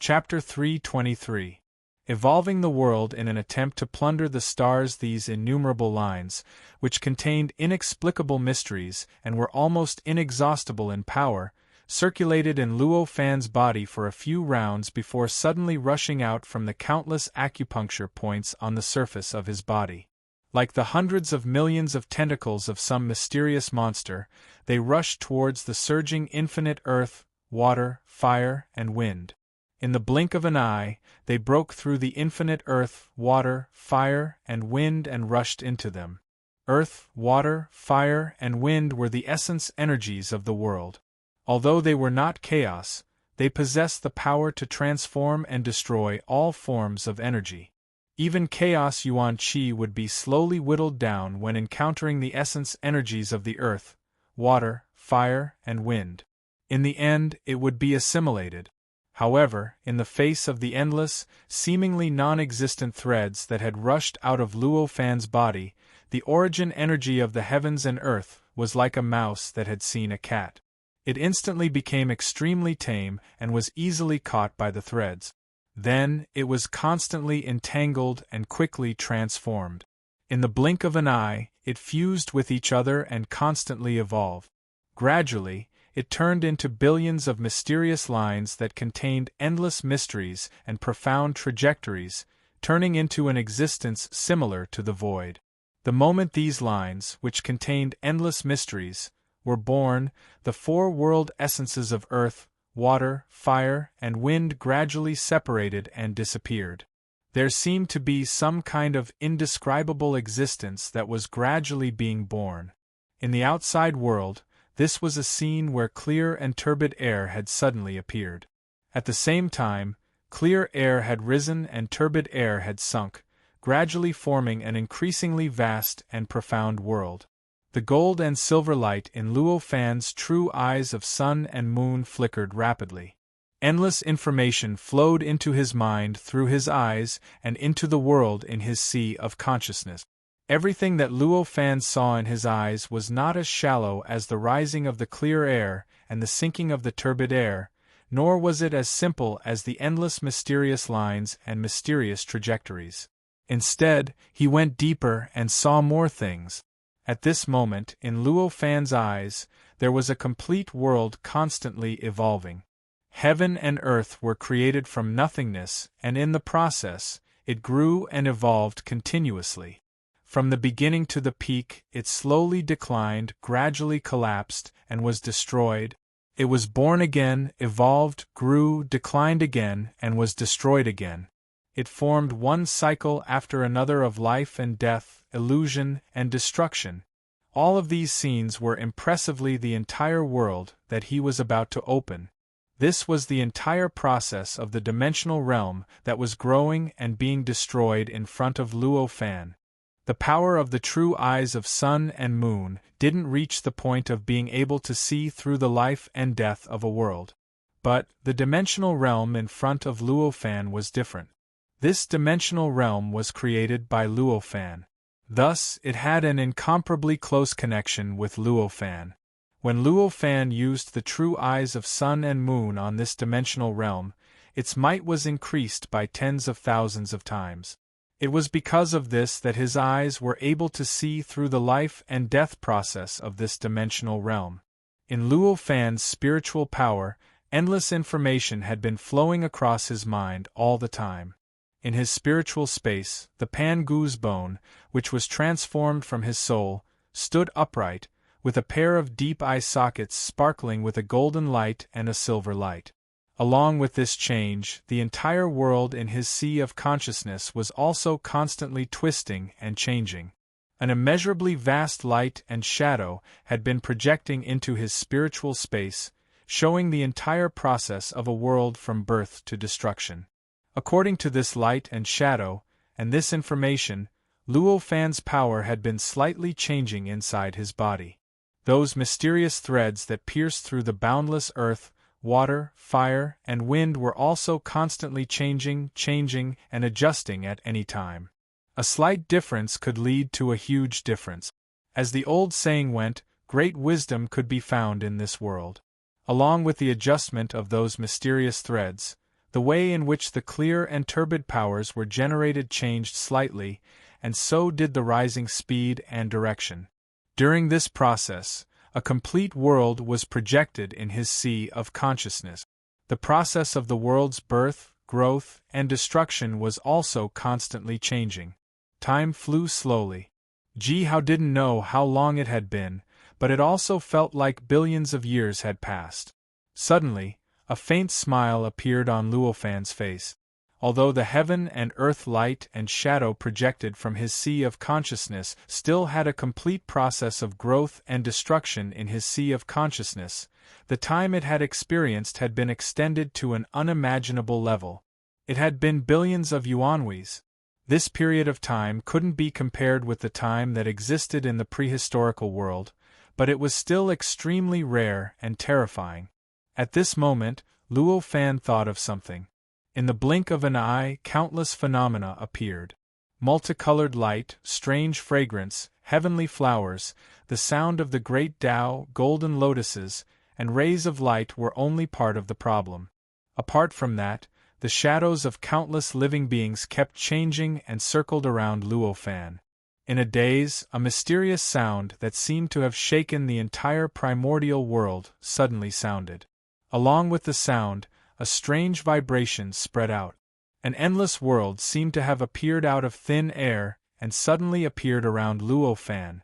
Chapter 323. Evolving the world in an attempt to plunder the stars. These innumerable lines, which contained inexplicable mysteries and were almost inexhaustible in power, circulated in Luo Fan's body for a few rounds before suddenly rushing out from the countless acupuncture points on the surface of his body. Like the hundreds of millions of tentacles of some mysterious monster, they rushed towards the surging infinite earth, water, fire, and wind. In the blink of an eye, they broke through the infinite earth, water, fire, and wind and rushed into them. Earth, water, fire, and wind were the essence energies of the world. Although they were not chaos, they possessed the power to transform and destroy all forms of energy. Even chaos yuan qi would be slowly whittled down when encountering the essence energies of the earth, water, fire, and wind. In the end, it would be assimilated. However, in the face of the endless, seemingly non-existent threads that had rushed out of Luo Fan's body, the origin energy of the heavens and earth was like a mouse that had seen a cat. It instantly became extremely tame and was easily caught by the threads. Then, it was constantly entangled and quickly transformed. In the blink of an eye, it fused with each other and constantly evolved. Gradually, it turned into billions of mysterious lines that contained endless mysteries and profound trajectories, turning into an existence similar to the void. The moment these lines, which contained endless mysteries, were born, the four world essences of earth, water, fire, and wind gradually separated and disappeared. There seemed to be some kind of indescribable existence that was gradually being born. In the outside world, this was a scene where clear and turbid air had suddenly appeared. At the same time, clear air had risen and turbid air had sunk, gradually forming an increasingly vast and profound world. The gold and silver light in Luo Fan's true eyes of sun and moon flickered rapidly. Endless information flowed into his mind through his eyes and into the world in his sea of consciousness. Everything that Luo Fan saw in his eyes was not as shallow as the rising of the clear air and the sinking of the turbid air, nor was it as simple as the endless mysterious lines and mysterious trajectories. Instead, he went deeper and saw more things. At this moment, in Luo Fan's eyes, there was a complete world constantly evolving. Heaven and earth were created from nothingness, and in the process, it grew and evolved continuously. From the beginning to the peak, it slowly declined, gradually collapsed, and was destroyed. It was born again, evolved, grew, declined again, and was destroyed again. It formed one cycle after another of life and death, illusion and destruction. All of these scenes were impressively the entire world that he was about to open. This was the entire process of the dimensional realm that was growing and being destroyed in front of Luo Fan. The power of the true eyes of sun and moon didn't reach the point of being able to see through the life and death of a world. But the dimensional realm in front of Luo Fan was different. This dimensional realm was created by Luo Fan. Thus, it had an incomparably close connection with Luo Fan. When Luo Fan used the true eyes of sun and moon on this dimensional realm, its might was increased by tens of thousands of times. It was because of this that his eyes were able to see through the life and death process of this dimensional realm. In Luo Fan's spiritual power, endless information had been flowing across his mind all the time. In his spiritual space, the Pan-Guz bone, which was transformed from his soul, stood upright, with a pair of deep eye sockets sparkling with a golden light and a silver light. Along with this change, the entire world in his sea of consciousness was also constantly twisting and changing. An immeasurably vast light and shadow had been projecting into his spiritual space, showing the entire process of a world from birth to destruction. According to this light and shadow, and this information, Luo Fan's power had been slightly changing inside his body. Those mysterious threads that pierced through the boundless earth, water, fire, and wind were also constantly changing, and adjusting at any time. A slight difference could lead to a huge difference. As the old saying went, great wisdom could be found in this world. Along with the adjustment of those mysterious threads, The way in which the clear and turbid powers were generated changed slightly, and so did the rising speed and direction. During this process, a complete world was projected in his sea of consciousness. The process of the world's birth, growth, and destruction was also constantly changing. Time flew slowly. Ji Hao didn't know how long it had been, but it also felt like billions of years had passed. Suddenly, a faint smile appeared on Luo Fan's face. Although the heaven and earth light and shadow projected from his sea of consciousness still had a complete process of growth and destruction in his sea of consciousness, the time it had experienced had been extended to an unimaginable level. It had been billions of yuanweis. This period of time couldn't be compared with the time that existed in the prehistorical world, but it was still extremely rare and terrifying. At this moment, Luo Fan thought of something. In the blink of an eye, countless phenomena appeared. Multicolored light, strange fragrance, heavenly flowers, the sound of the great Tao, golden lotuses, and rays of light were only part of the problem. Apart from that, the shadows of countless living beings kept changing and circled around Luo Fan. In a daze, a mysterious sound that seemed to have shaken the entire primordial world suddenly sounded. Along with the sound, a strange vibration spread out. An endless world seemed to have appeared out of thin air and suddenly appeared around Luo Fan.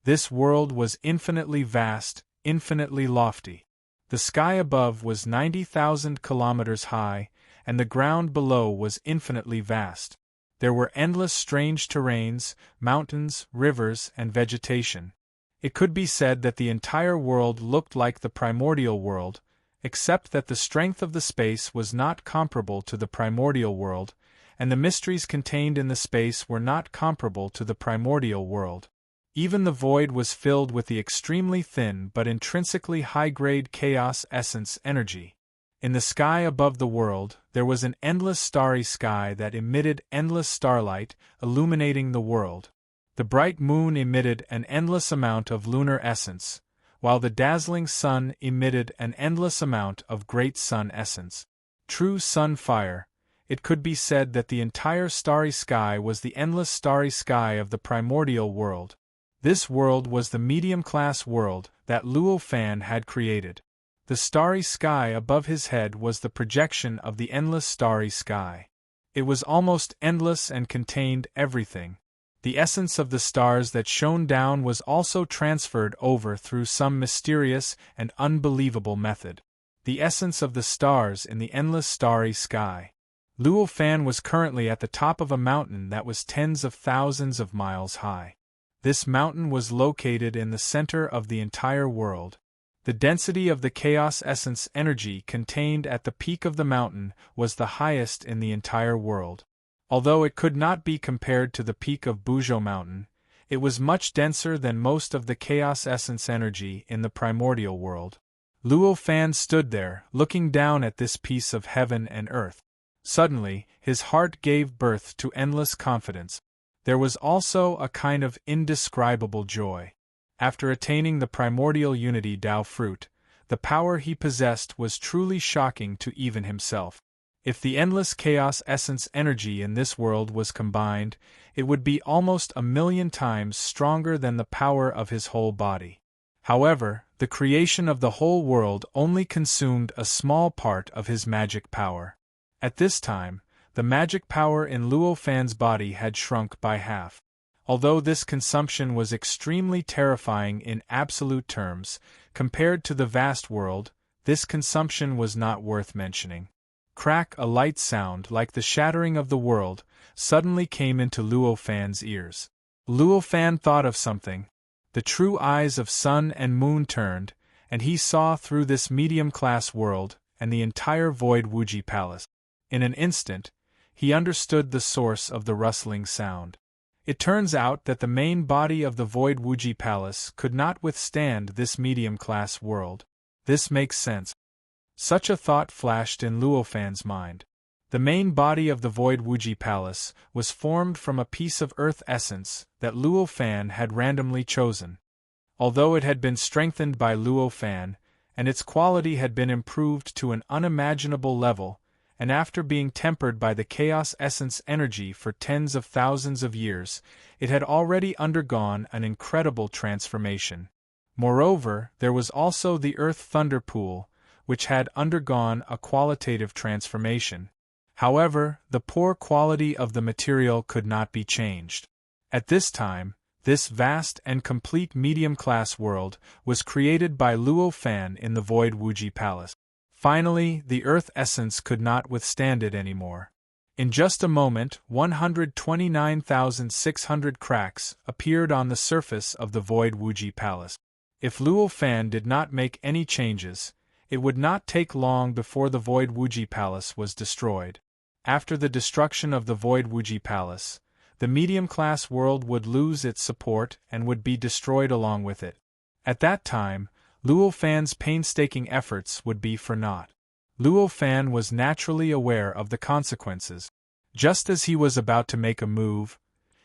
This world was infinitely vast, infinitely lofty. The sky above was 90,000 kilometers high, and the ground below was infinitely vast. There were endless strange terrains, mountains, rivers, and vegetation. It could be said that the entire world looked like the primordial world, except that the strength of the space was not comparable to the primordial world, and the mysteries contained in the space were not comparable to the primordial world. Even the void was filled with the extremely thin but intrinsically high-grade chaos essence energy. In the sky above the world, there was an endless starry sky that emitted endless starlight, illuminating the world. The bright moon emitted an endless amount of lunar essence, while the dazzling sun emitted an endless amount of great sun essence. True sun fire, it could be said that the entire starry sky was the endless starry sky of the primordial world. This world was the medium-class world that Luo Fan had created. The starry sky above his head was the projection of the endless starry sky. It was almost endless and contained everything. The essence of the stars that shone down was also transferred over through some mysterious and unbelievable method. The essence of the stars in the endless starry sky. Luo Fan was currently at the top of a mountain that was tens of thousands of miles high. This mountain was located in the center of the entire world. The density of the chaos essence energy contained at the peak of the mountain was the highest in the entire world. Although it could not be compared to the peak of Buzhou Mountain, it was much denser than most of the chaos essence energy in the primordial world. Luo Fan stood there, looking down at this piece of heaven and earth. Suddenly, his heart gave birth to endless confidence. There was also a kind of indescribable joy. After attaining the primordial unity Tao fruit, the power he possessed was truly shocking to even himself. If the endless chaos essence energy in this world was combined, it would be almost 1,000,000 times stronger than the power of his whole body. However, the creation of the whole world only consumed a small part of his magic power. At this time, the magic power in Luo Fan's body had shrunk by half. Although this consumption was extremely terrifying in absolute terms, compared to the vast world, this consumption was not worth mentioning. Crack! A light sound like the shattering of the world suddenly came into Luo Fan's ears. Luo Fan thought of something. The true eyes of sun and moon turned, and he saw through this medium-class world and the entire void Wuji Palace. In an instant, he understood the source of the rustling sound. It turns out that the main body of the void Wuji Palace could not withstand this medium-class world. This makes sense. Such a thought flashed in Luo Fan's mind. The main body of the void Wuji Palace was formed from a piece of earth essence that Luo Fan had randomly chosen. Although it had been strengthened by Luo Fan, and its quality had been improved to an unimaginable level, and after being tempered by the chaos essence energy for tens of thousands of years, it had already undergone an incredible transformation. Moreover, there was also the earth thunder pool, which had undergone a qualitative transformation. However, the poor quality of the material could not be changed. At this time, this vast and complete medium-class world was created by Luo Fan in the Void Wuji Palace. Finally, the earth essence could not withstand it anymore. In just a moment, 129,600 cracks appeared on the surface of the Void Wuji Palace. If Luo Fan did not make any changes, it would not take long before the Void Wuji Palace was destroyed. After the destruction of the Void Wuji Palace, the medium-class world would lose its support and would be destroyed along with it. At that time, Luo Fan's painstaking efforts would be for naught. Luo Fan was naturally aware of the consequences. Just as he was about to make a move,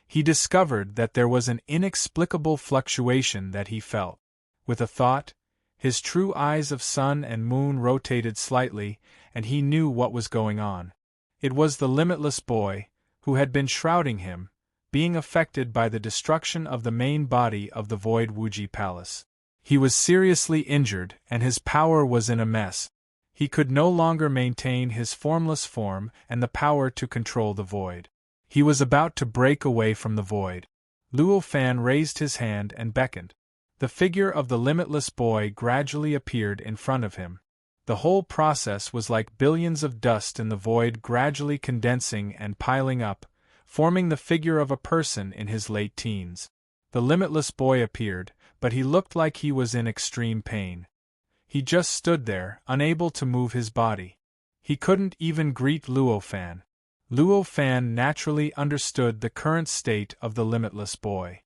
he discovered that there was an inexplicable fluctuation that he felt. With a thought, his true eyes of sun and moon rotated slightly, and he knew what was going on. It was the limitless boy, who had been shrouding him, being affected by the destruction of the main body of the Void Wuji Palace. He was seriously injured, and his power was in a mess. He could no longer maintain his formless form and the power to control the void. He was about to break away from the void. Luo Fan raised his hand and beckoned. The figure of the limitless boy gradually appeared in front of him. The whole process was like billions of dust in the void gradually condensing and piling up, forming the figure of a person in his late teens. The limitless boy appeared, but he looked like he was in extreme pain. He just stood there, unable to move his body. He couldn't even greet Luo Fan. Luo Fan naturally understood the current state of the limitless boy.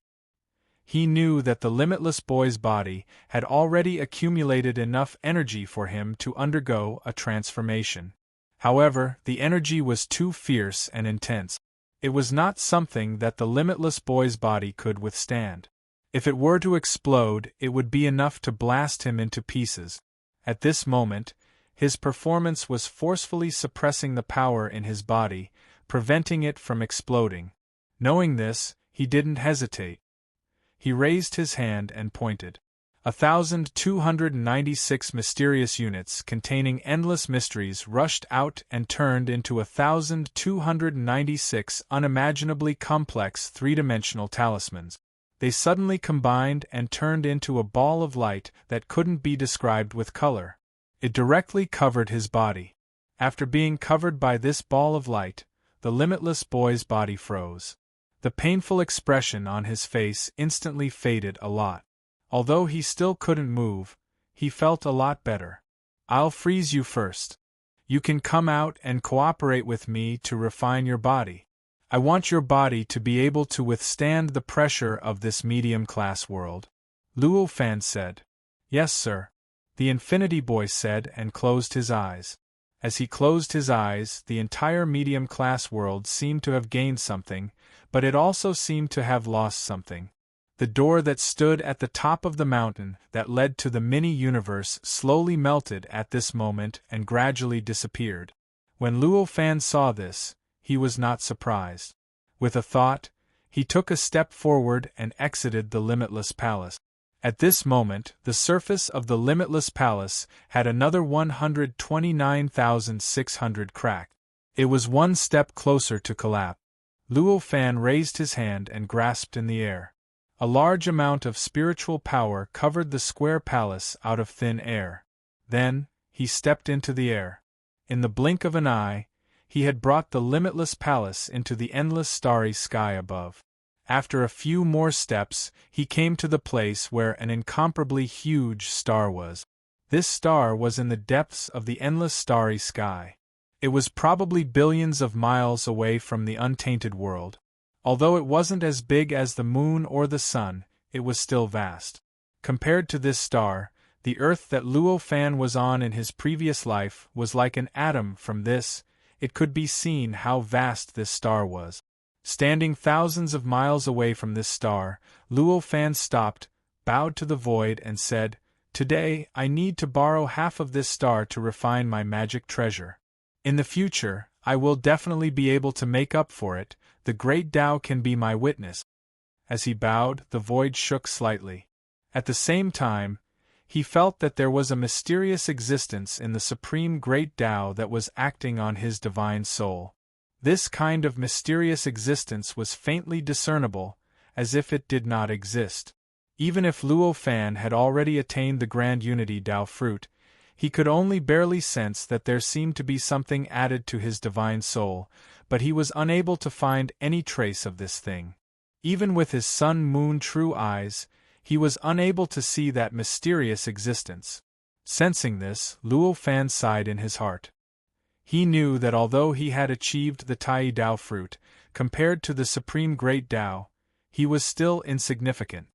He knew that the limitless boy's body had already accumulated enough energy for him to undergo a transformation. However, the energy was too fierce and intense. It was not something that the limitless boy's body could withstand. If it were to explode, it would be enough to blast him into pieces. At this moment, his performance was forcefully suppressing the power in his body, preventing it from exploding. Knowing this, he didn't hesitate. He raised his hand and pointed. 1,296 mysterious units containing endless mysteries rushed out and turned into 1,296 unimaginably complex three-dimensional talismans. They suddenly combined and turned into a ball of light that couldn't be described with color. It directly covered his body. After being covered by this ball of light, the limitless boy's body froze. The painful expression on his face instantly faded a lot. Although he still couldn't move, he felt a lot better. "I'll freeze you first. You can come out and cooperate with me to refine your body. I want your body to be able to withstand the pressure of this medium-class world," Luo Fan said. "Yes, sir," the Infinity Boy said and closed his eyes. As he closed his eyes, the entire medium-class world seemed to have gained something, but it also seemed to have lost something. The door that stood at the top of the mountain that led to the mini-universe slowly melted at this moment and gradually disappeared. When Luo Fan saw this, he was not surprised. With a thought, he took a step forward and exited the limitless palace. At this moment, the surface of the limitless palace had another 129,600 cracked. It was one step closer to collapse. Luo Fan raised his hand and grasped in the air. A large amount of spiritual power covered the square palace out of thin air. Then, he stepped into the air. In the blink of an eye, he had brought the limitless palace into the endless starry sky above. After a few more steps, he came to the place where an incomparably huge star was. This star was in the depths of the endless starry sky. It was probably billions of miles away from the untainted world. Although it wasn't as big as the moon or the sun, it was still vast. Compared to this star, the Earth that Luo Fan was on in his previous life was like an atom from this. It could be seen how vast this star was. Standing thousands of miles away from this star, Luo Fan stopped, bowed to the void and said, "Today, I need to borrow half of this star to refine my magic treasure." In the future, I will definitely be able to make up for it, the great Tao can be my witness. As he bowed, the void shook slightly. At the same time, he felt that there was a mysterious existence in the supreme great Tao that was acting on his divine soul. This kind of mysterious existence was faintly discernible, as if it did not exist. Even if Luo Fan had already attained the grand unity Tao fruit, he could only barely sense that there seemed to be something added to his divine soul, but he was unable to find any trace of this thing. Even with his sun-moon true eyes, he was unable to see that mysterious existence. Sensing this, Luo Fan sighed in his heart. He knew that although he had achieved the Tai Tao fruit, compared to the supreme great Tao, he was still insignificant.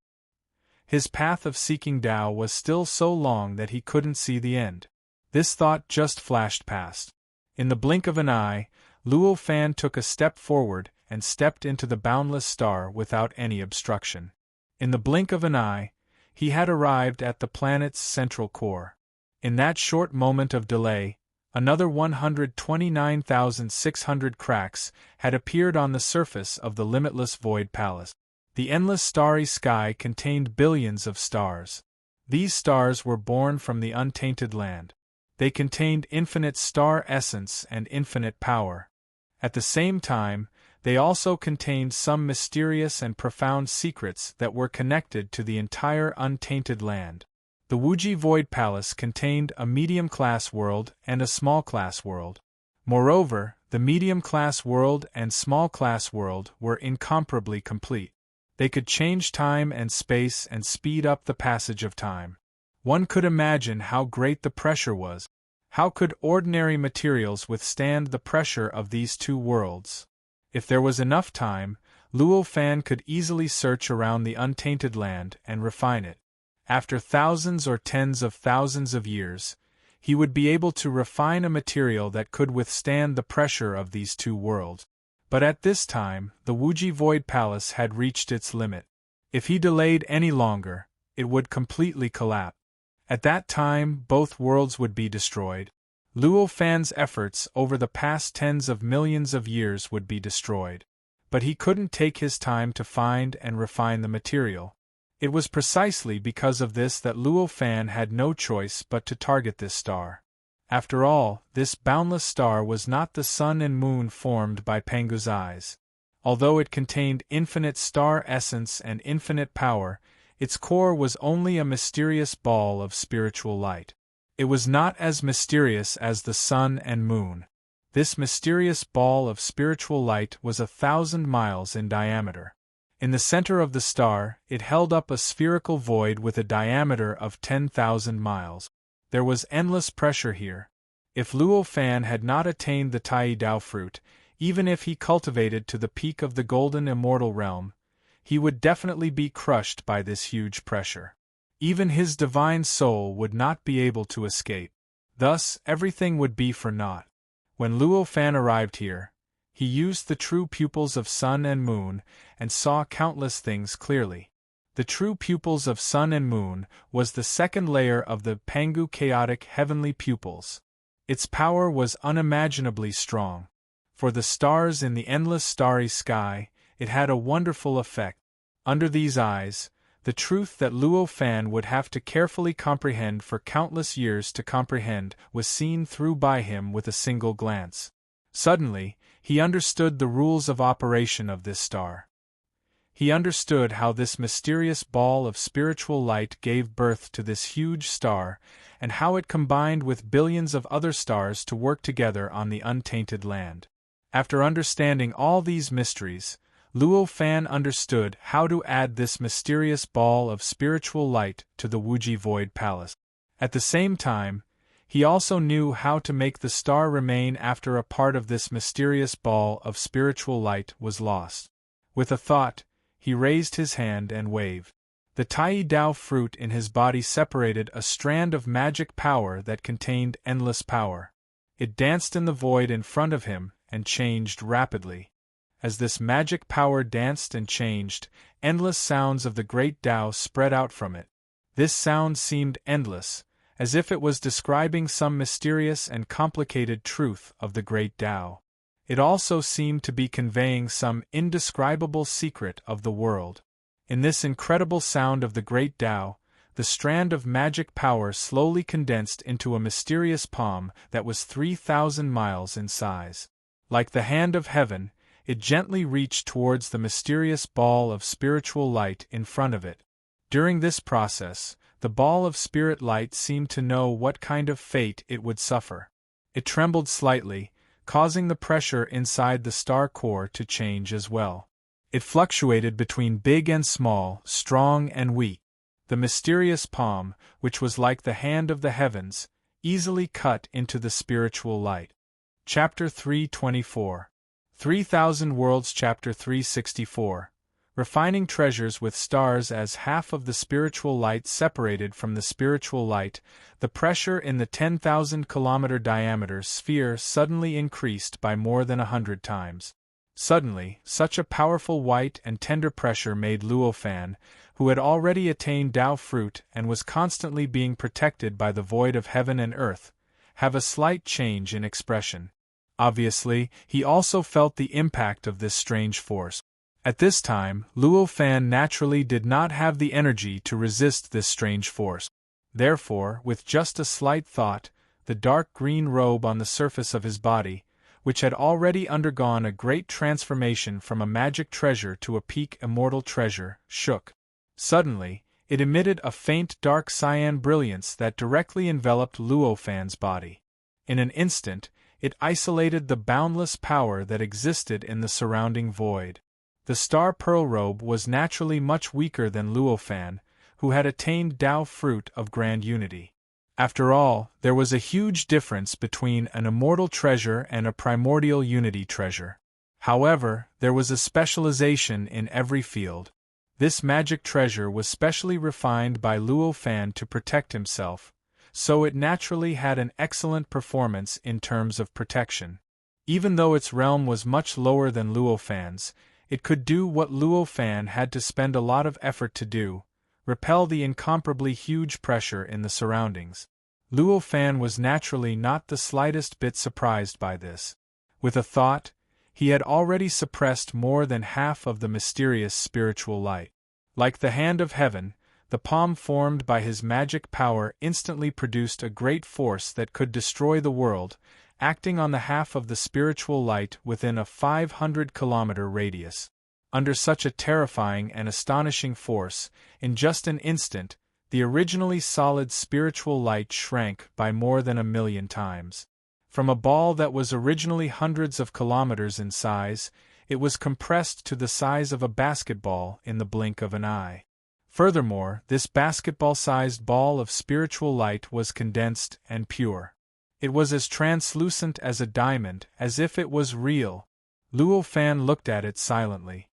His path of seeking Tao was still so long that he couldn't see the end. This thought just flashed past. In the blink of an eye, Luo Fan took a step forward and stepped into the boundless star without any obstruction. In the blink of an eye, he had arrived at the planet's central core. In that short moment of delay, another 129,600 cracks had appeared on the surface of the limitless void palace. The endless starry sky contained billions of stars. These stars were born from the untainted land. They contained infinite star essence and infinite power. At the same time, they also contained some mysterious and profound secrets that were connected to the entire untainted land. The Wuji Void Palace contained a medium-class world and a small-class world. Moreover, the medium-class world and small-class world were incomparably complete. They could change time and space and speed up the passage of time. One could imagine how great the pressure was. How could ordinary materials withstand the pressure of these two worlds? If there was enough time, Luo Fan could easily search around the untainted land and refine it. After thousands or tens of thousands of years, he would be able to refine a material that could withstand the pressure of these two worlds. But at this time, the Wuji Void Palace had reached its limit. If he delayed any longer, it would completely collapse. At that time, both worlds would be destroyed. Luo Fan's efforts over the past tens of millions of years would be destroyed. But he couldn't take his time to find and refine the material. It was precisely because of this that Luo Fan had no choice but to target this star. After all, this boundless star was not the sun and moon formed by Pengu's eyes. Although it contained infinite star essence and infinite power, its core was only a mysterious ball of spiritual light. It was not as mysterious as the sun and moon. This mysterious ball of spiritual light was 1,000 miles in diameter. In the center of the star, it held up a spherical void with a diameter of 10,000 miles. There was endless pressure here. If Luo Fan had not attained the Tai Dao fruit, even if he cultivated to the peak of the golden immortal realm, he would definitely be crushed by this huge pressure. Even his divine soul would not be able to escape. Thus, everything would be for naught. When Luo Fan arrived here, he used the true pupils of sun and moon and saw countless things clearly. The true pupils of sun and moon was the second layer of the Pengu chaotic heavenly pupils. Its power was unimaginably strong. For the stars in the endless starry sky, it had a wonderful effect. Under these eyes, the truth that Luo Fan would have to carefully comprehend for countless years to comprehend was seen through by him with a single glance. Suddenly, he understood the rules of operation of this star. He understood how this mysterious ball of spiritual light gave birth to this huge star, and how it combined with billions of other stars to work together on the untainted land. After understanding all these mysteries, Luo Fan understood how to add this mysterious ball of spiritual light to the Wuji Void Palace. At the same time, he also knew how to make the star remain after a part of this mysterious ball of spiritual light was lost. With a thought, he raised his hand and waved. The Tai Dao fruit in his body separated a strand of magic power that contained endless power. It danced in the void in front of him and changed rapidly. As this magic power danced and changed, endless sounds of the great Tao spread out from it. This sound seemed endless, as if it was describing some mysterious and complicated truth of the great Tao. It also seemed to be conveying some indescribable secret of the world. In this incredible sound of the great Tao, the strand of magic power slowly condensed into a mysterious palm that was 3,000 miles in size. Like the hand of heaven, it gently reached towards the mysterious ball of spiritual light in front of it. During this process, the ball of spirit light seemed to know what kind of fate it would suffer. It trembled slightly, causing the pressure inside the star core to change as well. It fluctuated between big and small, strong and weak. The mysterious palm, which was like the hand of the heavens, easily cut into the spiritual light. Chapter 324. 3000 Worlds. Chapter 364. Refining treasures with stars. As half of the spiritual light separated from the spiritual light, the pressure in the 10,000-kilometer diameter sphere suddenly increased by more than 100 times. Suddenly, such a powerful white and tender pressure made Luo Fan, who had already attained Tao fruit and was constantly being protected by the void of heaven and earth, have a slight change in expression. Obviously, he also felt the impact of this strange force. At this time, Luo Fan naturally did not have the energy to resist this strange force. Therefore, with just a slight thought, the dark green robe on the surface of his body, which had already undergone a great transformation from a magic treasure to a peak immortal treasure, shook. Suddenly, it emitted a faint dark cyan brilliance that directly enveloped Luo Fan's body. In an instant, it isolated the boundless power that existed in the surrounding void. The star pearl robe was naturally much weaker than Luo Fan, who had attained Tao fruit of grand unity. After all, there was a huge difference between an immortal treasure and a primordial unity treasure. However, there was a specialization in every field. This magic treasure was specially refined by Luo Fan to protect himself, so it naturally had an excellent performance in terms of protection. Even though its realm was much lower than Luo Fan's, it could do what Luo Fan had to spend a lot of effort to do: repel the incomparably huge pressure in the surroundings. Luo Fan was naturally not the slightest bit surprised by this. With a thought, he had already suppressed more than half of the mysterious spiritual light. Like the hand of heaven, the palm formed by his magic power instantly produced a great force that could destroy the world, acting on the half of the spiritual light within a 500-kilometer radius. Under such a terrifying and astonishing force, in just an instant, the originally solid spiritual light shrank by more than 1,000,000 times. From a ball that was originally hundreds of kilometers in size, it was compressed to the size of a basketball in the blink of an eye. Furthermore, this basketball-sized ball of spiritual light was condensed and pure. It was as translucent as a diamond, as if it was real. Luo Fan looked at it silently.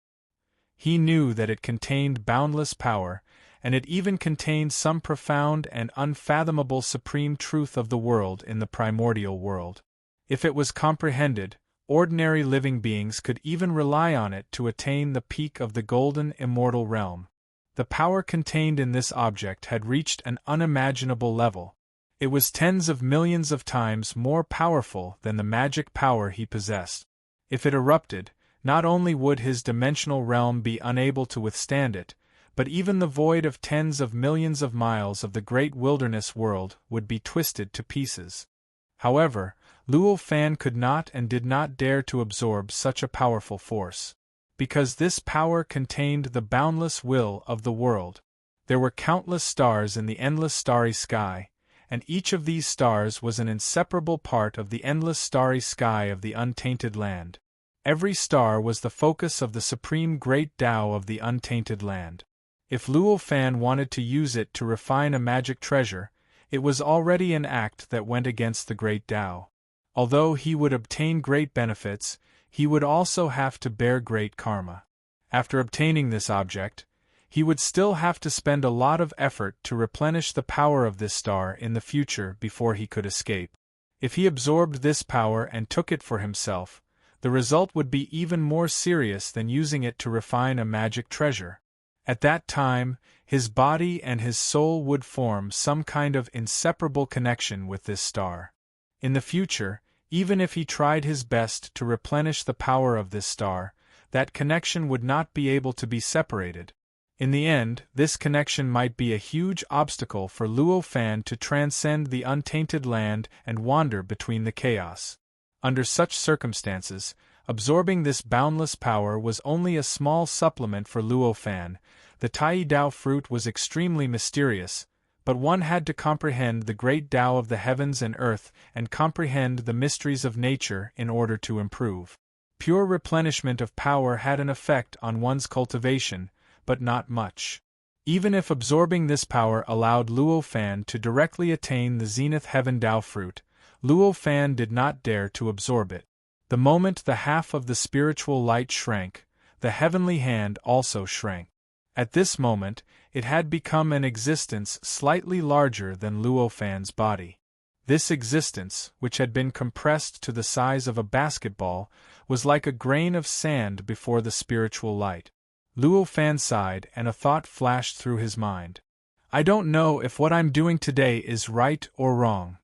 He knew that it contained boundless power, and it even contained some profound and unfathomable supreme truth of the world in the primordial world. If it was comprehended, ordinary living beings could even rely on it to attain the peak of the golden immortal realm. The power contained in this object had reached an unimaginable level. It was tens of millions of times more powerful than the magic power he possessed. If it erupted, not only would his dimensional realm be unable to withstand it, but even the void of tens of millions of miles of the great wilderness world would be twisted to pieces. However, Luo Fan could not and did not dare to absorb such a powerful force. Because this power contained the boundless will of the world. There were countless stars in the endless starry sky, and each of these stars was an inseparable part of the endless starry sky of the untainted land. Every star was the focus of the supreme great Tao of the untainted land. If Luo Fan wanted to use it to refine a magic treasure, it was already an act that went against the great Tao. Although he would obtain great benefits, he would also have to bear great karma. After obtaining this object, he would still have to spend a lot of effort to replenish the power of this star in the future before he could escape. If he absorbed this power and took it for himself, the result would be even more serious than using it to refine a magic treasure. At that time, his body and his soul would form some kind of inseparable connection with this star. In the future, even if he tried his best to replenish the power of this star, that connection would not be able to be separated. In the end, this connection might be a huge obstacle for Luo Fan to transcend the untainted land and wander between the chaos. Under such circumstances, absorbing this boundless power was only a small supplement for Luo Fan. The Tai Dao fruit was extremely mysterious, but one had to comprehend the great Tao of the heavens and earth and comprehend the mysteries of nature in order to improve. Pure replenishment of power had an effect on one's cultivation, but not much. Even if absorbing this power allowed Luo Fan to directly attain the zenith heaven Tao fruit, Luo Fan did not dare to absorb it. The moment the half of the spiritual light shrank, the heavenly hand also shrank. At this moment, it had become an existence slightly larger than Luo Fan's body. This existence, which had been compressed to the size of a basketball, was like a grain of sand before the spiritual light. Luo Fan sighed and a thought flashed through his mind. I don't know if what I'm doing today is right or wrong.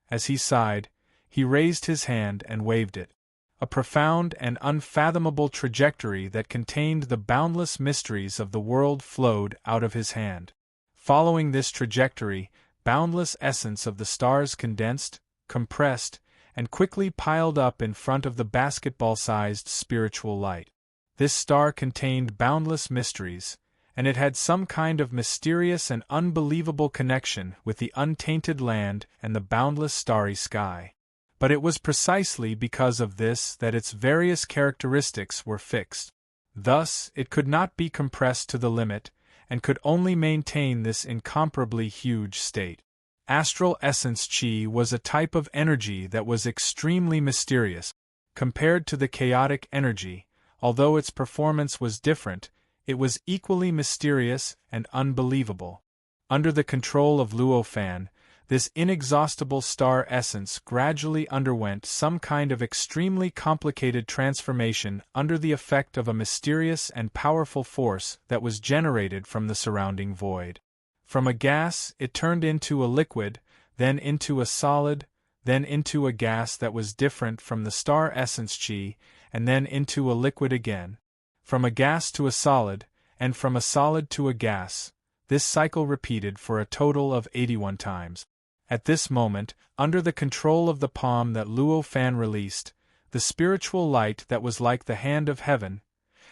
As he sighed, he raised his hand and waved it. A profound and unfathomable trajectory that contained the boundless mysteries of the world flowed out of his hand. Following this trajectory, boundless essence of the stars condensed, compressed, and quickly piled up in front of the basketball-sized spiritual light. This star contained boundless mysteries, and it had some kind of mysterious and unbelievable connection with the untainted land and the boundless starry sky. But it was precisely because of this that its various characteristics were fixed. Thus, it could not be compressed to the limit, and could only maintain this incomparably huge state. Astral essence Qi was a type of energy that was extremely mysterious. Compared to the chaotic energy, although its performance was different, it was equally mysterious and unbelievable. Under the control of Luo Fan, this inexhaustible star essence gradually underwent some kind of extremely complicated transformation under the effect of a mysterious and powerful force that was generated from the surrounding void. From a gas, it turned into a liquid, then into a solid, then into a gas that was different from the star essence Qi, and then into a liquid again. From a gas to a solid, and from a solid to a gas, this cycle repeated for a total of 81 times. At this moment, under the control of the palm that Luo Fan released, the spiritual light that was like the hand of heaven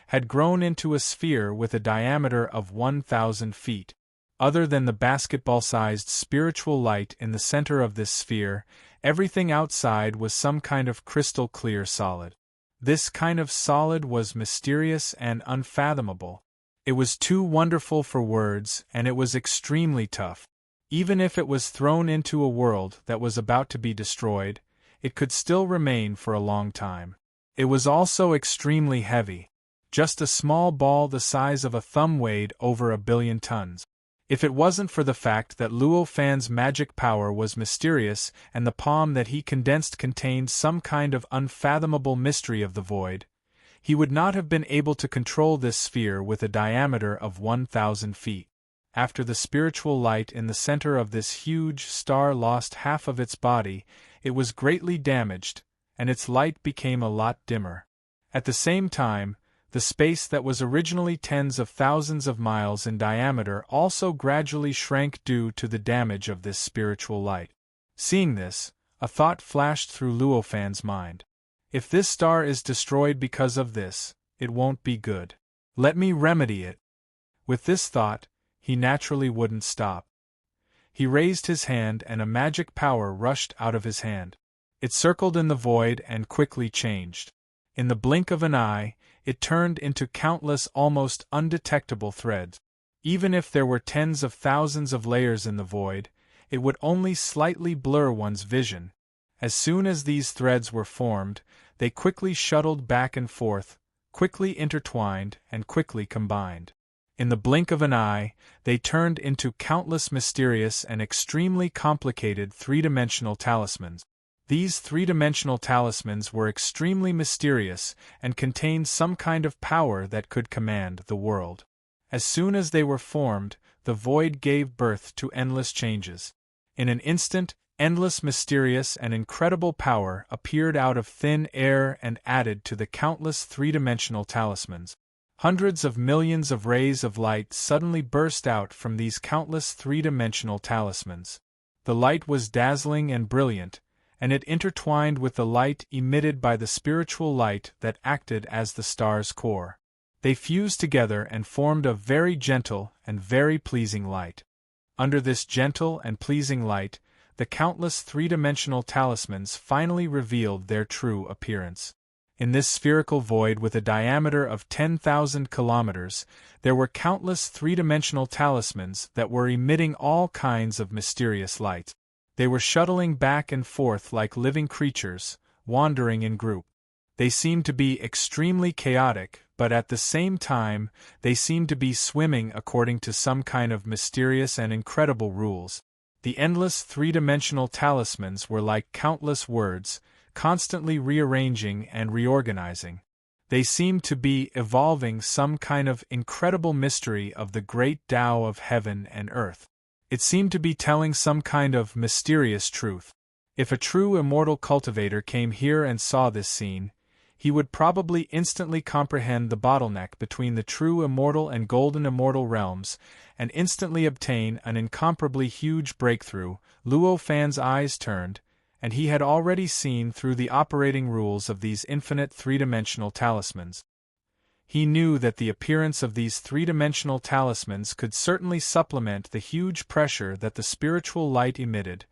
had grown into a sphere with a diameter of 1,000 feet. Other than the basketball-sized spiritual light in the center of this sphere, everything outside was some kind of crystal-clear solid. This kind of solid was mysterious and unfathomable. It was too wonderful for words, and it was extremely tough. Even if it was thrown into a world that was about to be destroyed, it could still remain for a long time. It was also extremely heavy. Just a small ball the size of a thumb weighed over 1 billion tons. If it wasn't for the fact that Luo Fan's magic power was mysterious and the palm that he condensed contained some kind of unfathomable mystery of the void, he would not have been able to control this sphere with a diameter of 1,000 feet. After the spiritual light in the center of this huge star lost half of its body, it was greatly damaged, and its light became a lot dimmer. At the same time, the space that was originally tens of thousands of miles in diameter also gradually shrank due to the damage of this spiritual light. Seeing this, a thought flashed through Luo Fan's mind. If this star is destroyed because of this, it won't be good. Let me remedy it. With this thought, he naturally wouldn't stop. He raised his hand and a magic power rushed out of his hand. It circled in the void and quickly changed. In the blink of an eye, it turned into countless almost undetectable threads. Even if there were tens of thousands of layers in the void, it would only slightly blur one's vision. As soon as these threads were formed, they quickly shuttled back and forth, quickly intertwined and quickly combined. In the blink of an eye, they turned into countless mysterious and extremely complicated three-dimensional talismans. These three-dimensional talismans were extremely mysterious and contained some kind of power that could command the world. As soon as they were formed, the void gave birth to endless changes. In an instant, endless mysterious and incredible power appeared out of thin air and added to the countless three-dimensional talismans. Hundreds of millions of rays of light suddenly burst out from these countless three-dimensional talismans. The light was dazzling and brilliant, and it intertwined with the light emitted by the spiritual light that acted as the star's core. They fused together and formed a very gentle and very pleasing light. Under this gentle and pleasing light, the countless three-dimensional talismans finally revealed their true appearance. In this spherical void with a diameter of 10,000 kilometers, there were countless three-dimensional talismans that were emitting all kinds of mysterious light. They were shuttling back and forth like living creatures, wandering in group. They seemed to be extremely chaotic, but at the same time, they seemed to be swimming according to some kind of mysterious and incredible rules. The endless three-dimensional talismans were like countless words, constantly rearranging and reorganizing. They seemed to be evolving some kind of incredible mystery of the great Tao of heaven and earth. It seemed to be telling some kind of mysterious truth. If a true immortal cultivator came here and saw this scene, he would probably instantly comprehend the bottleneck between the true immortal and golden immortal realms, and instantly obtain an incomparably huge breakthrough. Luo Fan's eyes turned, and he had already seen through the operating rules of these infinite three-dimensional talismans. He knew that the appearance of these three-dimensional talismans could certainly supplement the huge pressure that the spiritual light emitted,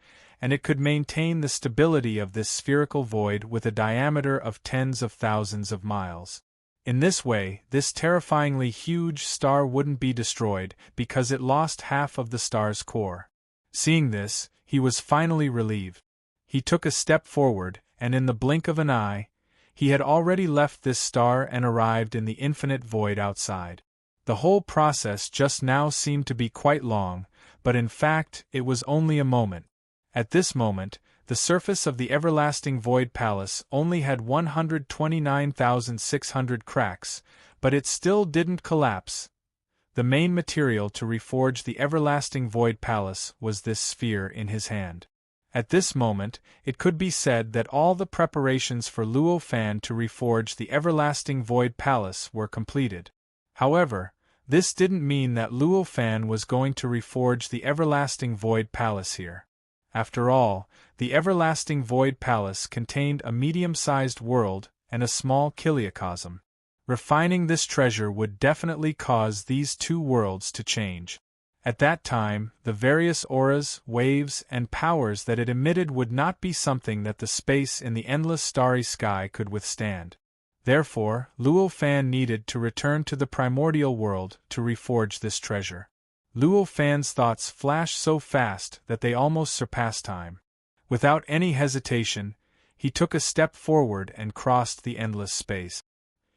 and it could maintain the stability of this spherical void with a diameter of tens of thousands of miles. In this way, this terrifyingly huge star wouldn't be destroyed because it lost half of the star's core. Seeing this, he was finally relieved. He took a step forward, and in the blink of an eye, he had already left this star and arrived in the infinite void outside. The whole process just now seemed to be quite long, but in fact it was only a moment. At this moment, the surface of the everlasting void palace only had 129,600 cracks, but it still didn't collapse. The main material to reforge the everlasting void palace was this sphere in his hand. At this moment, it could be said that all the preparations for Luo Fan to reforge the everlasting void palace were completed. However, this didn't mean that Luo Fan was going to reforge the everlasting void palace here. After all, the everlasting void palace contained a medium-sized world and a small kiliacosm. Refining this treasure would definitely cause these two worlds to change. At that time, the various auras, waves, and powers that it emitted would not be something that the space in the endless starry sky could withstand. Therefore, Luo Fan needed to return to the primordial world to reforge this treasure. Luo Fan's thoughts flashed so fast that they almost surpassed time. Without any hesitation, he took a step forward and crossed the endless space.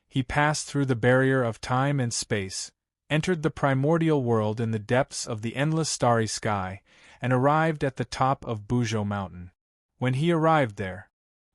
He passed through the barrier of time and space, entered the primordial world in the depths of the endless starry sky, and arrived at the top of Buzhou Mountain. When he arrived there,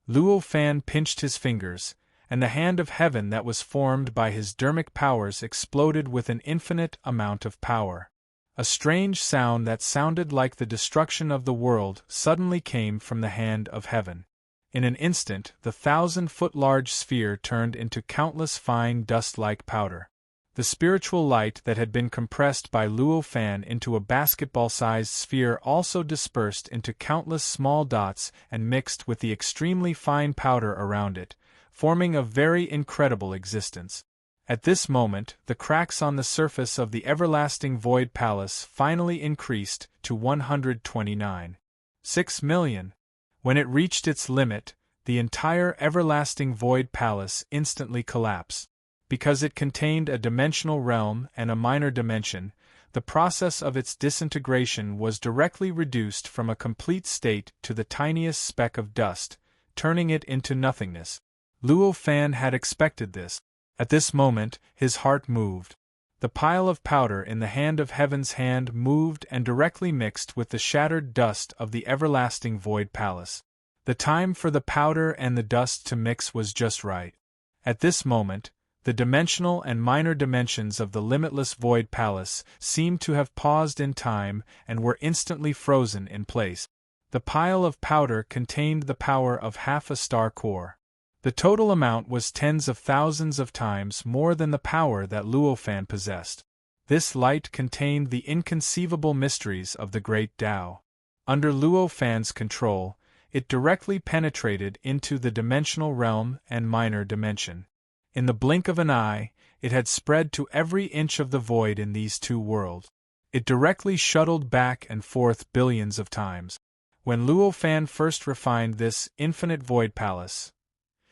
Luo Fan pinched his fingers, and the hand of heaven that was formed by his dermic powers exploded with an infinite amount of power. A strange sound that sounded like the destruction of the world suddenly came from the hand of heaven. In an instant, the 1,000-foot-large sphere turned into countless fine dust-like powder. The spiritual light that had been compressed by Luo Fan into a basketball-sized sphere also dispersed into countless small dots and mixed with the extremely fine powder around it, forming a very incredible existence. At this moment, the cracks on the surface of the everlasting void palace finally increased to 129.6 million. When it reached its limit, the entire everlasting void palace instantly collapsed. Because it contained a dimensional realm and a minor dimension, the process of its disintegration was directly reduced from a complete state to the tiniest speck of dust, turning it into nothingness. Luo Fan had expected this. At this moment, his heart moved. The pile of powder in the hand of heaven's hand moved and directly mixed with the shattered dust of the everlasting void palace. The time for the powder and the dust to mix was just right. At this moment, The dimensional and minor dimensions of the limitless void palace seemed to have paused in time and were instantly frozen in place. The pile of powder contained the power of half a star core. The total amount was tens of thousands of times more than the power that Luo Fan possessed. This light contained the inconceivable mysteries of the great Tao. Under Luo Fan's control, it directly penetrated into the dimensional realm and minor dimension. In the blink of an eye, it had spread to every inch of the void in these two worlds. It directly shuttled back and forth billions of times. When Luo Fan first refined this infinite void palace,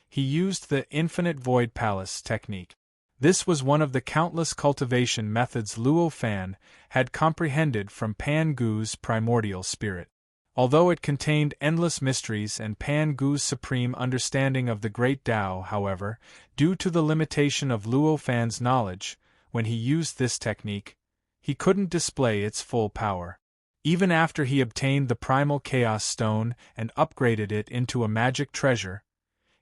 he used the infinite void palace technique. This was one of the countless cultivation methods Luo Fan had comprehended from Pan Gu's primordial spirit. Although it contained endless mysteries and Pan Gu's supreme understanding of the great Tao, however, due to the limitation of Luo Fan's knowledge, when he used this technique, he couldn't display its full power. Even after he obtained the primal chaos stone and upgraded it into a magic treasure,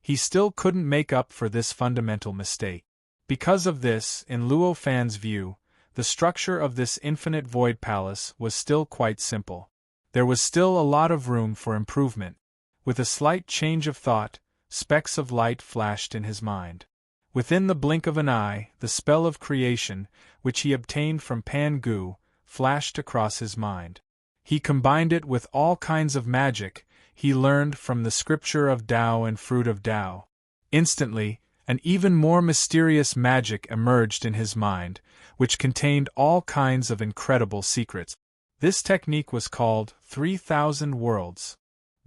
he still couldn't make up for this fundamental mistake. Because of this, in Luo Fan's view, the structure of this infinite void palace was still quite simple. There was still a lot of room for improvement. With a slight change of thought, specks of light flashed in his mind. Within the blink of an eye, the spell of creation, which he obtained from Pan Gu, flashed across his mind. He combined it with all kinds of magic he learned from the scripture of Tao and fruit of Tao. Instantly, an even more mysterious magic emerged in his mind, which contained all kinds of incredible secrets. This technique was called 3,000 Worlds.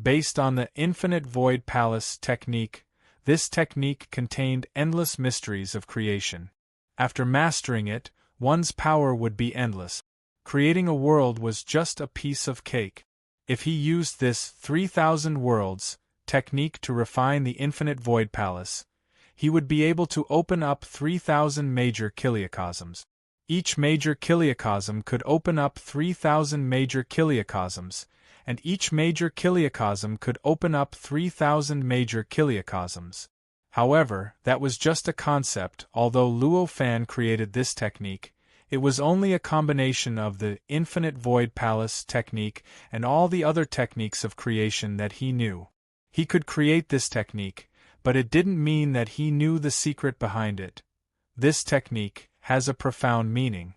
Based on the Infinite Void Palace technique, this technique contained endless mysteries of creation. After mastering it, one's power would be endless. Creating a world was just a piece of cake. If he used this 3,000 Worlds technique to refine the Infinite Void Palace, he would be able to open up 3,000 major kiliocosms. Each major kiliocosm could open up 3,000 major kiliocosms, and each major kiliocosm could open up 3,000 major kiliocosms. However, that was just a concept. Although Luo Fan created this technique, it was only a combination of the Infinite Void Palace technique and all the other techniques of creation that he knew. He could create this technique, but it didn't mean that he knew the secret behind it. This technique has a profound meaning.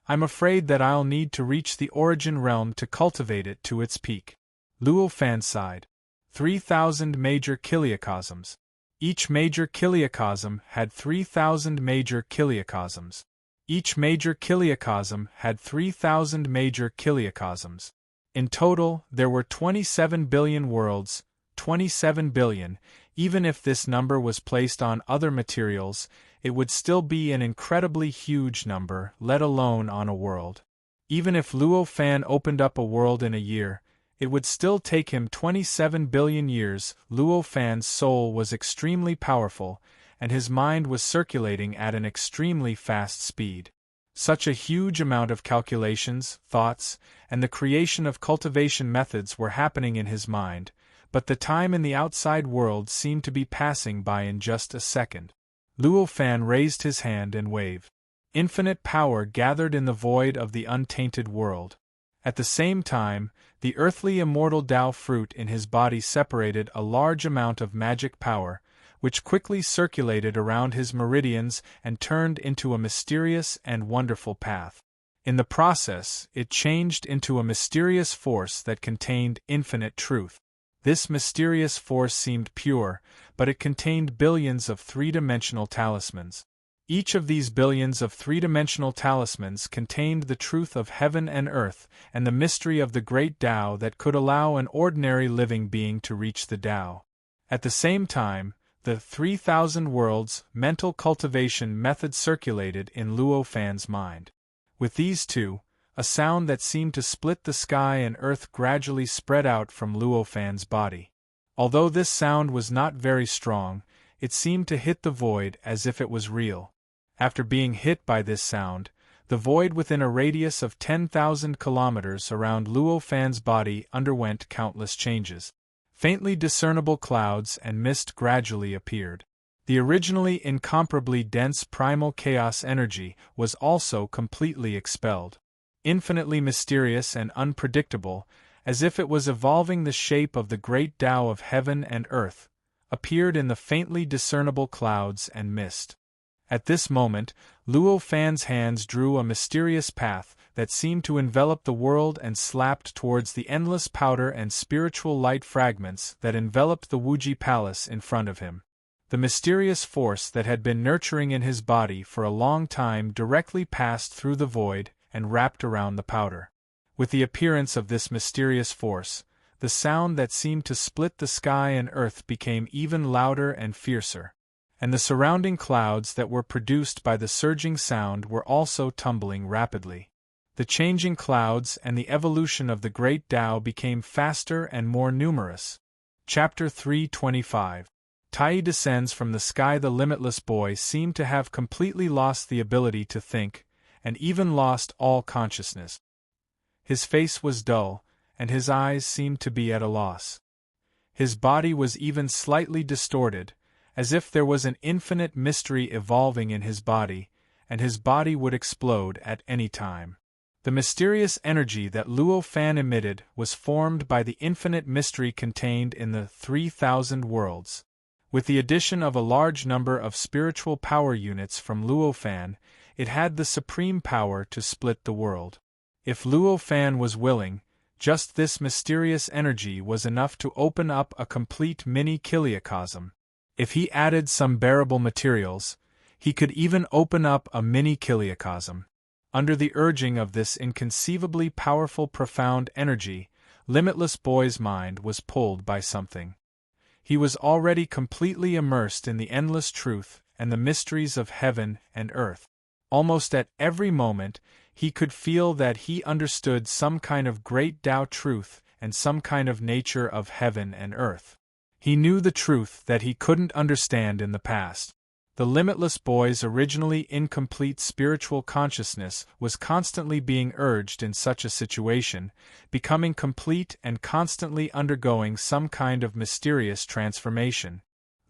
I'm afraid that I'll need to reach the origin realm to cultivate it to its peak. Luo Fan sighed. 3,000 major kiliocosms. Each major kiliocosm had 3,000 major kiliocosms. Each major kiliocosm had 3,000 major kiliocosms. In total, there were 27 billion worlds, 27 billion. Even if this number was placed on other materials, it would still be an incredibly huge number, let alone on a world. Even if Luo Fan opened up a world in a year, it would still take him 27 billion years. Luo Fan's soul was extremely powerful, and his mind was circulating at an extremely fast speed. Such a huge amount of calculations, thoughts, and the creation of cultivation methods were happening in his mind, but the time in the outside world seemed to be passing by in just a second. Luo Fan raised his hand and waved. Infinite power gathered in the void of the untainted world. At the same time, the earthly immortal Tao fruit in his body separated a large amount of magic power, which quickly circulated around his meridians and turned into a mysterious and wonderful path. In the process, it changed into a mysterious force that contained infinite truth. This mysterious force seemed pure, but it contained billions of three-dimensional talismans. Each of these billions of three-dimensional talismans contained the truth of heaven and earth and the mystery of the great Tao that could allow an ordinary living being to reach the Tao. At the same time, the 3,000 Worlds mental cultivation method circulated in Luo Fan's mind. With these two, a sound that seemed to split the sky and earth gradually spread out from Luo Fan's body. Although this sound was not very strong, it seemed to hit the void as if it was real. After being hit by this sound, the void within a radius of 10,000 kilometers around Luo Fan's body underwent countless changes. Faintly discernible clouds and mist gradually appeared. The originally incomparably dense primal chaos energy was also completely expelled. Infinitely mysterious and unpredictable, as if it was evolving the shape of the great Tao of heaven and earth, appeared in the faintly discernible clouds and mist. At this moment, Luo Fan's hands drew a mysterious path that seemed to envelop the world and slapped towards the endless powder and spiritual light fragments that enveloped the Wuji Palace in front of him. The mysterious force that had been nurturing in his body for a long time directly passed through the void and wrapped around the powder. With the appearance of this mysterious force, the sound that seemed to split the sky and earth became even louder and fiercer, and the surrounding clouds that were produced by the surging sound were also tumbling rapidly. The changing clouds and the evolution of the great Tao became faster and more numerous. Chapter 325. Tai descends from the sky. The limitless boy seemed to have completely lost the ability to think, and even lost all consciousness. His face was dull, and his eyes seemed to be at a loss. His body was even slightly distorted, as if there was an infinite mystery evolving in his body, and his body would explode at any time. The mysterious energy that Luo Fan emitted was formed by the infinite mystery contained in the 3,000 worlds. With the addition of a large number of spiritual power units from Luo Fan, it had the supreme power to split the world. If Luo Fan was willing, just this mysterious energy was enough to open up a complete mini-kiliacosm. If he added some bearable materials, he could even open up a mini-kiliacosm. Under the urging of this inconceivably powerful profound energy, Limitless Boy's mind was pulled by something. He was already completely immersed in the endless truth and the mysteries of heaven and earth. Almost at every moment, he could feel that he understood some kind of great Tao truth and some kind of nature of heaven and earth. He knew the truth that he couldn't understand in the past. The Limitless Boy's originally incomplete spiritual consciousness was constantly being urged in such a situation, becoming complete and constantly undergoing some kind of mysterious transformation.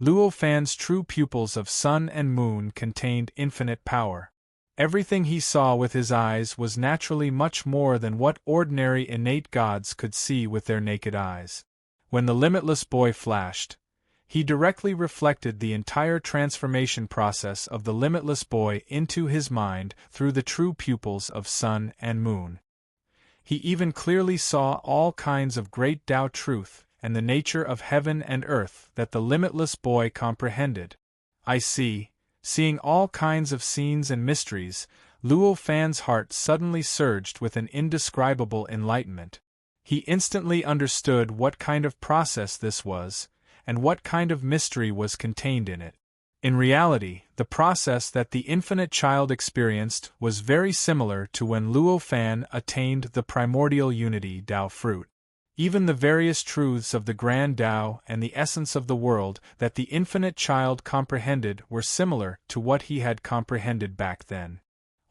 Luo Fan's true pupils of sun and moon contained infinite power. Everything he saw with his eyes was naturally much more than what ordinary innate gods could see with their naked eyes. When the Limitless Boy flashed, he directly reflected the entire transformation process of the Limitless Boy into his mind through the true pupils of sun and moon. He even clearly saw all kinds of great Tao truth and the nature of heaven and earth that the Limitless Boy comprehended. I see. Seeing all kinds of scenes and mysteries, Luo Fan's heart suddenly surged with an indescribable enlightenment. He instantly understood what kind of process this was, and what kind of mystery was contained in it. In reality, the process that the infinite child experienced was very similar to when Luo Fan attained the primordial unity Tao fruit. Even the various truths of the grand Tao and the essence of the world that the infinite child comprehended were similar to what he had comprehended back then.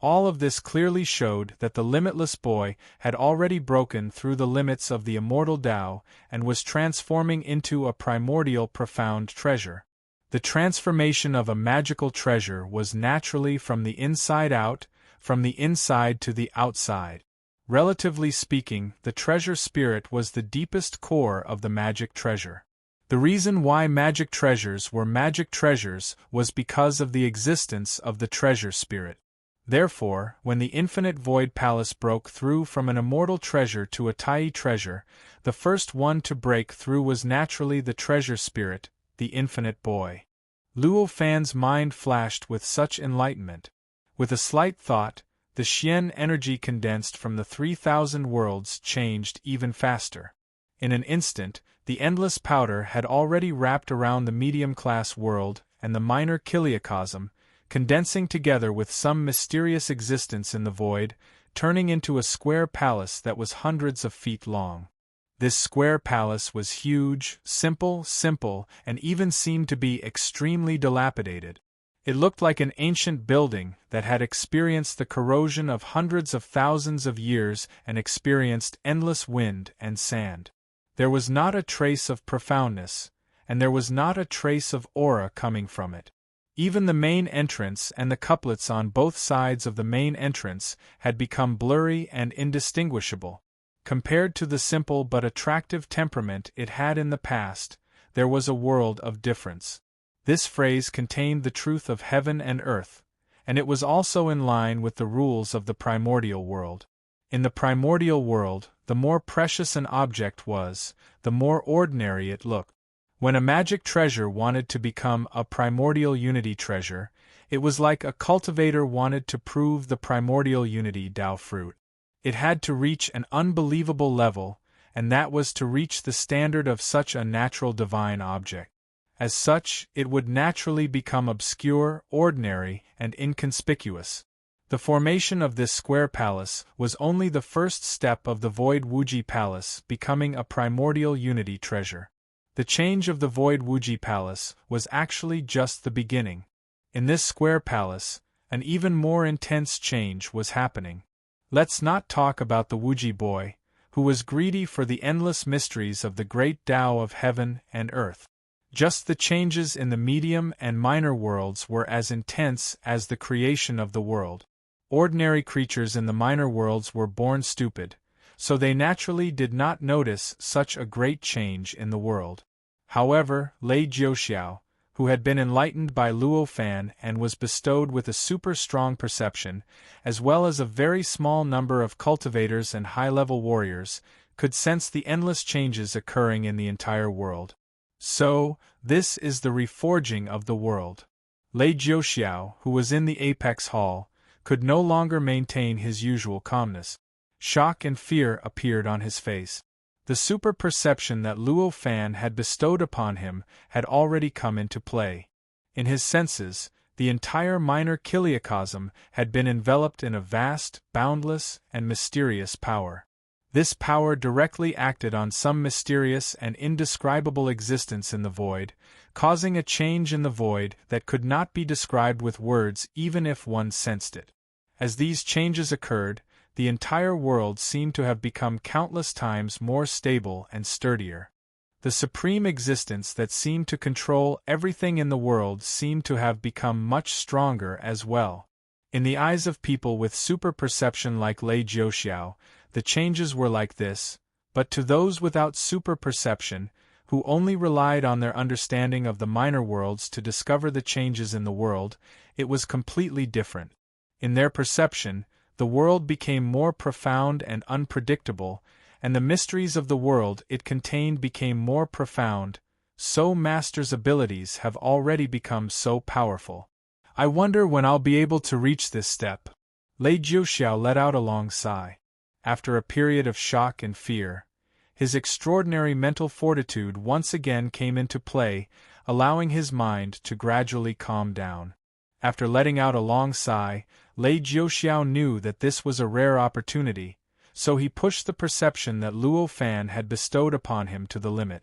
All of this clearly showed that the Limitless Boy had already broken through the limits of the immortal Tao and was transforming into a primordial profound treasure. The transformation of a magical treasure was naturally from the inside out, from the inside to the outside. Relatively speaking, the treasure spirit was the deepest core of the magic treasure. The reason why magic treasures were magic treasures was because of the existence of the treasure spirit. Therefore, when the infinite void palace broke through from an immortal treasure to a Tai treasure, the first one to break through was naturally the treasure spirit, the infinite boy. Luo Fan's mind flashed with such enlightenment. With a slight thought, the Xian energy condensed from the 3,000 worlds changed even faster. In an instant, the endless powder had already wrapped around the medium-class world and the minor kiliacosm, condensing together with some mysterious existence in the void, turning into a square palace that was hundreds of feet long. This square palace was huge, simple, and even seemed to be extremely dilapidated. It looked like an ancient building that had experienced the corrosion of hundreds of thousands of years and experienced endless wind and sand. There was not a trace of profoundness, and there was not a trace of aura coming from it. Even the main entrance and the couplets on both sides of the main entrance had become blurry and indistinguishable. Compared to the simple but attractive temperament it had in the past, there was a world of difference. This phrase contained the truth of heaven and earth, and it was also in line with the rules of the primordial world. In the primordial world, the more precious an object was, the more ordinary it looked. When a magic treasure wanted to become a primordial unity treasure, it was like a cultivator wanted to prove the primordial unity Tao fruit. It had to reach an unbelievable level, and that was to reach the standard of such a natural divine object. As such, it would naturally become obscure, ordinary, and inconspicuous. The formation of this square palace was only the first step of the Void Wuji Palace becoming a primordial unity treasure. The change of the Void Wuji Palace was actually just the beginning. In this square palace, an even more intense change was happening. Let's not talk about the Wuji boy, who was greedy for the endless mysteries of the great Tao of heaven and earth. Just the changes in the medium and minor worlds were as intense as the creation of the world. Ordinary creatures in the minor worlds were born stupid, so they naturally did not notice such a great change in the world. However, Lei Jiuxiao, who had been enlightened by Luo Fan and was bestowed with a super-strong perception, as well as a very small number of cultivators and high-level warriors, could sense the endless changes occurring in the entire world. So, this is the reforging of the world. Lei Jiuxiao, who was in the Apex Hall, could no longer maintain his usual calmness. Shock and fear appeared on his face. The super-perception that Luo Fan had bestowed upon him had already come into play. In his senses, the entire minor kiliacosm had been enveloped in a vast, boundless, and mysterious power. This power directly acted on some mysterious and indescribable existence in the void, causing a change in the void that could not be described with words even if one sensed it. As these changes occurred, the entire world seemed to have become countless times more stable and sturdier. The supreme existence that seemed to control everything in the world seemed to have become much stronger as well. In the eyes of people with super-perception like Lei Jiuxiao, the changes were like this, but to those without super-perception, who only relied on their understanding of the minor worlds to discover the changes in the world, it was completely different. In their perception, the world became more profound and unpredictable, and the mysteries of the world it contained became more profound, so Master's abilities have already become so powerful. I wonder when I'll be able to reach this step. Lei Jiuxiao let out a long sigh. After a period of shock and fear, his extraordinary mental fortitude once again came into play, allowing his mind to gradually calm down. After letting out a long sigh, Lei Jiuxiao knew that this was a rare opportunity, so he pushed the perception that Luo Fan had bestowed upon him to the limit.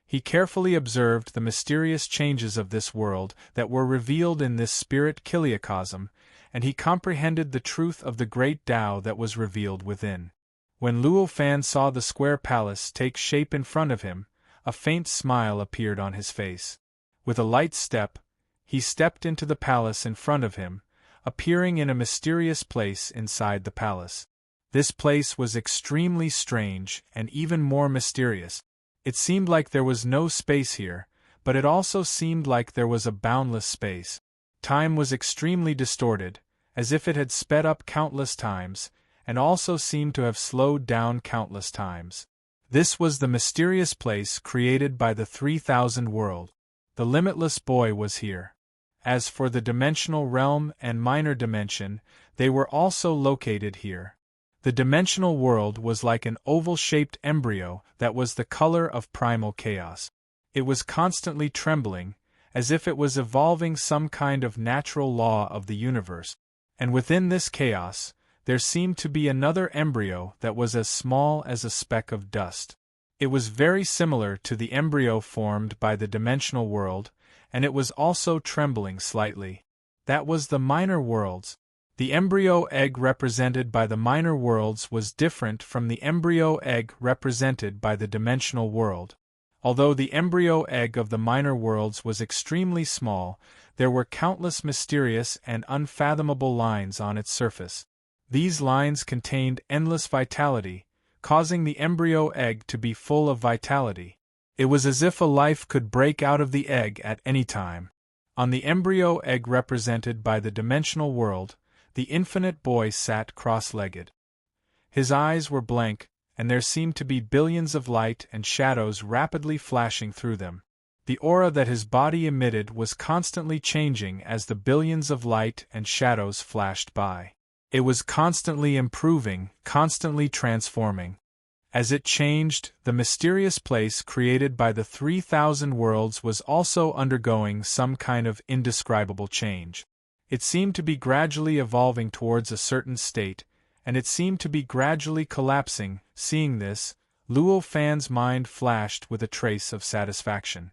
He carefully observed the mysterious changes of this world that were revealed in this spirit kiliacosm, and he comprehended the truth of the great Tao that was revealed within. When Luo Fan saw the square palace take shape in front of him, a faint smile appeared on his face. With a light step, he stepped into the palace in front of him, appearing in a mysterious place inside the palace. This place was extremely strange and even more mysterious. It seemed like there was no space here, but it also seemed like there was a boundless space. Time was extremely distorted, as if it had sped up countless times, and also seemed to have slowed down countless times. This was the mysterious place created by the 3000 world. The limitless boy was here. As for the dimensional realm and minor dimension, they were also located here. The dimensional world was like an oval-shaped embryo that was the color of primal chaos. It was constantly trembling, as if it was evolving some kind of natural law of the universe. And within this chaos, there seemed to be another embryo that was as small as a speck of dust. It was very similar to the embryo formed by the dimensional world, and it was also trembling slightly. That was the minor worlds. The embryo egg represented by the minor worlds was different from the embryo egg represented by the dimensional world. Although the embryo egg of the minor worlds was extremely small, there were countless mysterious and unfathomable lines on its surface. These lines contained endless vitality, causing the embryo egg to be full of vitality. It was as if a life could break out of the egg at any time. On the embryo egg represented by the dimensional world, the infinite boy sat cross-legged. His eyes were blank, and there seemed to be billions of light and shadows rapidly flashing through them. The aura that his body emitted was constantly changing as the billions of light and shadows flashed by. It was constantly improving, constantly transforming. As it changed, the mysterious place created by the 3,000 worlds was also undergoing some kind of indescribable change. It seemed to be gradually evolving towards a certain state, and it seemed to be gradually collapsing. Seeing this, Luo Fan's mind flashed with a trace of satisfaction.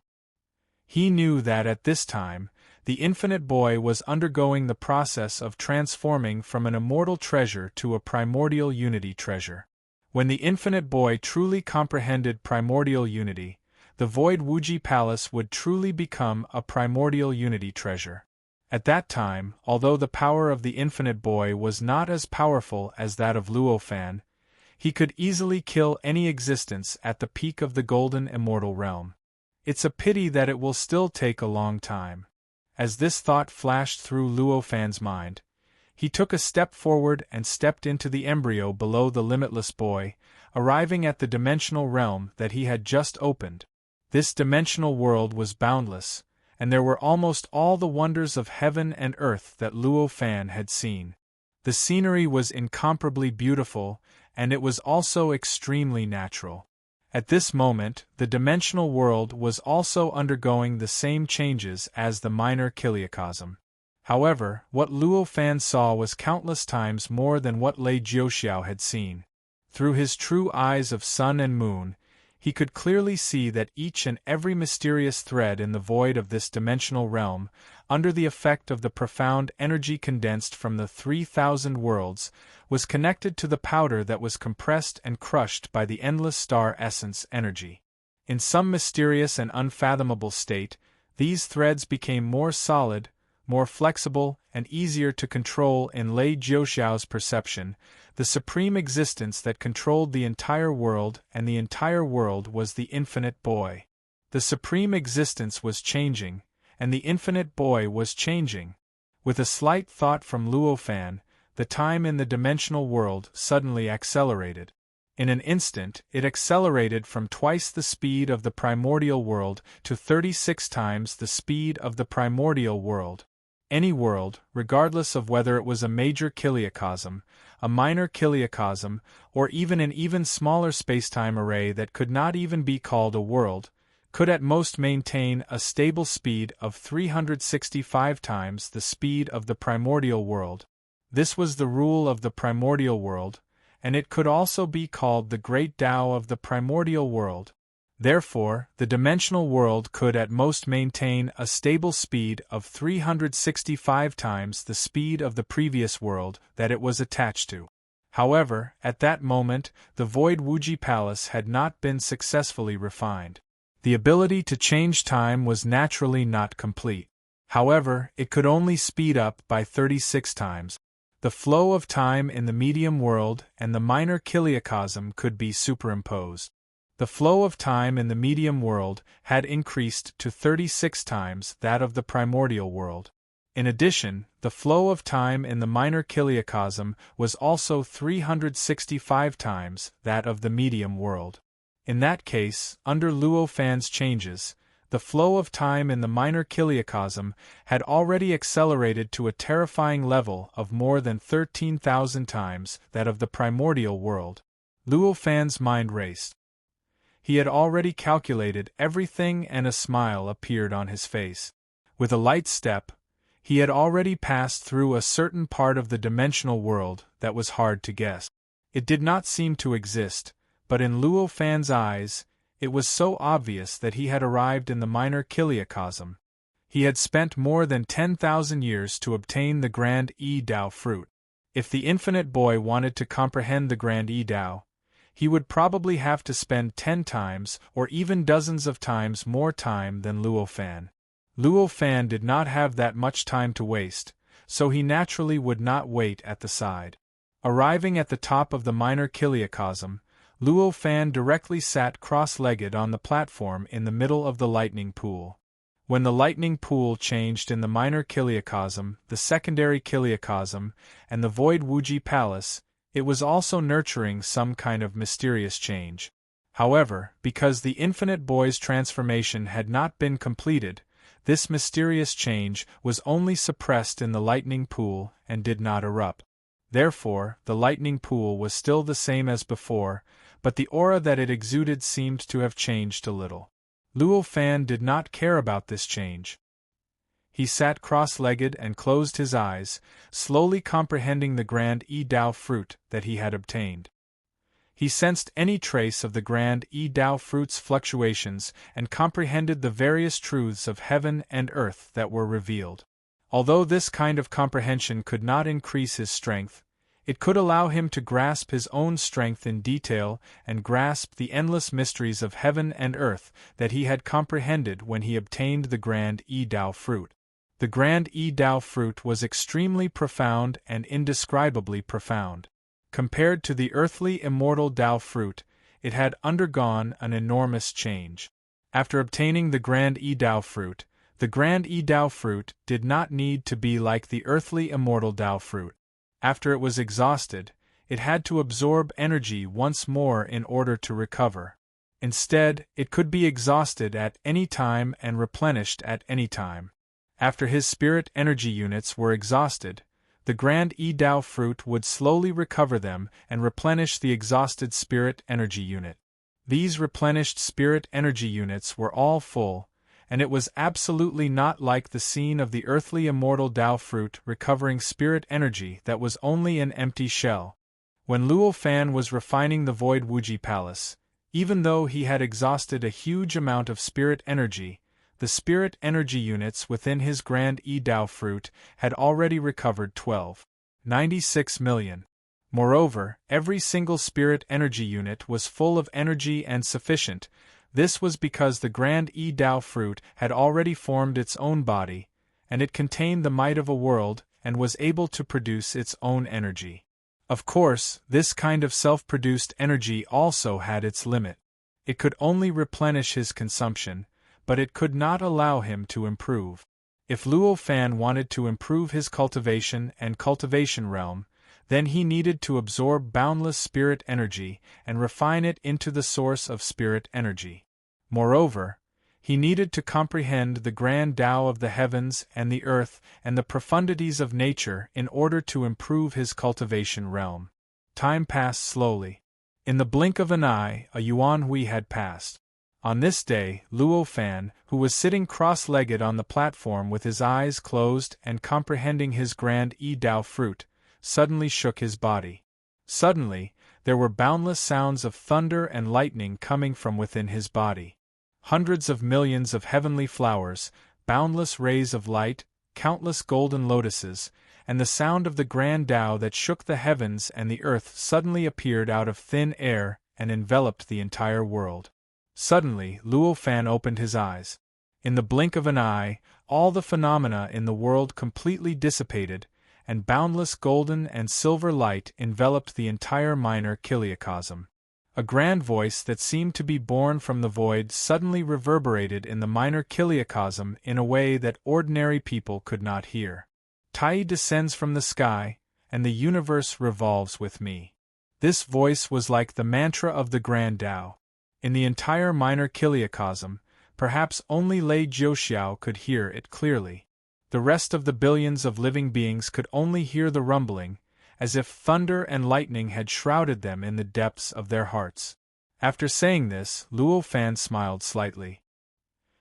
He knew that at this time, the infinite boy was undergoing the process of transforming from an immortal treasure to a primordial unity treasure. When the infinite boy truly comprehended primordial unity, the Void Wuji Palace would truly become a primordial unity treasure. At that time, although the power of the infinite boy was not as powerful as that of Luo Fan, he could easily kill any existence at the peak of the golden immortal realm. It's a pity that it will still take a long time. As this thought flashed through Luo Fan's mind, he took a step forward and stepped into the embryo below the limitless boy, arriving at the dimensional realm that he had just opened. This dimensional world was boundless, and there were almost all the wonders of heaven and earth that Luo Fan had seen. The scenery was incomparably beautiful, and it was also extremely natural. At this moment, the dimensional world was also undergoing the same changes as the minor kiliocosm. However, what Luo Fan saw was countless times more than what Lei Jiuxiao had seen. Through his true eyes of sun and moon, he could clearly see that each and every mysterious thread in the void of this dimensional realm, under the effect of the profound energy condensed from the 3,000 worlds, was connected to the powder that was compressed and crushed by the endless star essence energy. In some mysterious and unfathomable state, these threads became more solid, more flexible, and easier to control. In Lei Jiuxiao's perception, the supreme existence that controlled the entire world, and the entire world was the infinite boy. The supreme existence was changing, and the infinite boy was changing. With a slight thought from Luo Fan, the time in the dimensional world suddenly accelerated. In an instant, it accelerated from twice the speed of the primordial world to 36 times the speed of the primordial world. Any world, regardless of whether it was a major kiliocosm, a minor kiliocosm, or even an even smaller spacetime array that could not even be called a world, could at most maintain a stable speed of 365 times the speed of the primordial world. This was the rule of the primordial world, and it could also be called the Great Tao of the primordial world. Therefore, the dimensional world could at most maintain a stable speed of 365 times the speed of the previous world that it was attached to. However, at that moment, the Void Wuji Palace had not been successfully refined. The ability to change time was naturally not complete. However, it could only speed up by 36 times. The flow of time in the medium world and the minor kiliocosm could be superimposed. The flow of time in the medium world had increased to 36 times that of the primordial world. In addition, the flow of time in the minor kiliocosm was also 365 times that of the medium world. In that case, under Luo Fan's changes, the flow of time in the minor kiliocosm had already accelerated to a terrifying level of more than 13,000 times that of the primordial world. Luo Fan's mind raced. He had already calculated everything, and a smile appeared on his face. With a light step, he had already passed through a certain part of the dimensional world that was hard to guess. It did not seem to exist, but in Luo Fan's eyes, it was so obvious that he had arrived in the minor kiliocosm. He had spent more than 10,000 years to obtain the Grand Yi Dao fruit. If the infinite boy wanted to comprehend the Grand Yi Dao, he would probably have to spend 10 times or even dozens of times more time than Luo Fan. Luo Fan did not have that much time to waste, so he naturally would not wait at the side. Arriving at the top of the minor kiliacosm, Luo Fan directly sat cross-legged on the platform in the middle of the lightning pool. When the lightning pool changed in the minor kiliacosm, the secondary kiliacosm, and the void Wuji Palace, it was also nurturing some kind of mysterious change. However, because the infinite boy's transformation had not been completed, this mysterious change was only suppressed in the lightning pool and did not erupt. Therefore, the lightning pool was still the same as before, but the aura that it exuded seemed to have changed a little. Luo Fan did not care about this change. He sat cross-legged and closed his eyes, slowly comprehending the grand Yi-Dao fruit that he had obtained. He sensed any trace of the grand Yi-Dao fruit's fluctuations and comprehended the various truths of heaven and earth that were revealed. Although this kind of comprehension could not increase his strength, it could allow him to grasp his own strength in detail and grasp the endless mysteries of heaven and earth that he had comprehended when he obtained the grand Yi-Dao fruit. The grand Yi-Dao fruit was extremely profound and indescribably profound. Compared to the earthly immortal Dao fruit, it had undergone an enormous change. After obtaining the grand Yi-Dao fruit, the grand Yi-Dao fruit did not need to be like the earthly immortal Dao fruit. After it was exhausted, it had to absorb energy once more in order to recover. Instead, it could be exhausted at any time and replenished at any time. After his spirit energy units were exhausted, the grand Yi-Dao fruit would slowly recover them and replenish the exhausted spirit energy unit. These replenished spirit energy units were all full, and it was absolutely not like the scene of the earthly immortal Dao fruit recovering spirit energy that was only an empty shell. When Luo Fan was refining the void Wuji Palace, even though he had exhausted a huge amount of spirit energy, the spirit energy units within his grand Yi-Dao fruit had already recovered 96 million. Moreover, every single spirit energy unit was full of energy and sufficient. This was because the grand Yi-Dao fruit had already formed its own body, and it contained the might of a world and was able to produce its own energy. Of course, this kind of self-produced energy also had its limit. It could only replenish his consumption, but it could not allow him to improve. If Luo Fan wanted to improve his cultivation and cultivation realm, then he needed to absorb boundless spirit energy and refine it into the source of spirit energy. Moreover, he needed to comprehend the grand Tao of the heavens and the earth and the profundities of nature in order to improve his cultivation realm. Time passed slowly. In the blink of an eye, a yuan hui had passed. On this day, Luo Fan, who was sitting cross-legged on the platform with his eyes closed and comprehending his grand Yi-Dao fruit, suddenly shook his body. Suddenly, there were boundless sounds of thunder and lightning coming from within his body. Hundreds of millions of heavenly flowers, boundless rays of light, countless golden lotuses, and the sound of the grand Tao that shook the heavens and the earth suddenly appeared out of thin air and enveloped the entire world. Suddenly, Luo Fan opened his eyes. In the blink of an eye, all the phenomena in the world completely dissipated, and boundless golden and silver light enveloped the entire minor kiliacosm. A grand voice that seemed to be born from the void suddenly reverberated in the minor kiliacosm in a way that ordinary people could not hear. Tai descends from the sky, and the universe revolves with me. This voice was like the mantra of the grand Tao. In the entire minor kiliacosm, perhaps only Lei Jiuxiao could hear it clearly. The rest of the billions of living beings could only hear the rumbling, as if thunder and lightning had shrouded them in the depths of their hearts. After saying this, Luo Fan smiled slightly.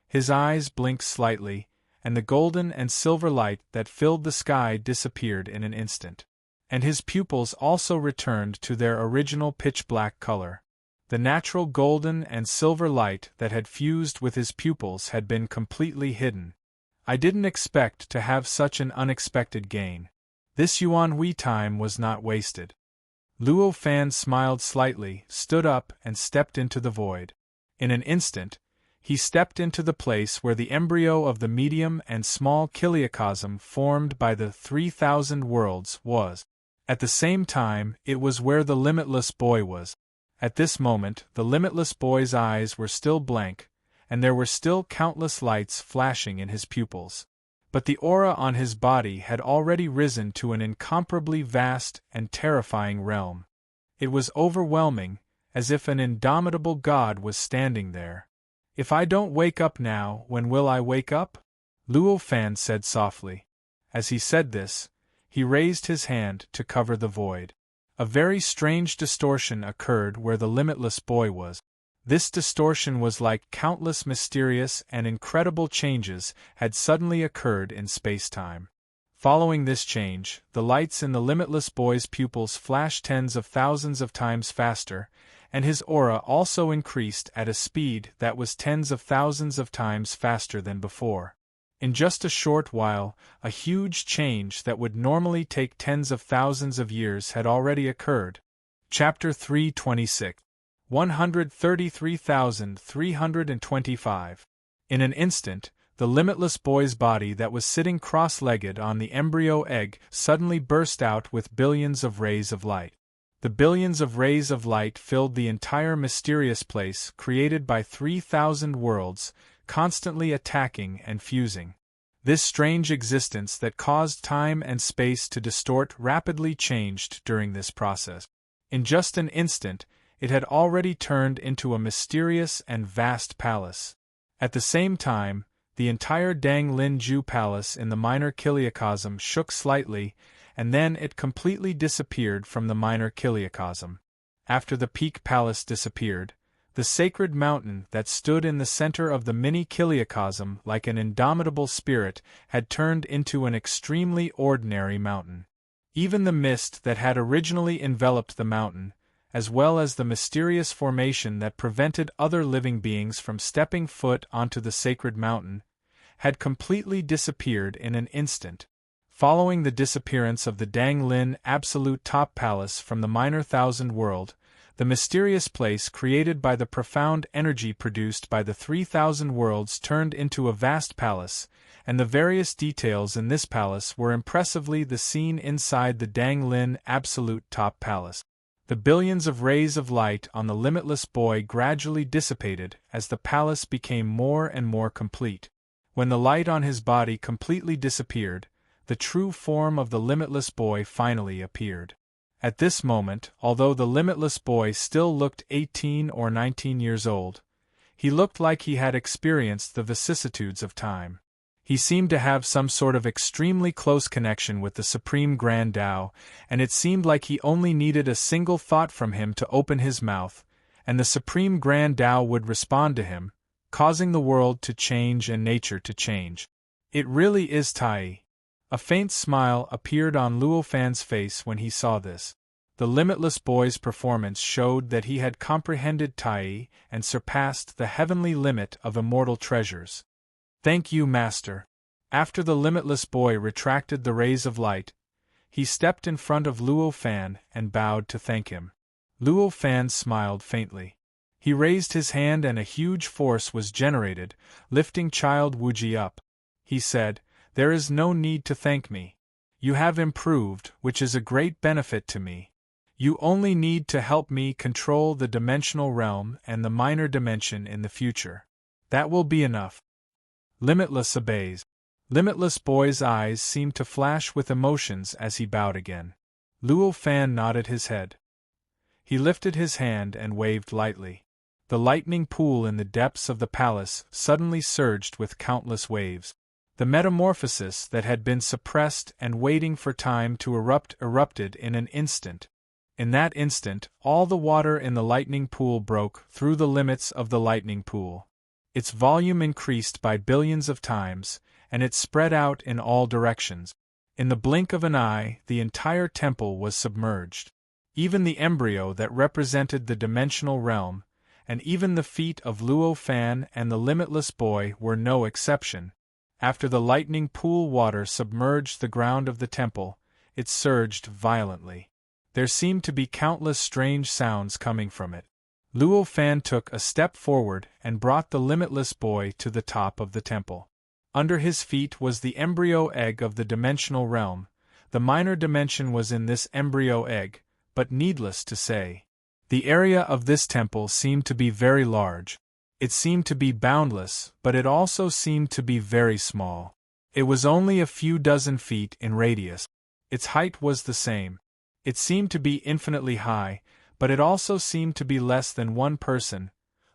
His eyes blinked slightly, and the golden and silver light that filled the sky disappeared in an instant. And his pupils also returned to their original pitch-black color. The natural golden and silver light that had fused with his pupils had been completely hidden. I didn't expect to have such an unexpected gain. This yuan hui time was not wasted. Luo Fan smiled slightly, stood up, and stepped into the void. In an instant, He stepped into the place where the embryo of the medium and small kiliacosm formed by the 3,000 worlds was. At the same time, it was where the limitless boy was. At this moment, the limitless boy's eyes were still blank, and there were still countless lights flashing in his pupils. But the aura on his body had already risen to an incomparably vast and terrifying realm. It was overwhelming, as if an indomitable god was standing there. "If I don't wake up now, when will I wake up?" Luo Fan said softly. As he said this, he raised his hand to cover the void. A very strange distortion occurred where the limitless boy was. This distortion was like countless mysterious and incredible changes had suddenly occurred in space-time. Following this change, the lights in the limitless boy's pupils flashed tens of thousands of times faster, and his aura also increased at a speed that was tens of thousands of times faster than before. In just a short while, a huge change that would normally take tens of thousands of years had already occurred. Chapter 326. 133,325. In an instant, the limitless boy's body that was sitting cross-legged on the embryo egg suddenly burst out with billions of rays of light. The billions of rays of light filled the entire mysterious place created by 3,000 worlds, constantly attacking and fusing. This strange existence that caused time and space to distort rapidly changed during this process. In just an instant, it had already turned into a mysterious and vast palace. At the same time, the entire Dang Lin Ju palace in the minor kiliacosm shook slightly, and then it completely disappeared from the minor kiliacosm. After the peak palace disappeared, the sacred mountain that stood in the center of the mini kiliacosm like an indomitable spirit had turned into an extremely ordinary mountain. Even the mist that had originally enveloped the mountain, as well as the mysterious formation that prevented other living beings from stepping foot onto the sacred mountain, had completely disappeared in an instant. Following the disappearance of the Dang Lin Absolute Top Palace from the Minor Thousand World, the mysterious place created by the profound energy produced by the 3,000 worlds turned into a vast palace, and the various details in this palace were impressively the scene inside the Dang Lin Absolute Top Palace. The billions of rays of light on the limitless boy gradually dissipated as the palace became more and more complete. When the light on his body completely disappeared, the true form of the limitless boy finally appeared. At this moment, although the limitless boy still looked 18 or 19 years old, he looked like he had experienced the vicissitudes of time. He seemed to have some sort of extremely close connection with the Supreme Grand Tao, and it seemed like he only needed a single thought from him to open his mouth, and the Supreme Grand Tao would respond to him, causing the world to change and nature to change. It really is Tai. A faint smile appeared on Luo Fan's face when he saw this. The limitless boy's performance showed that he had comprehended Tai and surpassed the heavenly limit of immortal treasures. "Thank you, Master." After the limitless boy retracted the rays of light, he stepped in front of Luo Fan and bowed to thank him. Luo Fan smiled faintly. He raised his hand and a huge force was generated, lifting Child Wuji up. He said, "There is no need to thank me. You have improved, which is a great benefit to me. You only need to help me control the dimensional realm and the minor dimension in the future. That will be enough." Limitless obeys. Limitless boy's eyes seemed to flash with emotions as he bowed again. Luo Fan nodded his head. He lifted his hand and waved lightly. The lightning pool in the depths of the palace suddenly surged with countless waves. The metamorphosis that had been suppressed and waiting for time to erupt erupted in an instant. In that instant, all the water in the lightning pool broke through the limits of the lightning pool. Its volume increased by billions of times, and it spread out in all directions. In the blink of an eye, the entire temple was submerged. Even the embryo that represented the dimensional realm, and even the feet of Luo Fan and the limitless boy were no exception. After the lightning pool water submerged the ground of the temple, it surged violently. There seemed to be countless strange sounds coming from it. Luo Fan took a step forward and brought the limitless boy to the top of the temple. Under his feet was the embryo egg of the dimensional realm. The minor dimension was in this embryo egg, but needless to say, the area of this temple seemed to be very large. It seemed to be boundless, but it also seemed to be very small. It was only a few dozen feet in radius. Its height was the same. It seemed to be infinitely high, but it also seemed to be less than one person.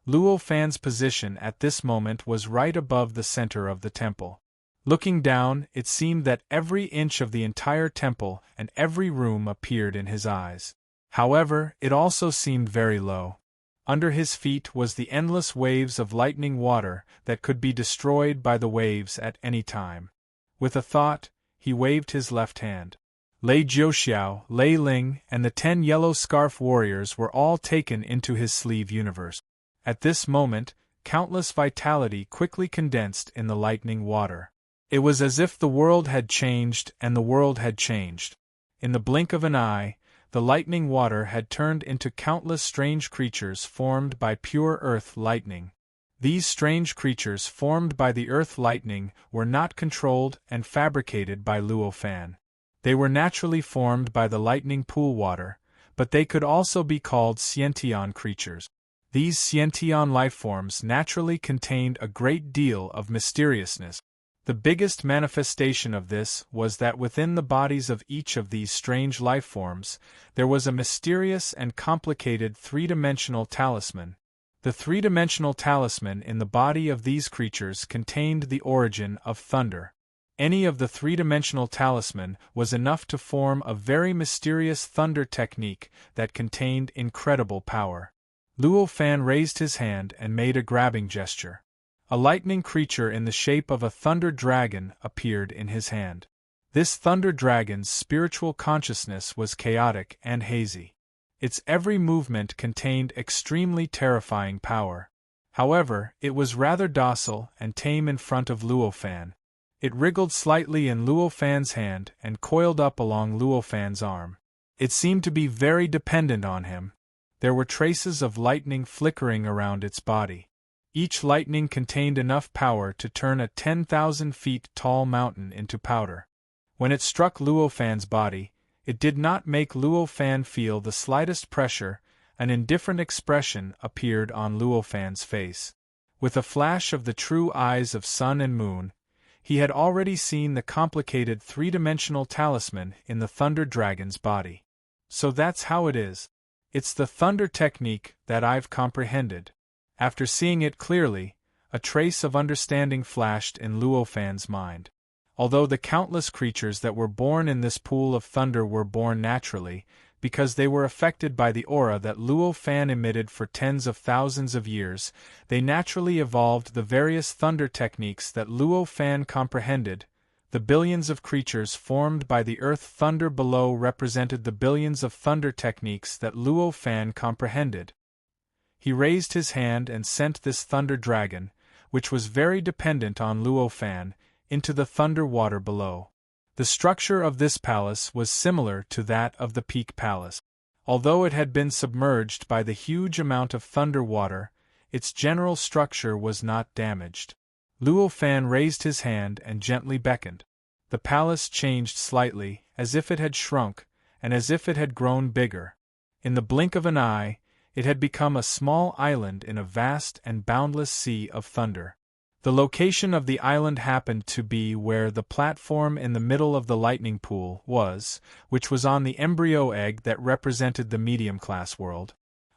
Luo Fan's position at this moment was right above the center of the temple. Looking down, it seemed that every inch of the entire temple and every room appeared in his eyes. However, it also seemed very low. Under his feet was the endless waves of lightning water that could be destroyed by the waves at any time. With a thought, he waved his left hand. Lei Jiuxiao, Lei Ling, and the 10 yellow scarf warriors were all taken into his sleeve universe. At this moment, countless vitality quickly condensed in the lightning water. It was as if the world had changed and the world had changed. In the blink of an eye, the lightning water had turned into countless strange creatures formed by pure earth lightning. These strange creatures formed by the earth lightning were not controlled and fabricated by Luo Fan. They were naturally formed by the lightning pool water, but they could also be called Xiantian creatures. These Xiantian lifeforms naturally contained a great deal of mysteriousness. The biggest manifestation of this was that within the bodies of each of these strange lifeforms, there was a mysterious and complicated three-dimensional talisman. The three-dimensional talisman in the body of these creatures contained the origin of thunder. Any of the three-dimensional talisman was enough to form a very mysterious thunder technique that contained incredible power. Luo Fan raised his hand and made a grabbing gesture. A lightning creature in the shape of a thunder dragon appeared in his hand. This thunder dragon's spiritual consciousness was chaotic and hazy. Its every movement contained extremely terrifying power. However, it was rather docile and tame in front of Luo Fan. It wriggled slightly in Luo Fan's hand and coiled up along Luo Fan's arm. It seemed to be very dependent on him. There were traces of lightning flickering around its body. Each lightning contained enough power to turn a 10,000 feet tall mountain into powder. When it struck Luo Fan's body, it did not make Luo Fan feel the slightest pressure. An indifferent expression appeared on Luo Fan's face. With a flash of the true eyes of sun and moon, he had already seen the complicated three-dimensional talisman in the Thunder Dragon's body. So that's how it is. It's the thunder technique that I've comprehended. After seeing it clearly, a trace of understanding flashed in Luo Fan's mind. Although the countless creatures that were born in this pool of thunder were born naturally, because they were affected by the aura that Luo Fan emitted for tens of thousands of years, they naturally evolved the various thunder techniques that Luo Fan comprehended. The billions of creatures formed by the earth thunder below represented the billions of thunder techniques that Luo Fan comprehended. He raised his hand and sent this thunder dragon, which was very dependent on Luo Fan, into the thunder water below. The structure of this palace was similar to that of the Peak Palace. Although it had been submerged by the huge amount of thunder water, its general structure was not damaged. Luo Fan raised his hand and gently beckoned. The palace changed slightly, as if it had shrunk, and as if it had grown bigger. In the blink of an eye, it had become a small island in a vast and boundless sea of thunder. The location of the island happened to be where the platform in the middle of the lightning pool was, which was on the embryo egg that represented the medium-class world.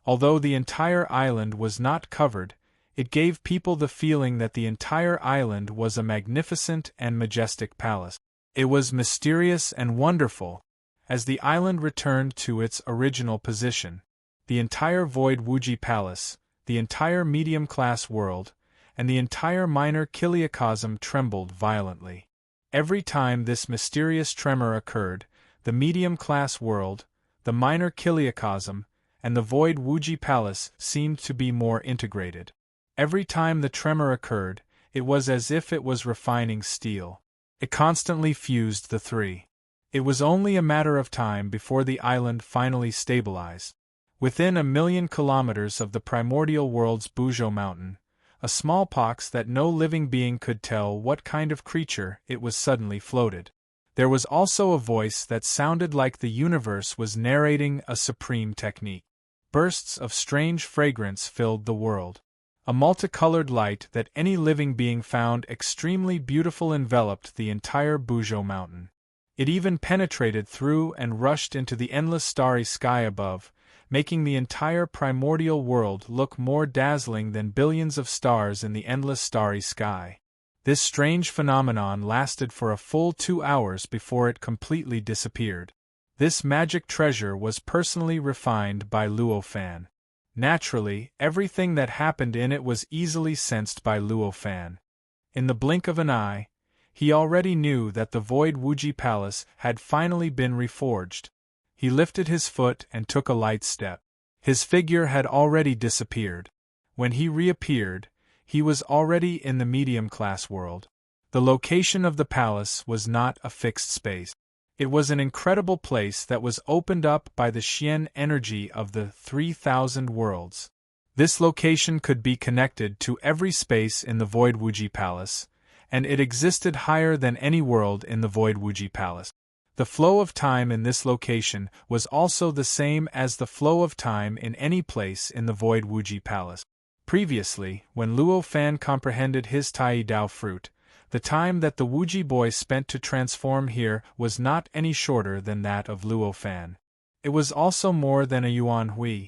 Although the entire island was not covered, it gave people the feeling that the entire island was a magnificent and majestic palace. It was mysterious and wonderful. As the island returned to its original position, the entire Void Wuji Palace, the entire medium-class world, and the entire minor kiliocosm trembled violently. Every time this mysterious tremor occurred, the medium-class world, the minor kiliocosm, and the Void Wuji Palace seemed to be more integrated. Every time the tremor occurred, it was as if it was refining steel. It constantly fused the three. It was only a matter of time before the island finally stabilized. Within 1,000,000 kilometers of the primordial world's Bujo Mountain, a smallpox that no living being could tell what kind of creature it was suddenly floated. There was also a voice that sounded like the universe was narrating a supreme technique. Bursts of strange fragrance filled the world. A multicolored light that any living being found extremely beautiful enveloped the entire Bujo Mountain. It even penetrated through and rushed into the endless starry sky above, making the entire primordial world look more dazzling than billions of stars in the endless starry sky. This strange phenomenon lasted for a full 2 hours before it completely disappeared. This magic treasure was personally refined by Luo Fan. Naturally, everything that happened in it was easily sensed by Luo Fan. In the blink of an eye, he already knew that the Void Wuji Palace had finally been reforged. He lifted his foot and took a light step. His figure had already disappeared. When he reappeared, he was already in the medium-class world. The location of the palace was not a fixed space. It was an incredible place that was opened up by the Xian energy of the 3,000 worlds. This location could be connected to every space in the Void Wuji Palace, and it existed higher than any world in the Void Wuji Palace. The flow of time in this location was also the same as the flow of time in any place in the Void Wuji Palace. Previously, when Luo Fan comprehended his Tai Dao fruit, the time that the Wuji boy spent to transform here was not any shorter than that of Luo Fan. It was also more than a yuan hui.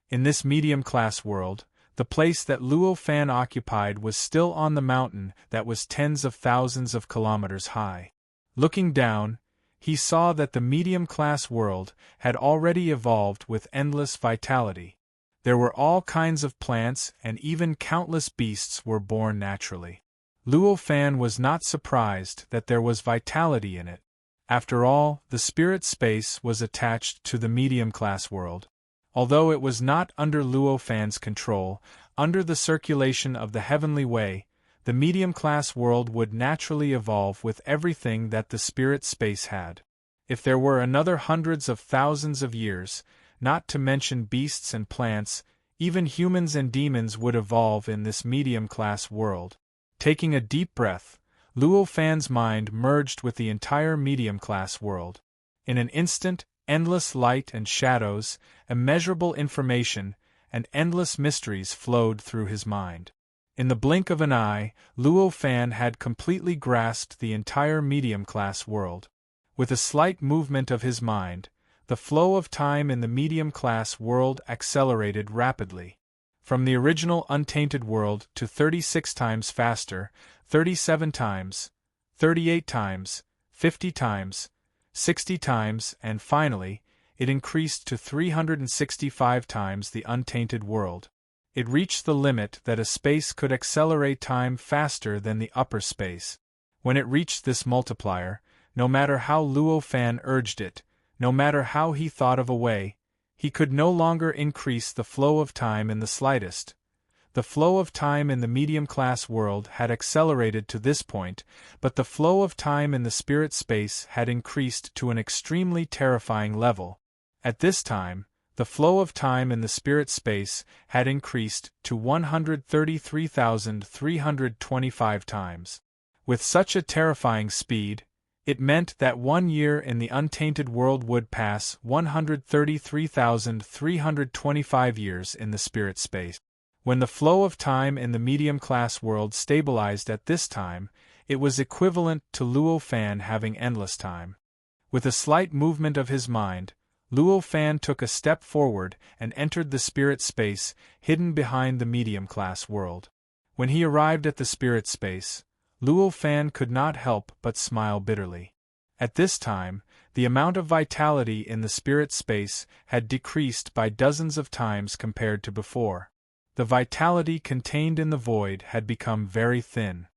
In this medium-class world, the place that Luo Fan occupied was still on the mountain that was tens of thousands of kilometers high. Looking down, he saw that the medium-class world had already evolved with endless vitality. There were all kinds of plants and even countless beasts were born naturally. Luo Fan was not surprised that there was vitality in it. After all, the spirit space was attached to the medium-class world. Although it was not under Luo Fan's control, under the circulation of the heavenly way, the medium-class world would naturally evolve with everything that the spirit space had. If there were another hundreds of thousands of years, not to mention beasts and plants, even humans and demons would evolve in this medium-class world. Taking a deep breath, Luo Fan's mind merged with the entire medium-class world. In an instant, endless light and shadows, immeasurable information, and endless mysteries flowed through his mind. In the blink of an eye, Luo Fan had completely grasped the entire medium-class world. With a slight movement of his mind, the flow of time in the medium-class world accelerated rapidly. From the original untainted world to 36 times faster, 37 times, 38 times, 50 times, 60 times, and finally, it increased to 365 times the untainted world. It reached the limit that a space could accelerate time faster than the upper space. When it reached this multiplier, no matter how Luo Fan urged it, no matter how he thought of a way, he could no longer increase the flow of time in the slightest. The flow of time in the medium-class world had accelerated to this point, but the flow of time in the spirit space had increased to an extremely terrifying level. At this time, the flow of time in the spirit space had increased to 133,325 times. With such a terrifying speed, it meant that 1 year in the untainted world would pass 133,325 years in the spirit space. When the flow of time in the medium-class world stabilized at this time, it was equivalent to Luo Fan having endless time. With a slight movement of his mind, Luo Fan took a step forward and entered the spirit space hidden behind the medium-class world. When he arrived at the spirit space, Luo Fan could not help but smile bitterly. At this time, the amount of vitality in the spirit space had decreased by dozens of times compared to before. The vitality contained in the void had become very thin.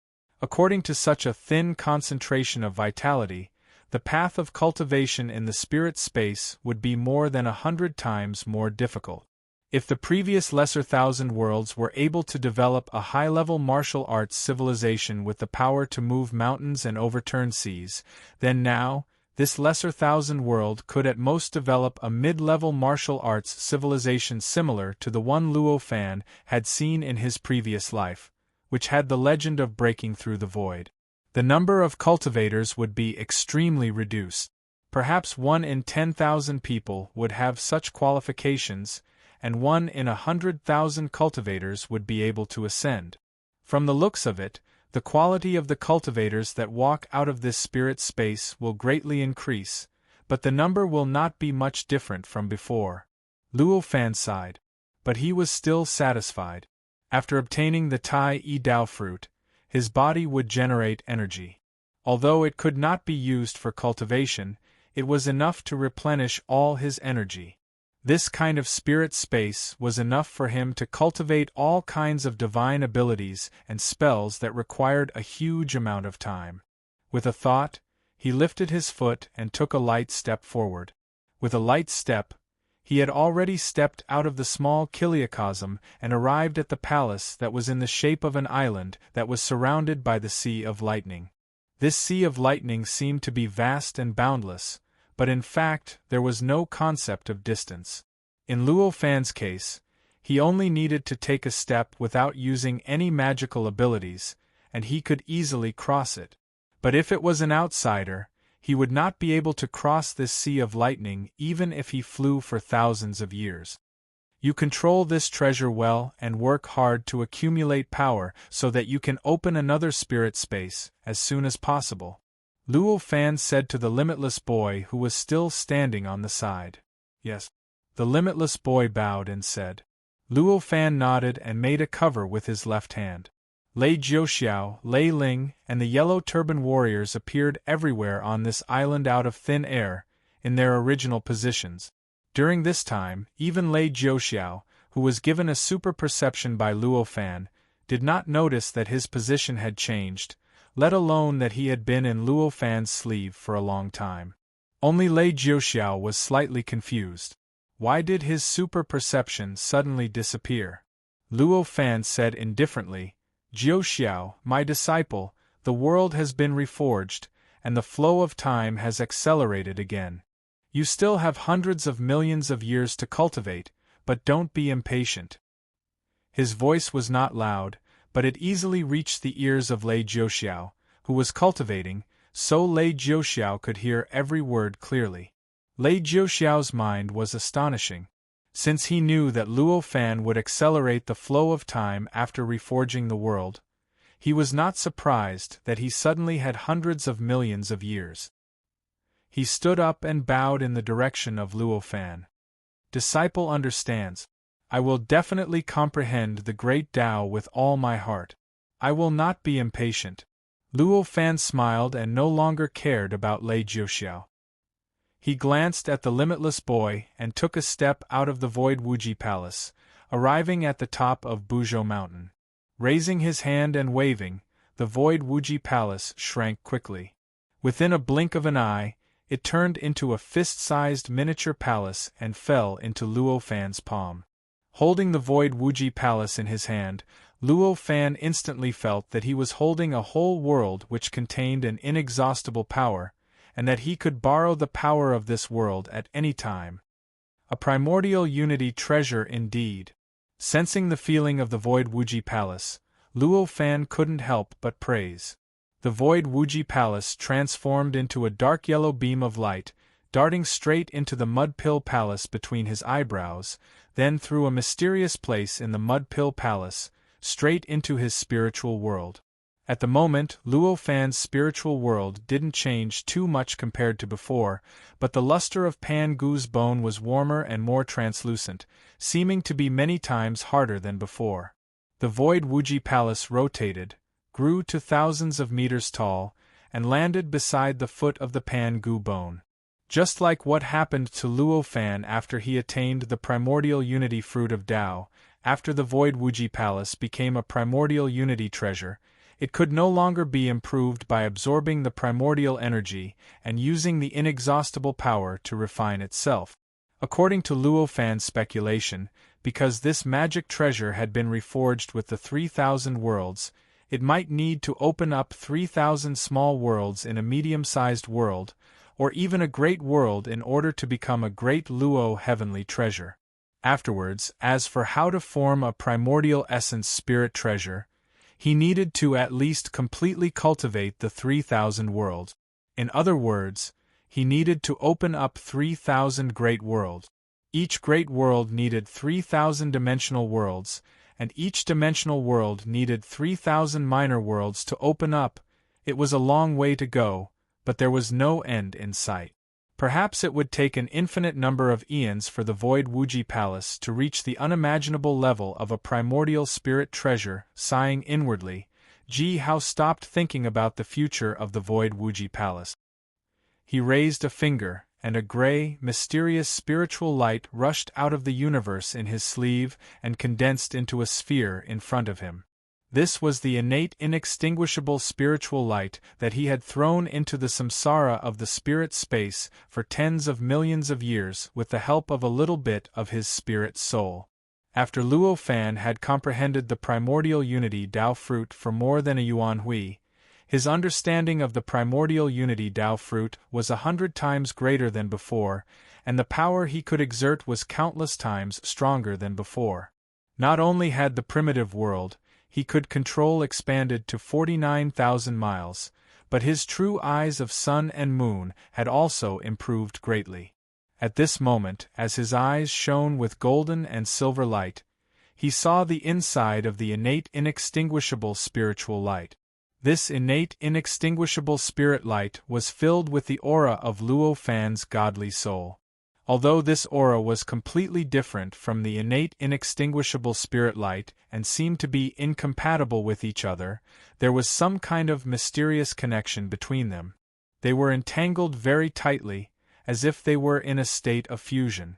According to such a thin concentration of vitality, the path of cultivation in the spirit space would be more than 100 times more difficult. If the previous lesser thousand worlds were able to develop a high-level martial arts civilization with the power to move mountains and overturn seas, then now, this lesser thousand world could at most develop a mid-level martial arts civilization similar to the one Luo Fan had seen in his previous life, which had the legend of breaking through the void. The number of cultivators would be extremely reduced. Perhaps 1 in 10,000 people would have such qualifications, and 1 in 100,000 cultivators would be able to ascend. From the looks of it, the quality of the cultivators that walk out of this spirit space will greatly increase, but the number will not be much different from before. Luo Fan sighed. But he was still satisfied. After obtaining the Tai E Dao fruit, his body would generate energy. Although it could not be used for cultivation, it was enough to replenish all his energy. This kind of spirit space was enough for him to cultivate all kinds of divine abilities and spells that required a huge amount of time. With a thought, he lifted his foot and took a light step forward. With a light step, he had already stepped out of the small kiliacosm and arrived at the palace that was in the shape of an island that was surrounded by the Sea of Lightning. This Sea of Lightning seemed to be vast and boundless, but in fact there was no concept of distance. In Luo Fan's case, he only needed to take a step without using any magical abilities, and he could easily cross it. But if it was an outsider, he would not be able to cross this Sea of Lightning even if he flew for thousands of years. You control this treasure well and work hard to accumulate power so that you can open another spirit space as soon as possible, Luo Fan said to the limitless boy who was still standing on the side. Yes. The limitless boy bowed and said. Luo Fan nodded and made a cover with his left hand. Lei Jiuxiao, Lei Ling, and the yellow turban warriors appeared everywhere on this island out of thin air, in their original positions. During this time, even Lei Jiuxiao, who was given a super perception by Luo Fan, did not notice that his position had changed, let alone that he had been in Luo Fan's sleeve for a long time. Only Lei Jiuxiao was slightly confused. Why did his super perception suddenly disappear? Luo Fan said indifferently, Jiuxiao, my disciple, the world has been reforged, and the flow of time has accelerated again. You still have hundreds of millions of years to cultivate, but don't be impatient. His voice was not loud, but it easily reached the ears of Lei Jiuxiao, who was cultivating, so Lei Jiuxiao could hear every word clearly. Lei Jiuxiao's mind was astonishing. Since he knew that Luo Fan would accelerate the flow of time after reforging the world, he was not surprised that he suddenly had hundreds of millions of years. He stood up and bowed in the direction of Luo Fan. Disciple understands. I will definitely comprehend the great Tao with all my heart. I will not be impatient. Luo Fan smiled and no longer cared about Lei Jiuxiao. He glanced at the limitless boy and took a step out of the Void Wuji Palace, arriving at the top of Buzhou Mountain. Raising his hand and waving, the Void Wuji Palace shrank quickly. Within a blink of an eye, it turned into a fist-sized miniature palace and fell into Luo Fan's palm. Holding the Void Wuji Palace in his hand, Luo Fan instantly felt that he was holding a whole world which contained an inexhaustible power, and that he could borrow the power of this world at any time. A primordial unity treasure indeed. Sensing the feeling of the Void Wuji Palace, Luo Fan couldn't help but praise. The Void Wuji Palace transformed into a dark yellow beam of light, darting straight into the Mud Pill Palace between his eyebrows, then through a mysterious place in the Mud Pill Palace, straight into his spiritual world. At the moment, Luo Fan's spiritual world didn't change too much compared to before, but the luster of Pan Gu's bone was warmer and more translucent, seeming to be many times harder than before. The Void Wuji Palace rotated, grew to thousands of meters tall, and landed beside the foot of the Pan Gu bone. Just like what happened to Luo Fan after he attained the primordial unity fruit of Tao, after the Void Wuji Palace became a primordial unity treasure, it could no longer be improved by absorbing the primordial energy and using the inexhaustible power to refine itself. According to Luo Fan's speculation, because this magic treasure had been reforged with the 3,000 worlds, it might need to open up 3,000 small worlds in a medium-sized world, or even a great world in order to become a great Luo heavenly treasure. Afterwards, as for how to form a primordial essence spirit treasure, he needed to at least completely cultivate the 3,000 worlds. In other words, he needed to open up 3,000 great worlds. Each great world needed 3,000 dimensional worlds, and each dimensional world needed 3,000 minor worlds to open up. It was a long way to go, but there was no end in sight. Perhaps it would take an infinite number of eons for the Void Wuji Palace to reach the unimaginable level of a primordial spirit treasure. Sighing inwardly, Ji Hao stopped thinking about the future of the Void Wuji Palace. He raised a finger, and a gray, mysterious spiritual light rushed out of the universe in his sleeve and condensed into a sphere in front of him. This was the innate inextinguishable spiritual light that he had thrown into the samsara of the spirit space for tens of millions of years with the help of a little bit of his spirit soul. After Luo Fan had comprehended the primordial unity Tao fruit for more than a yuan hui, his understanding of the primordial unity Tao fruit was 100 times greater than before, and the power he could exert was countless times stronger than before. Not only had the primitive world he could control expanded to 49,000 miles, but his true eyes of sun and moon had also improved greatly. At this moment, as his eyes shone with golden and silver light, he saw the inside of the innate inextinguishable spiritual light. This innate inextinguishable spirit light was filled with the aura of Luo Fan's godly soul. Although this aura was completely different from the innate inextinguishable spirit light and seemed to be incompatible with each other, there was some kind of mysterious connection between them. They were entangled very tightly, as if they were in a state of fusion.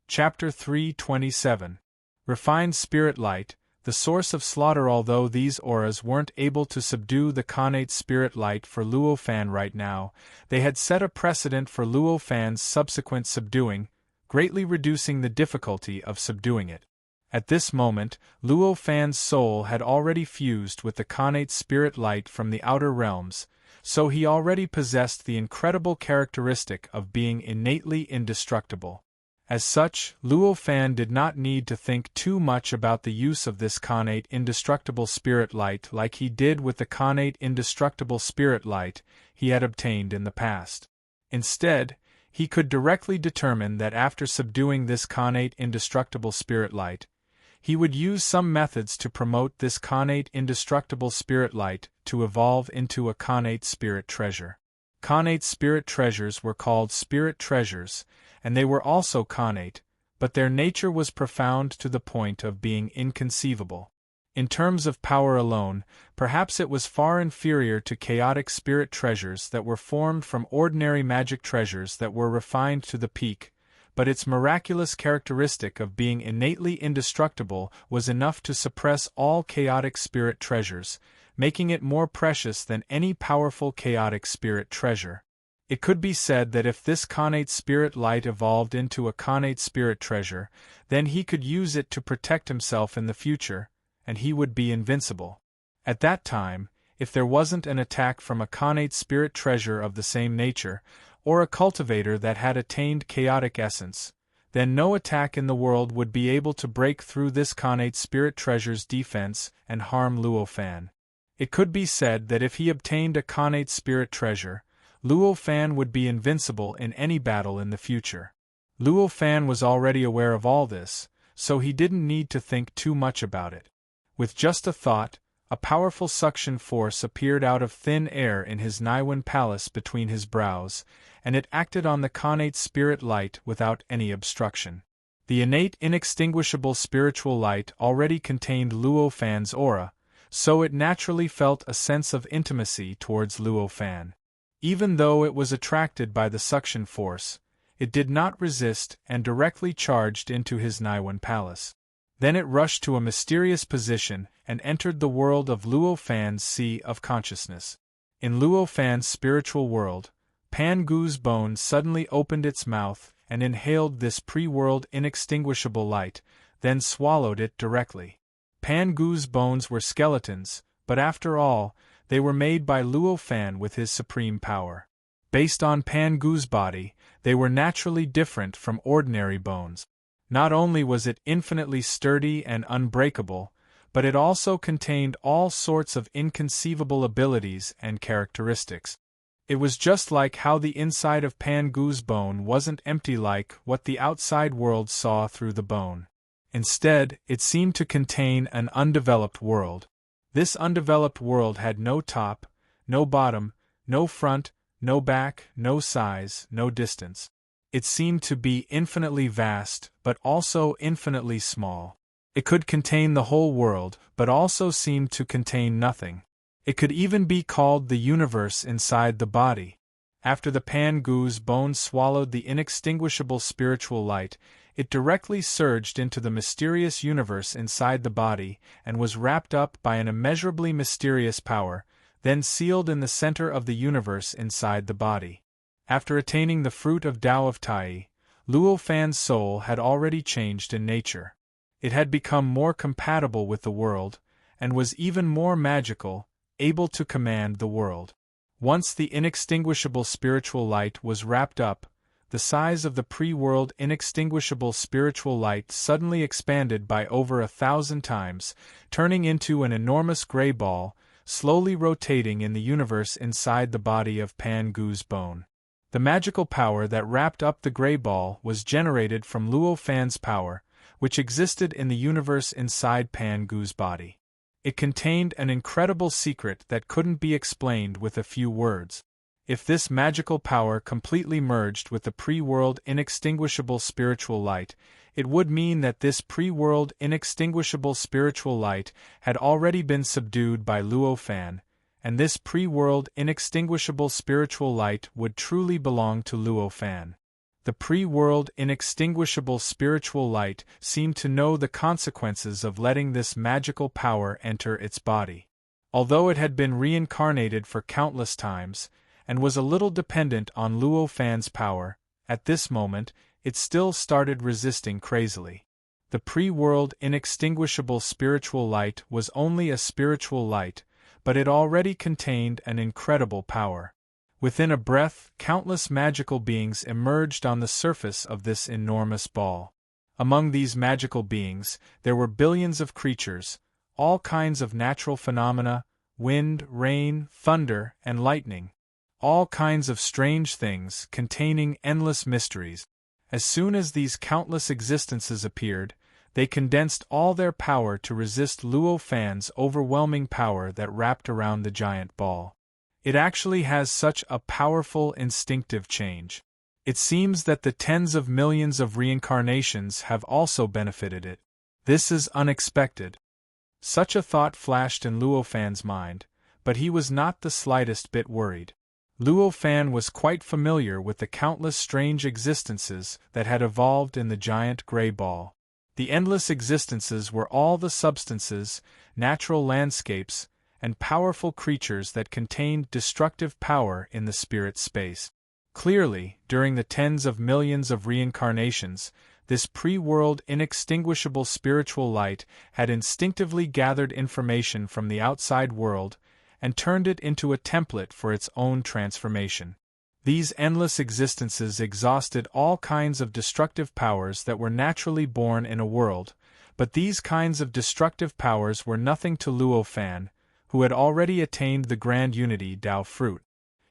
Chapter 327. Refined Spirit Light, the source of slaughter. Although these auras weren't able to subdue the connate spirit light for Luo Fan right now, they had set a precedent for Luo Fan's subsequent subduing, greatly reducing the difficulty of subduing it. At this moment, Luo Fan's soul had already fused with the connate spirit light from the outer realms, so he already possessed the incredible characteristic of being innately indestructible. As such, Luo Fan did not need to think too much about the use of this connate indestructible spirit light like he did with the connate indestructible spirit light he had obtained in the past. Instead, he could directly determine that after subduing this connate indestructible spirit light, he would use some methods to promote this connate indestructible spirit light to evolve into a connate spirit treasure. Connate spirit treasures were called spirit treasures, and they were also connate, but their nature was profound to the point of being inconceivable. In terms of power alone, perhaps it was far inferior to chaotic spirit treasures that were formed from ordinary magic treasures that were refined to the peak, but its miraculous characteristic of being innately indestructible was enough to suppress all chaotic spirit treasures, making it more precious than any powerful chaotic spirit treasure. It could be said that if this connate spirit light evolved into a connate spirit treasure, then he could use it to protect himself in the future, and he would be invincible. At that time, if there wasn't an attack from a connate spirit treasure of the same nature, or a cultivator that had attained chaotic essence, then no attack in the world would be able to break through this connate spirit treasure's defense and harm Luo Fan. It could be said that if he obtained a connate spirit treasure, Luo Fan would be invincible in any battle in the future. Luo Fan was already aware of all this, so he didn't need to think too much about it. With just a thought, a powerful suction force appeared out of thin air in his Naiwan palace between his brows, and it acted on the connate spirit light without any obstruction. The innate inextinguishable spiritual light already contained Luo Fan's aura, so it naturally felt a sense of intimacy towards Luo Fan. Even though it was attracted by the suction force, it did not resist and directly charged into his Naiwan palace. Then it rushed to a mysterious position and entered the world of Luo Fan's sea of consciousness. In Luo Fan's spiritual world, Pan Gu's bone suddenly opened its mouth and inhaled this pre-world inextinguishable light, then swallowed it directly. Pan Gu's bones were skeletons, but after all, they were made by Luo Fan with his supreme power. Based on Pan Gu's body, they were naturally different from ordinary bones. Not only was it infinitely sturdy and unbreakable, but it also contained all sorts of inconceivable abilities and characteristics. It was just like how the inside of Pan Gu's bone wasn't empty like what the outside world saw through the bone. Instead, it seemed to contain an undeveloped world. This undeveloped world had no top, no bottom, no front, no back, no size, no distance. It seemed to be infinitely vast, but also infinitely small. It could contain the whole world, but also seemed to contain nothing. It could even be called the universe inside the body. After the Pan Gu's bones swallowed the inextinguishable spiritual light, it directly surged into the mysterious universe inside the body and was wrapped up by an immeasurably mysterious power, then sealed in the center of the universe inside the body. After attaining the fruit of Tao of Tai, Luo Fan's soul had already changed in nature. It had become more compatible with the world, and was even more magical, able to command the world. Once the inextinguishable spiritual light was wrapped up, the size of the pre-world inextinguishable spiritual light suddenly expanded by over 1,000 times, turning into an enormous gray ball, slowly rotating in the universe inside the body of Pan Gu's bone. The magical power that wrapped up the gray ball was generated from Luo Fan's power, which existed in the universe inside Pan Gu's body. It contained an incredible secret that couldn't be explained with a few words. If this magical power completely merged with the pre-world inextinguishable spiritual light, it would mean that this pre-world inextinguishable spiritual light had already been subdued by Luo Fan, and this pre-world inextinguishable spiritual light would truly belong to Luo Fan. The pre-world inextinguishable spiritual light seemed to know the consequences of letting this magical power enter its body. Although it had been reincarnated for countless times, and was a little dependent on Luo Fan's power, at this moment, it still started resisting crazily. The pre-world inextinguishable spiritual light was only a spiritual light, but it already contained an incredible power. Within a breath, countless magical beings emerged on the surface of this enormous ball. Among these magical beings, there were billions of creatures, all kinds of natural phenomena, wind, rain, thunder, and lightning. All kinds of strange things containing endless mysteries. As soon as these countless existences appeared, they condensed all their power to resist Luo Fan's overwhelming power that wrapped around the giant ball. It actually has such a powerful instinctive change. It seems that the tens of millions of reincarnations have also benefited it. This is unexpected. Such a thought flashed in Luo Fan's mind, but he was not the slightest bit worried. Luo Fan was quite familiar with the countless strange existences that had evolved in the giant gray ball. The endless existences were all the substances, natural landscapes, and powerful creatures that contained destructive power in the spirit space. Clearly, during the tens of millions of reincarnations, this pre-world inextinguishable spiritual light had instinctively gathered information from the outside world and turned it into a template for its own transformation. These endless existences exhausted all kinds of destructive powers that were naturally born in a world, but these kinds of destructive powers were nothing to Luo Fan, who had already attained the grand unity Tao fruit.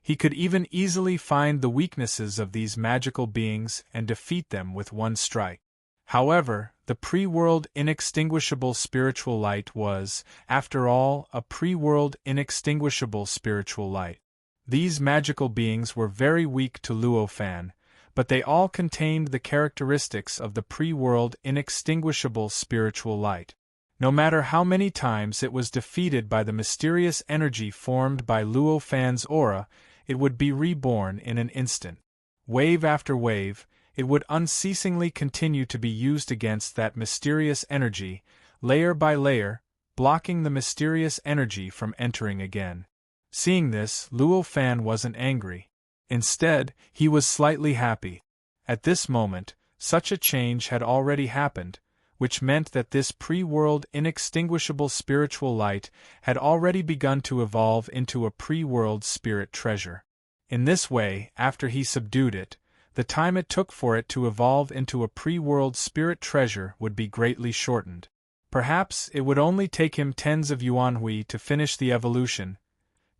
He could even easily find the weaknesses of these magical beings and defeat them with one strike. However, the pre-world inextinguishable spiritual light was, after all, a pre-world inextinguishable spiritual light. These magical beings were very weak to Luo Fan, but they all contained the characteristics of the pre-world inextinguishable spiritual light. No matter how many times it was defeated by the mysterious energy formed by Luo Fan's aura, it would be reborn in an instant. Wave after wave, it would unceasingly continue to be used against that mysterious energy, layer by layer, blocking the mysterious energy from entering again. Seeing this, Luo Fan wasn't angry. Instead, he was slightly happy. At this moment, such a change had already happened, which meant that this pre-world inextinguishable spiritual light had already begun to evolve into a pre-world spirit treasure. In this way, after he subdued it, the time it took for it to evolve into a pre-world spirit treasure would be greatly shortened. Perhaps it would only take him tens of yuanhui to finish the evolution,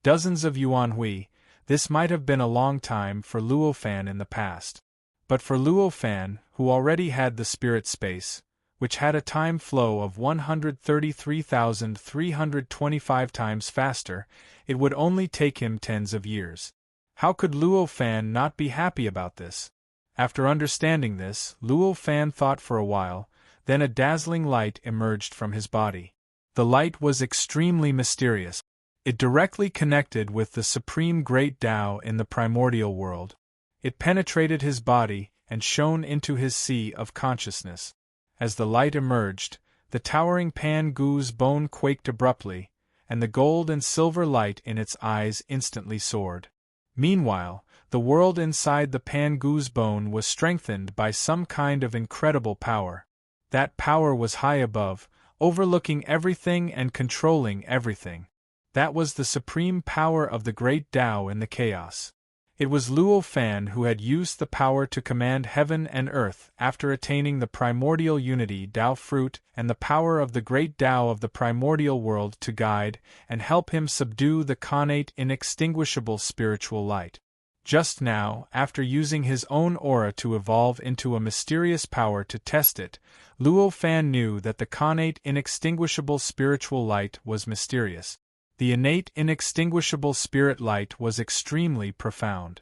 dozens of yuanhui. This might have been a long time for Luo Fan in the past. But for Luo Fan, who already had the spirit space, which had a time flow of 133,325 times faster, it would only take him tens of years. How could Luo Fan not be happy about this? After understanding this, Luo Fan thought for a while, then a dazzling light emerged from his body. The light was extremely mysterious. It directly connected with the supreme great Tao in the primordial world. It penetrated his body and shone into his sea of consciousness. As the light emerged, the towering Pan Gu's bone quaked abruptly, and the gold and silver light in its eyes instantly soared. Meanwhile, the world inside the Pan Gu's bone was strengthened by some kind of incredible power. That power was high above, overlooking everything and controlling everything. That was the supreme power of the great Tao in the chaos. It was Luo Fan who had used the power to command heaven and earth after attaining the primordial unity Tao fruit and the power of the great Tao of the primordial world to guide and help him subdue the connate inextinguishable spiritual light. Just now, after using his own aura to evolve into a mysterious power to test it, Luo Fan knew that the connate inextinguishable spiritual light was mysterious. The innate inextinguishable spirit light was extremely profound.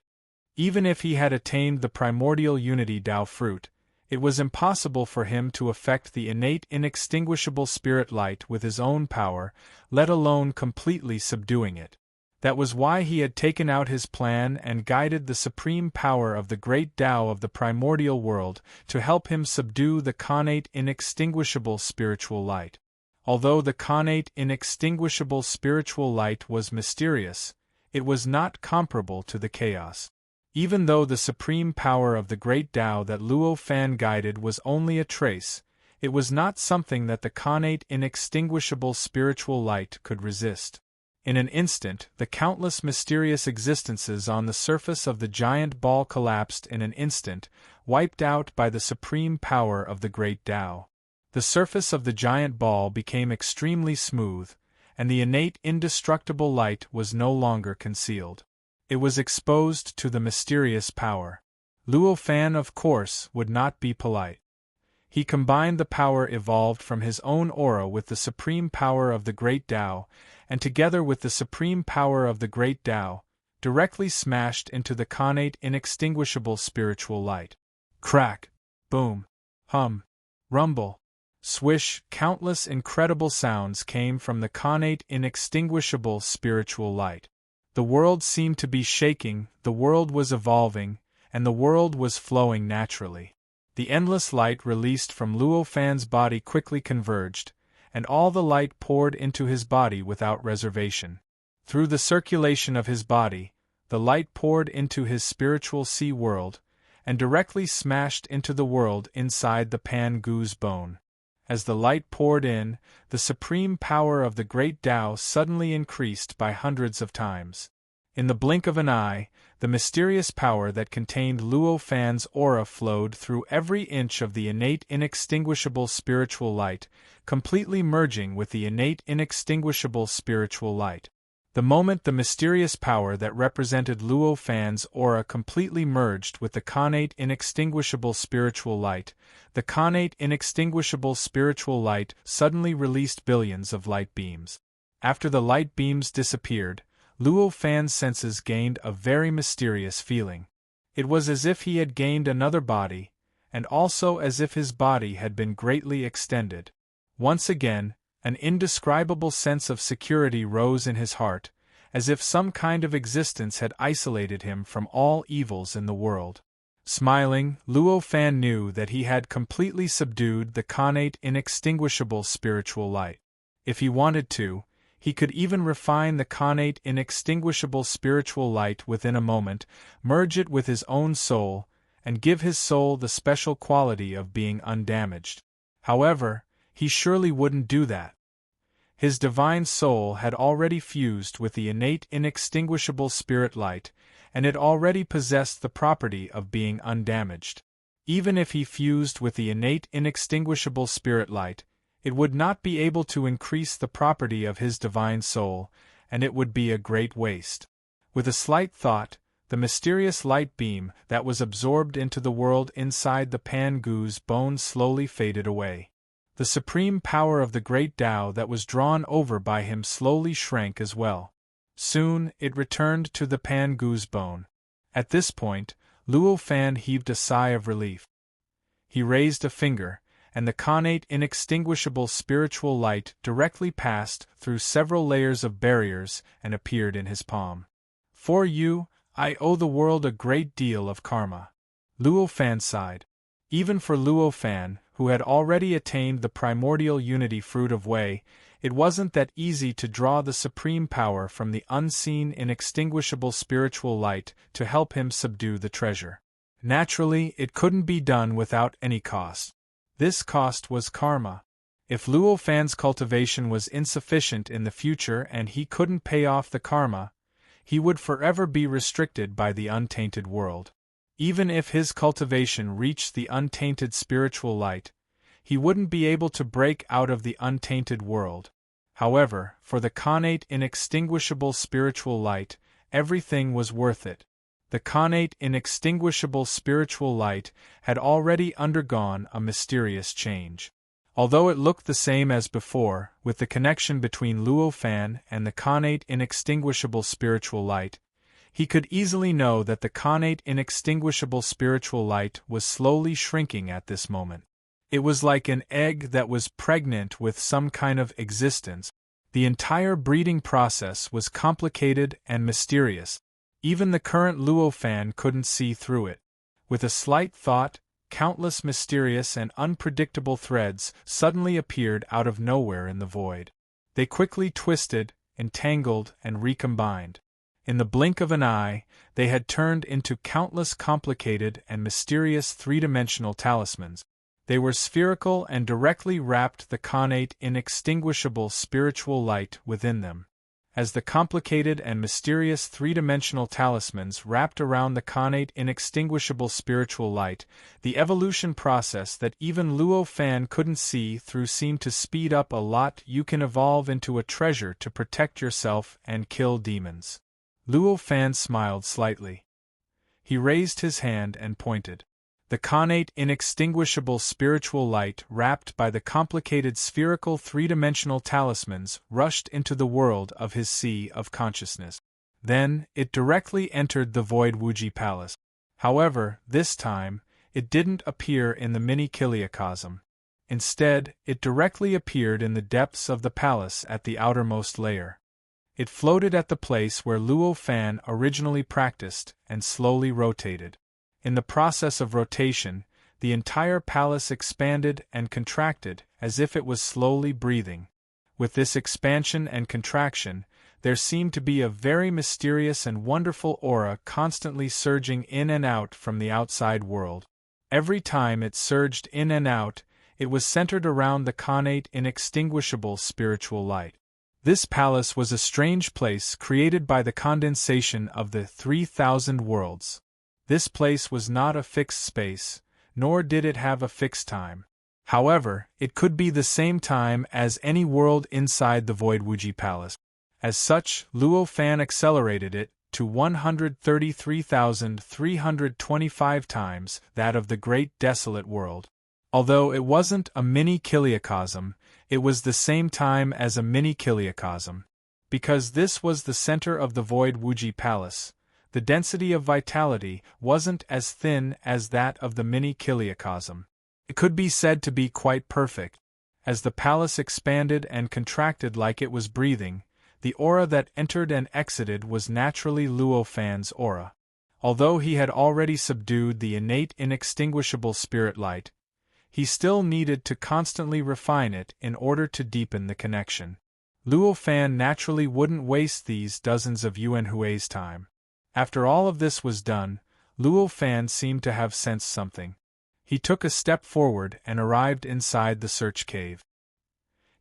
Even if he had attained the primordial unity Tao fruit, it was impossible for him to affect the innate inextinguishable spirit light with his own power, let alone completely subduing it. That was why he had taken out his plan and guided the supreme power of the great Tao of the primordial world to help him subdue the connate inextinguishable spiritual light. Although the connate inextinguishable spiritual light was mysterious, it was not comparable to the chaos. Even though the supreme power of the great Tao that Luo Fan guided was only a trace, it was not something that the connate inextinguishable spiritual light could resist. In an instant, the countless mysterious existences on the surface of the giant ball collapsed in an instant, wiped out by the supreme power of the great Tao. The surface of the giant ball became extremely smooth, and the innate indestructible light was no longer concealed. It was exposed to the mysterious power. Luo Fan, of course, would not be polite. He combined the power evolved from his own aura with the supreme power of the great Tao, and together with the supreme power of the great Tao, directly smashed into the connate inextinguishable spiritual light. Crack! Boom! Hum! Rumble! Swish! Countless incredible sounds came from the connate inextinguishable spiritual light. The world seemed to be shaking, the world was evolving, and the world was flowing naturally. The endless light released from Luo Fan's body quickly converged, and all the light poured into his body without reservation. Through the circulation of his body, the light poured into his spiritual sea world, and directly smashed into the world inside the Pan Gu's bone. As the light poured in, the supreme power of the great Tao suddenly increased by hundreds of times. In the blink of an eye, the mysterious power that contained Luo Fan's aura flowed through every inch of the innate inextinguishable spiritual light, completely merging with the innate inextinguishable spiritual light. The moment the mysterious power that represented Luo Fan's aura completely merged with the connate inextinguishable spiritual light, the connate inextinguishable spiritual light suddenly released billions of light beams. After the light beams disappeared, Luo Fan's senses gained a very mysterious feeling. It was as if he had gained another body, and also as if his body had been greatly extended. Once again, an indescribable sense of security rose in his heart, as if some kind of existence had isolated him from all evils in the world. Smiling, Luo Fan knew that he had completely subdued the connate inextinguishable spiritual light. If he wanted to, he could even refine the connate inextinguishable spiritual light within a moment, merge it with his own soul, and give his soul the special quality of being undamaged. However, he surely wouldn't do that. His divine soul had already fused with the innate inextinguishable spirit light, and it already possessed the property of being undamaged. Even if he fused with the innate inextinguishable spirit light, it would not be able to increase the property of his divine soul, and it would be a great waste. With a slight thought, the mysterious light beam that was absorbed into the world inside the Pan-Gu's bone slowly faded away. The supreme power of the great Tao that was drawn over by him slowly shrank as well. Soon, it returned to the Pan-Gu's bone. At this point, Luo Fan heaved a sigh of relief. He raised a finger, and the connate inextinguishable spiritual light directly passed through several layers of barriers and appeared in his palm. For you, I owe the world a great deal of karma. Luo Fan sighed. Even for Luo Fan, who had already attained the primordial unity fruit of Wei, it wasn't that easy to draw the supreme power from the unseen inextinguishable spiritual light to help him subdue the treasure. Naturally, it couldn't be done without any cost. This cost was karma. If Luo Fan's cultivation was insufficient in the future and he couldn't pay off the karma, he would forever be restricted by the untainted world. Even if his cultivation reached the untainted spiritual light, he wouldn't be able to break out of the untainted world. However, for the connate inextinguishable spiritual light, everything was worth it. The connate inextinguishable spiritual light had already undergone a mysterious change. Although it looked the same as before, with the connection between Luo Fan and the connate inextinguishable spiritual light, he could easily know that the connate inextinguishable spiritual light was slowly shrinking at this moment. It was like an egg that was pregnant with some kind of existence. The entire breeding process was complicated and mysterious. Even the current Luo Fan couldn't see through it. With a slight thought, countless mysterious and unpredictable threads suddenly appeared out of nowhere in the void. They quickly twisted, entangled, and recombined. In the blink of an eye, they had turned into countless complicated and mysterious three-dimensional talismans. They were spherical and directly wrapped the connate inextinguishable spiritual light within them. As the complicated and mysterious three-dimensional talismans wrapped around the connate inextinguishable spiritual light, the evolution process that even Luo Fan couldn't see through seemed to speed up a lot. You can evolve into a treasure to protect yourself and kill demons. Luo Fan smiled slightly. He raised his hand and pointed. The connate inextinguishable spiritual light wrapped by the complicated spherical three-dimensional talismans rushed into the world of his sea of consciousness. Then, it directly entered the Void Wuji Palace. However, this time, it didn't appear in the mini-kiliacosm. Instead, it directly appeared in the depths of the palace at the outermost layer. It floated at the place where Luo Fan originally practiced and slowly rotated. In the process of rotation, the entire palace expanded and contracted as if it was slowly breathing. With this expansion and contraction, there seemed to be a very mysterious and wonderful aura constantly surging in and out from the outside world. Every time it surged in and out, it was centered around the connate inextinguishable spiritual light. This palace was a strange place created by the condensation of the 3,000 worlds. This place was not a fixed space, nor did it have a fixed time. However, it could be the same time as any world inside the Void Wuji Palace. As such, Luo Fan accelerated it to 133,325 times that of the Great Desolate World. Although it wasn't a mini-kiliacosm, it was the same time as a mini-kiliacosm. Because this was the center of the Void Wuji Palace, the density of vitality wasn't as thin as that of the mini-kiliacosm. It could be said to be quite perfect. As the palace expanded and contracted like it was breathing, the aura that entered and exited was naturally Luo Fan's aura. Although he had already subdued the innate inextinguishable spirit light, he still needed to constantly refine it in order to deepen the connection. Luo Fan naturally wouldn't waste these dozens of Yuan Hui's time. After all of this was done, Luo Fan seemed to have sensed something. He took a step forward and arrived inside the search cave.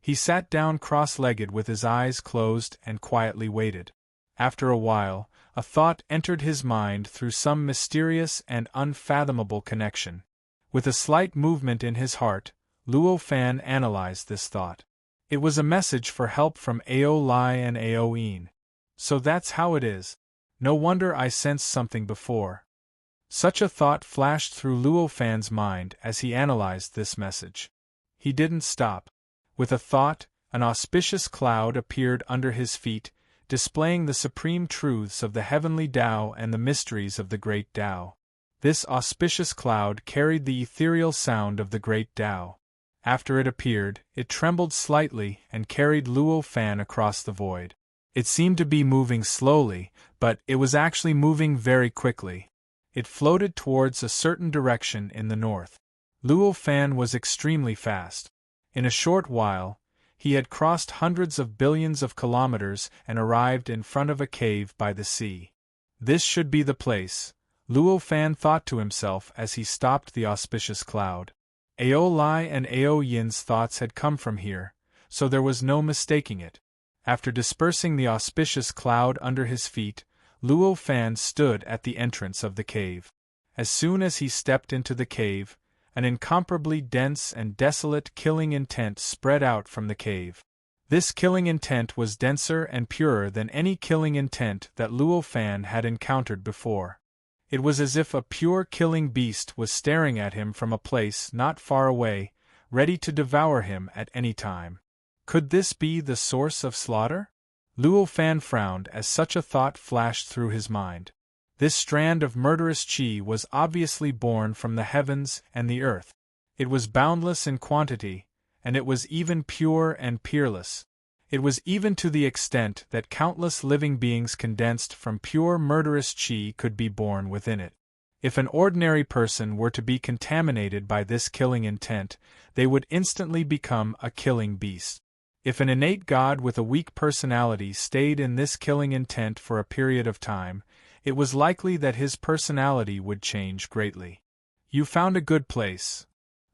He sat down cross-legged with his eyes closed and quietly waited. After a while, a thought entered his mind through some mysterious and unfathomable connection. With a slight movement in his heart, Luo Fan analyzed this thought. It was a message for help from Ao Lai and Ao Yin. So that's how it is. No wonder I sensed something before. Such a thought flashed through Luo Fan's mind as he analyzed this message. He didn't stop. With a thought, an auspicious cloud appeared under his feet, displaying the supreme truths of the heavenly Tao and the mysteries of the great Tao. This auspicious cloud carried the ethereal sound of the great Tao. After it appeared, it trembled slightly and carried Luo Fan across the void. It seemed to be moving slowly, but it was actually moving very quickly. It floated towards a certain direction in the north. Luo Fan was extremely fast. In a short while, he had crossed hundreds of billions of kilometers and arrived in front of a cave by the sea. This should be the place, Luo Fan thought to himself as he stopped the auspicious cloud. Ao Lai and Ao Yin's thoughts had come from here, so there was no mistaking it. After dispersing the auspicious cloud under his feet, Luo Fan stood at the entrance of the cave. As soon as he stepped into the cave, an incomparably dense and desolate killing intent spread out from the cave. This killing intent was denser and purer than any killing intent that Luo Fan had encountered before. It was as if a pure killing beast was staring at him from a place not far away, ready to devour him at any time. Could this be the source of slaughter? Luo Fan frowned as such a thought flashed through his mind. This strand of murderous qi was obviously born from the heavens and the earth. It was boundless in quantity, and it was even pure and peerless. It was even to the extent that countless living beings condensed from pure murderous qi could be born within it. If an ordinary person were to be contaminated by this killing intent, they would instantly become a killing beast. If an innate god with a weak personality stayed in this killing intent for a period of time, it was likely that his personality would change greatly. You found a good place.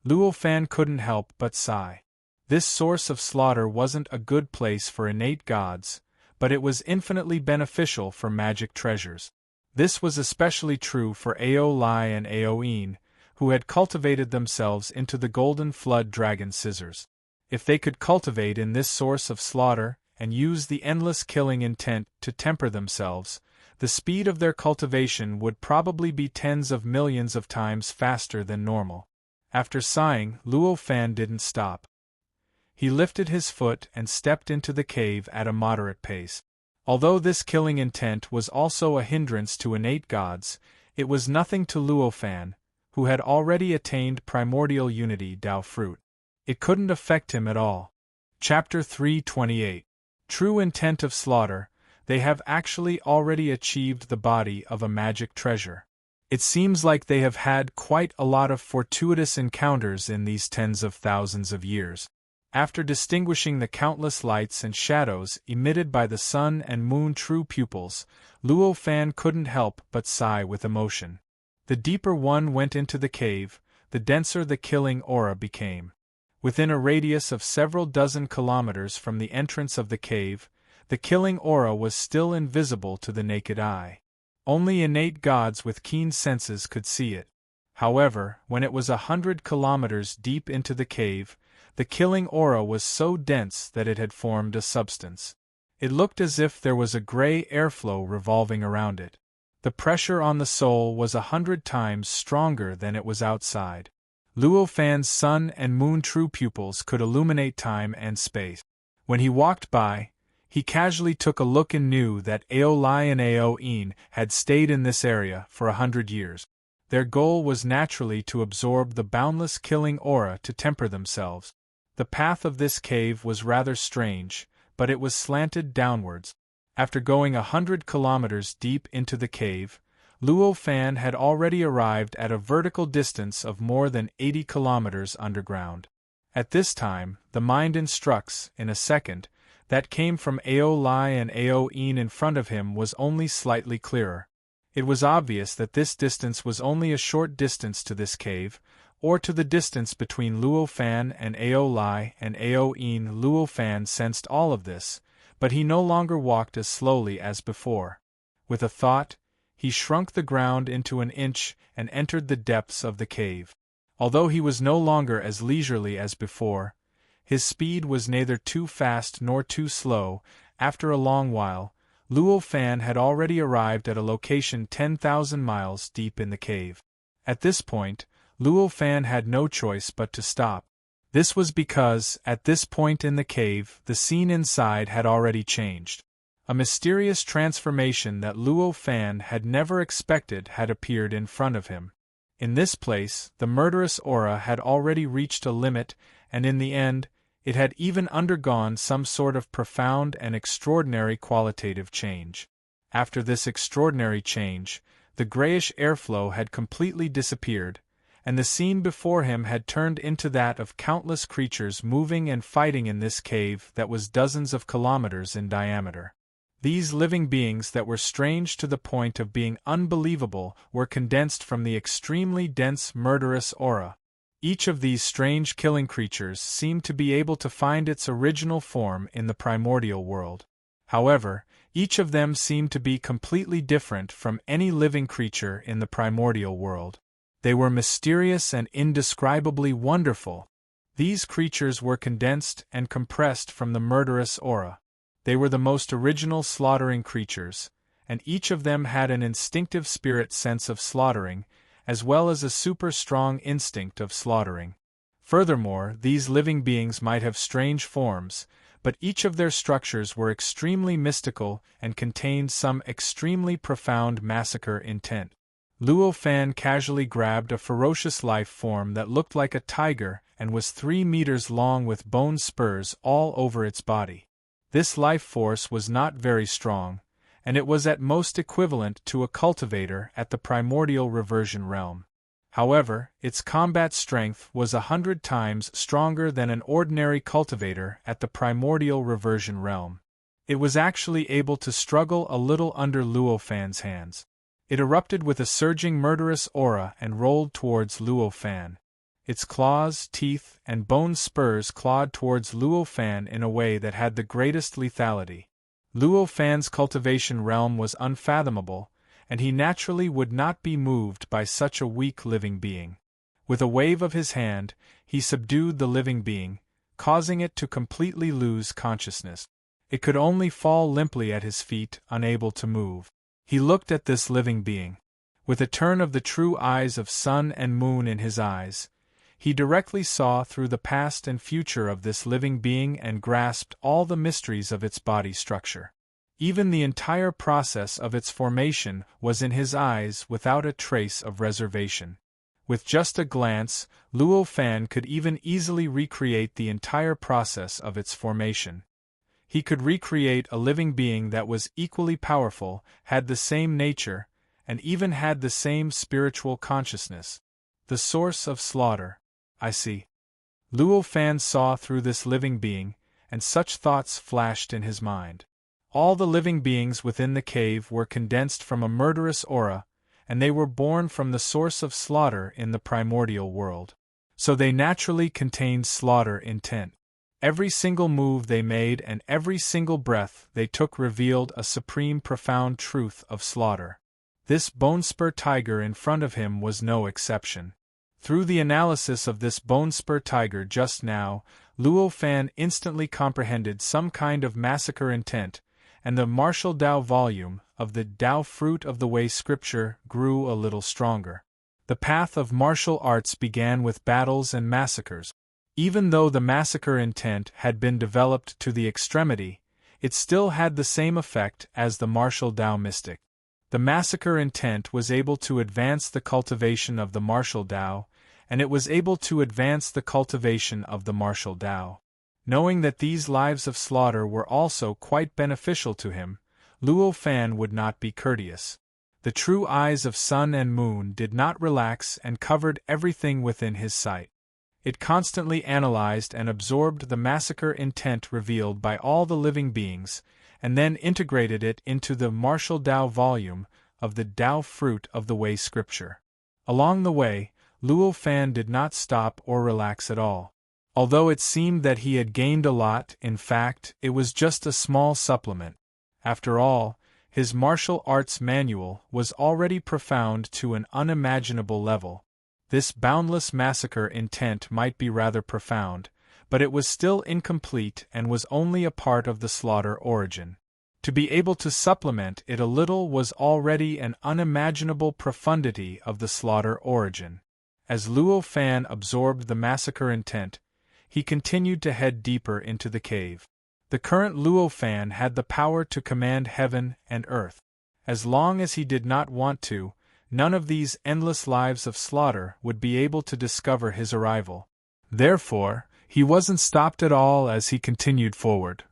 Luo Fan couldn't help but sigh. This source of slaughter wasn't a good place for innate gods, but it was infinitely beneficial for magic treasures. This was especially true for Ao Lai and Ao Yin, who had cultivated themselves into the golden flood dragon scissors. If they could cultivate in this source of slaughter, and use the endless killing intent to temper themselves, the speed of their cultivation would probably be tens of millions of times faster than normal. After sighing, Luo Fan didn't stop. He lifted his foot and stepped into the cave at a moderate pace. Although this killing intent was also a hindrance to innate gods, it was nothing to Luo Fan, who had already attained primordial unity Tao fruit. It couldn't affect him at all. Chapter 328. True intent of slaughter. They have actually already achieved the body of a magic treasure. It seems like they have had quite a lot of fortuitous encounters in these tens of thousands of years. After distinguishing the countless lights and shadows emitted by the sun and moon true pupils, Luo Fan couldn't help but sigh with emotion. The deeper one went into the cave, the denser the killing aura became. Within a radius of several dozen kilometers from the entrance of the cave, the killing aura was still invisible to the naked eye. Only innate gods with keen senses could see it. However, when it was 100 kilometers deep into the cave, the killing aura was so dense that it had formed a substance. It looked as if there was a gray airflow revolving around it. The pressure on the soul was 100 times stronger than it was outside. Luo Fan's sun and moon true pupils could illuminate time and space. When he walked by, he casually took a look and knew that Ao Lai and Ao Yin had stayed in this area for 100 years. Their goal was naturally to absorb the boundless killing aura to temper themselves. The path of this cave was rather strange, but it was slanted downwards. After going 100 kilometers deep into the cave, Luo Fan had already arrived at a vertical distance of more than 80 kilometers underground. At this time, the mind instructs, in a second, that came from Ao Lai and Ao Yin in front of him was only slightly clearer. It was obvious that this distance was only a short distance to this cave, or to the distance between Luo Fan and Ao Lai and Ao Yin. Luo Fan sensed all of this, But he no longer walked as slowly as before. With a thought, he shrunk the ground into an inch and entered the depths of the cave. Although he was no longer as leisurely as before, his speed was neither too fast nor too slow. After a long while, Luo Fan had already arrived at a location 10,000 miles deep in the cave. At this point, Luo Fan had no choice but to stop. This was because, at this point in the cave, the scene inside had already changed. A mysterious transformation that Luo Fan had never expected had appeared in front of him. In this place, the murderous aura had already reached a limit, and in the end, it had even undergone some sort of profound and extraordinary qualitative change. After this extraordinary change, the grayish airflow had completely disappeared, and the scene before him had turned into that of countless creatures moving and fighting in this cave that was dozens of kilometers in diameter. These living beings that were strange to the point of being unbelievable were condensed from the extremely dense murderous aura. Each of these strange killing creatures seemed to be able to find its original form in the primordial world. However, each of them seemed to be completely different from any living creature in the primordial world. They were mysterious and indescribably wonderful. These creatures were condensed and compressed from the murderous aura. They were the most original slaughtering creatures, and each of them had an instinctive spirit sense of slaughtering, as well as a super-strong instinct of slaughtering. Furthermore, these living beings might have strange forms, but each of their structures were extremely mystical and contained some extremely profound massacre intent. Luo Fan casually grabbed a ferocious life form that looked like a tiger and was 3 meters long with bone spurs all over its body. This life force was not very strong, and it was at most equivalent to a cultivator at the primordial reversion realm. However, its combat strength was 100 times stronger than an ordinary cultivator at the primordial reversion realm. It was actually able to struggle a little under Luo Fan's hands. It erupted with a surging murderous aura and rolled towards Luo Fan. Its claws, teeth, and bone spurs clawed towards Luo Fan in a way that had the greatest lethality. Luo Fan's cultivation realm was unfathomable, and he naturally would not be moved by such a weak living being. With a wave of his hand, he subdued the living being, causing it to completely lose consciousness. It could only fall limply at his feet, unable to move. He looked at this living being. With a turn of the true eyes of sun and moon in his eyes, he directly saw through the past and future of this living being and grasped all the mysteries of its body structure. Even the entire process of its formation was in his eyes without a trace of reservation. With just a glance, Luo Fan could even easily recreate the entire process of its formation. He could recreate a living being that was equally powerful, had the same nature, and even had the same spiritual consciousness. The source of slaughter. I see. Luo Fan saw through this living being, and such thoughts flashed in his mind. All the living beings within the cave were condensed from a murderous aura, and they were born from the source of slaughter in the primordial world. So they naturally contained slaughter intent. Every single move they made and every single breath they took revealed a supreme profound truth of slaughter. This bone-spur tiger in front of him was no exception. Through the analysis of this bone-spur tiger just now, Luo Fan instantly comprehended some kind of massacre intent, and the martial Tao volume of the Tao fruit of the way scripture grew a little stronger. The path of martial arts began with battles and massacres. Even though the massacre intent had been developed to the extremity, it still had the same effect as the martial Tao mystic. The massacre intent was able to advance the cultivation of the martial Tao, and it was able to advance the cultivation of the martial Tao. Knowing that these lives of slaughter were also quite beneficial to him, Luo Fan would not be courteous. The true eyes of sun and moon did not relax and covered everything within his sight. It constantly analyzed and absorbed the massacre intent revealed by all the living beings, and then integrated it into the martial Tao volume of the Tao fruit of the way scripture. Along the way, Luo Fan did not stop or relax at all. Although it seemed that he had gained a lot, in fact, it was just a small supplement. After all, his martial arts manual was already profound to an unimaginable level. This boundless massacre intent might be rather profound, but it was still incomplete and was only a part of the slaughter origin. To be able to supplement it a little was already an unimaginable profundity of the slaughter origin. As Luo Fan absorbed the massacre intent, he continued to head deeper into the cave. The current Luo Fan had the power to command heaven and earth. As long as he did not want to, none of these endless lives of slaughter would be able to discover his arrival. Therefore, he wasn't stopped at all as he continued forward.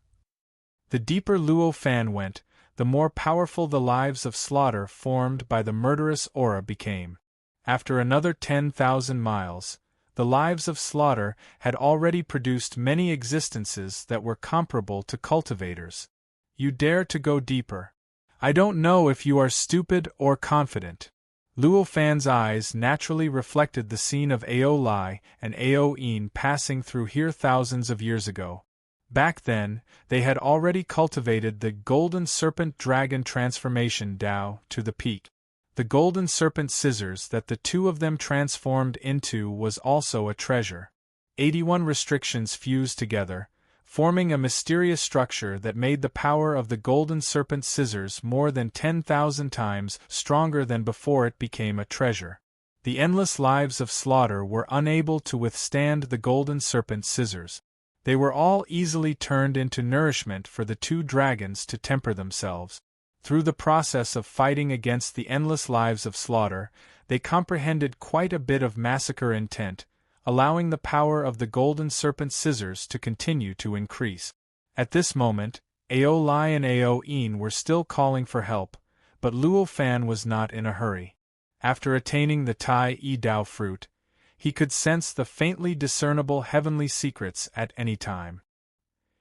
The deeper Luo Fan went, the more powerful the lives of slaughter formed by the murderous aura became. After another 10,000 miles, the lives of slaughter had already produced many existences that were comparable to cultivators. You dare to go deeper. I don't know if you are stupid or confident. Luo Fan's eyes naturally reflected the scene of Ao Lai and Ao In passing through here thousands of years ago. Back then, they had already cultivated the Golden Serpent Dragon transformation Dao to the peak. The Golden Serpent scissors that the two of them transformed into was also a treasure. 81 restrictions fused together, forming a mysterious structure that made the power of the Golden Serpent scissors more than 10,000 times stronger than before it became a treasure. The endless lives of slaughter were unable to withstand the Golden Serpent scissors. They were all easily turned into nourishment for the two dragons to temper themselves. Through the process of fighting against the endless lives of slaughter, they comprehended quite a bit of massacre intent, allowing the power of the Golden Serpent scissors to continue to increase. At this moment, Ao Lai and Ao In were still calling for help, but Luo Fan was not in a hurry. After attaining the Tai Yi Dao fruit, he could sense the faintly discernible heavenly secrets at any time.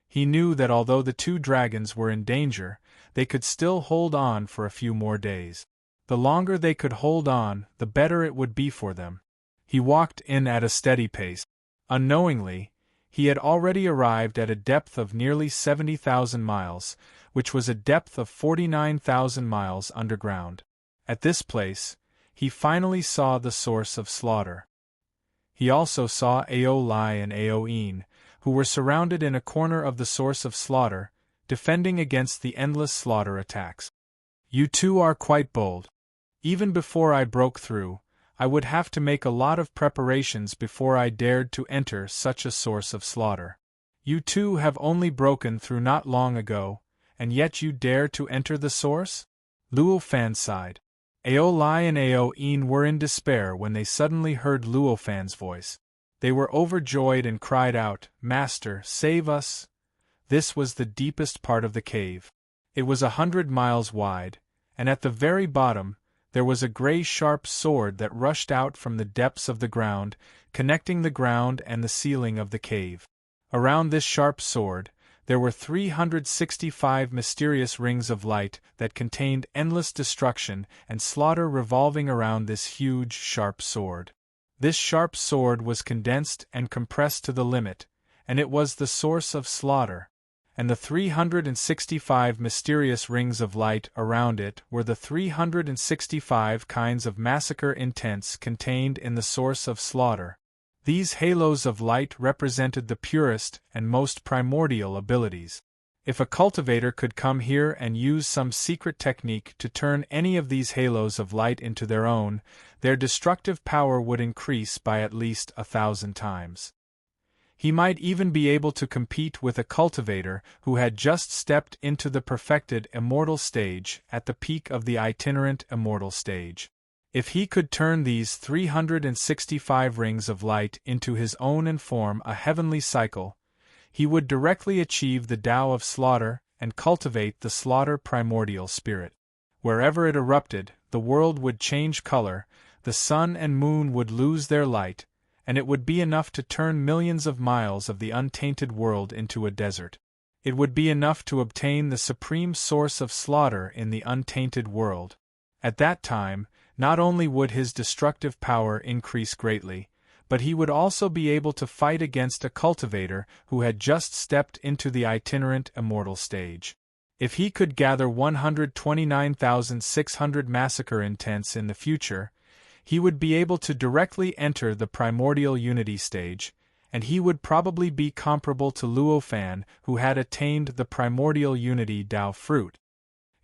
He knew that although the two dragons were in danger, they could still hold on for a few more days. The longer they could hold on, the better it would be for them. He walked in at a steady pace. Unknowingly, he had already arrived at a depth of nearly 70,000 miles, which was a depth of 49,000 miles underground. At this place, he finally saw the source of slaughter. He also saw Ao Lai and Ao In, who were surrounded in a corner of the source of slaughter, defending against the endless slaughter attacks. You two are quite bold. Even before I broke through, I would have to make a lot of preparations before I dared to enter such a source of slaughter. You two have only broken through not long ago, and yet you dare to enter the source? Luo Fan sighed. Ao Lai and Ao In were in despair when they suddenly heard Luo Fan's voice. They were overjoyed and cried out, "Master, save us!" This was the deepest part of the cave. It was 100 miles wide, and at the very bottom, there was a gray sharp sword that rushed out from the depths of the ground, connecting the ground and the ceiling of the cave. Around this sharp sword, there were 365 mysterious rings of light that contained endless destruction and slaughter revolving around this huge, sharp sword. This sharp sword was condensed and compressed to the limit, and it was the source of slaughter. And the 365 mysterious rings of light around it were the 365 kinds of massacre intents contained in the source of slaughter. These halos of light represented the purest and most primordial abilities. If a cultivator could come here and use some secret technique to turn any of these halos of light into their own, their destructive power would increase by at least 1,000 times. He might even be able to compete with a cultivator who had just stepped into the perfected immortal stage at the peak of the itinerant immortal stage. If he could turn these 365 rings of light into his own and form a heavenly cycle, he would directly achieve the Tao of slaughter and cultivate the slaughter primordial spirit. Wherever it erupted, the world would change color, the sun and moon would lose their light, and it would be enough to turn millions of miles of the untainted world into a desert. It would be enough to obtain the supreme source of slaughter in the untainted world. At that time, not only would his destructive power increase greatly, but he would also be able to fight against a cultivator who had just stepped into the itinerant immortal stage. If he could gather 129,600 massacre intents in the future, he would be able to directly enter the primordial unity stage, and he would probably be comparable to Luo Fan, who had attained the primordial unity Dao fruit.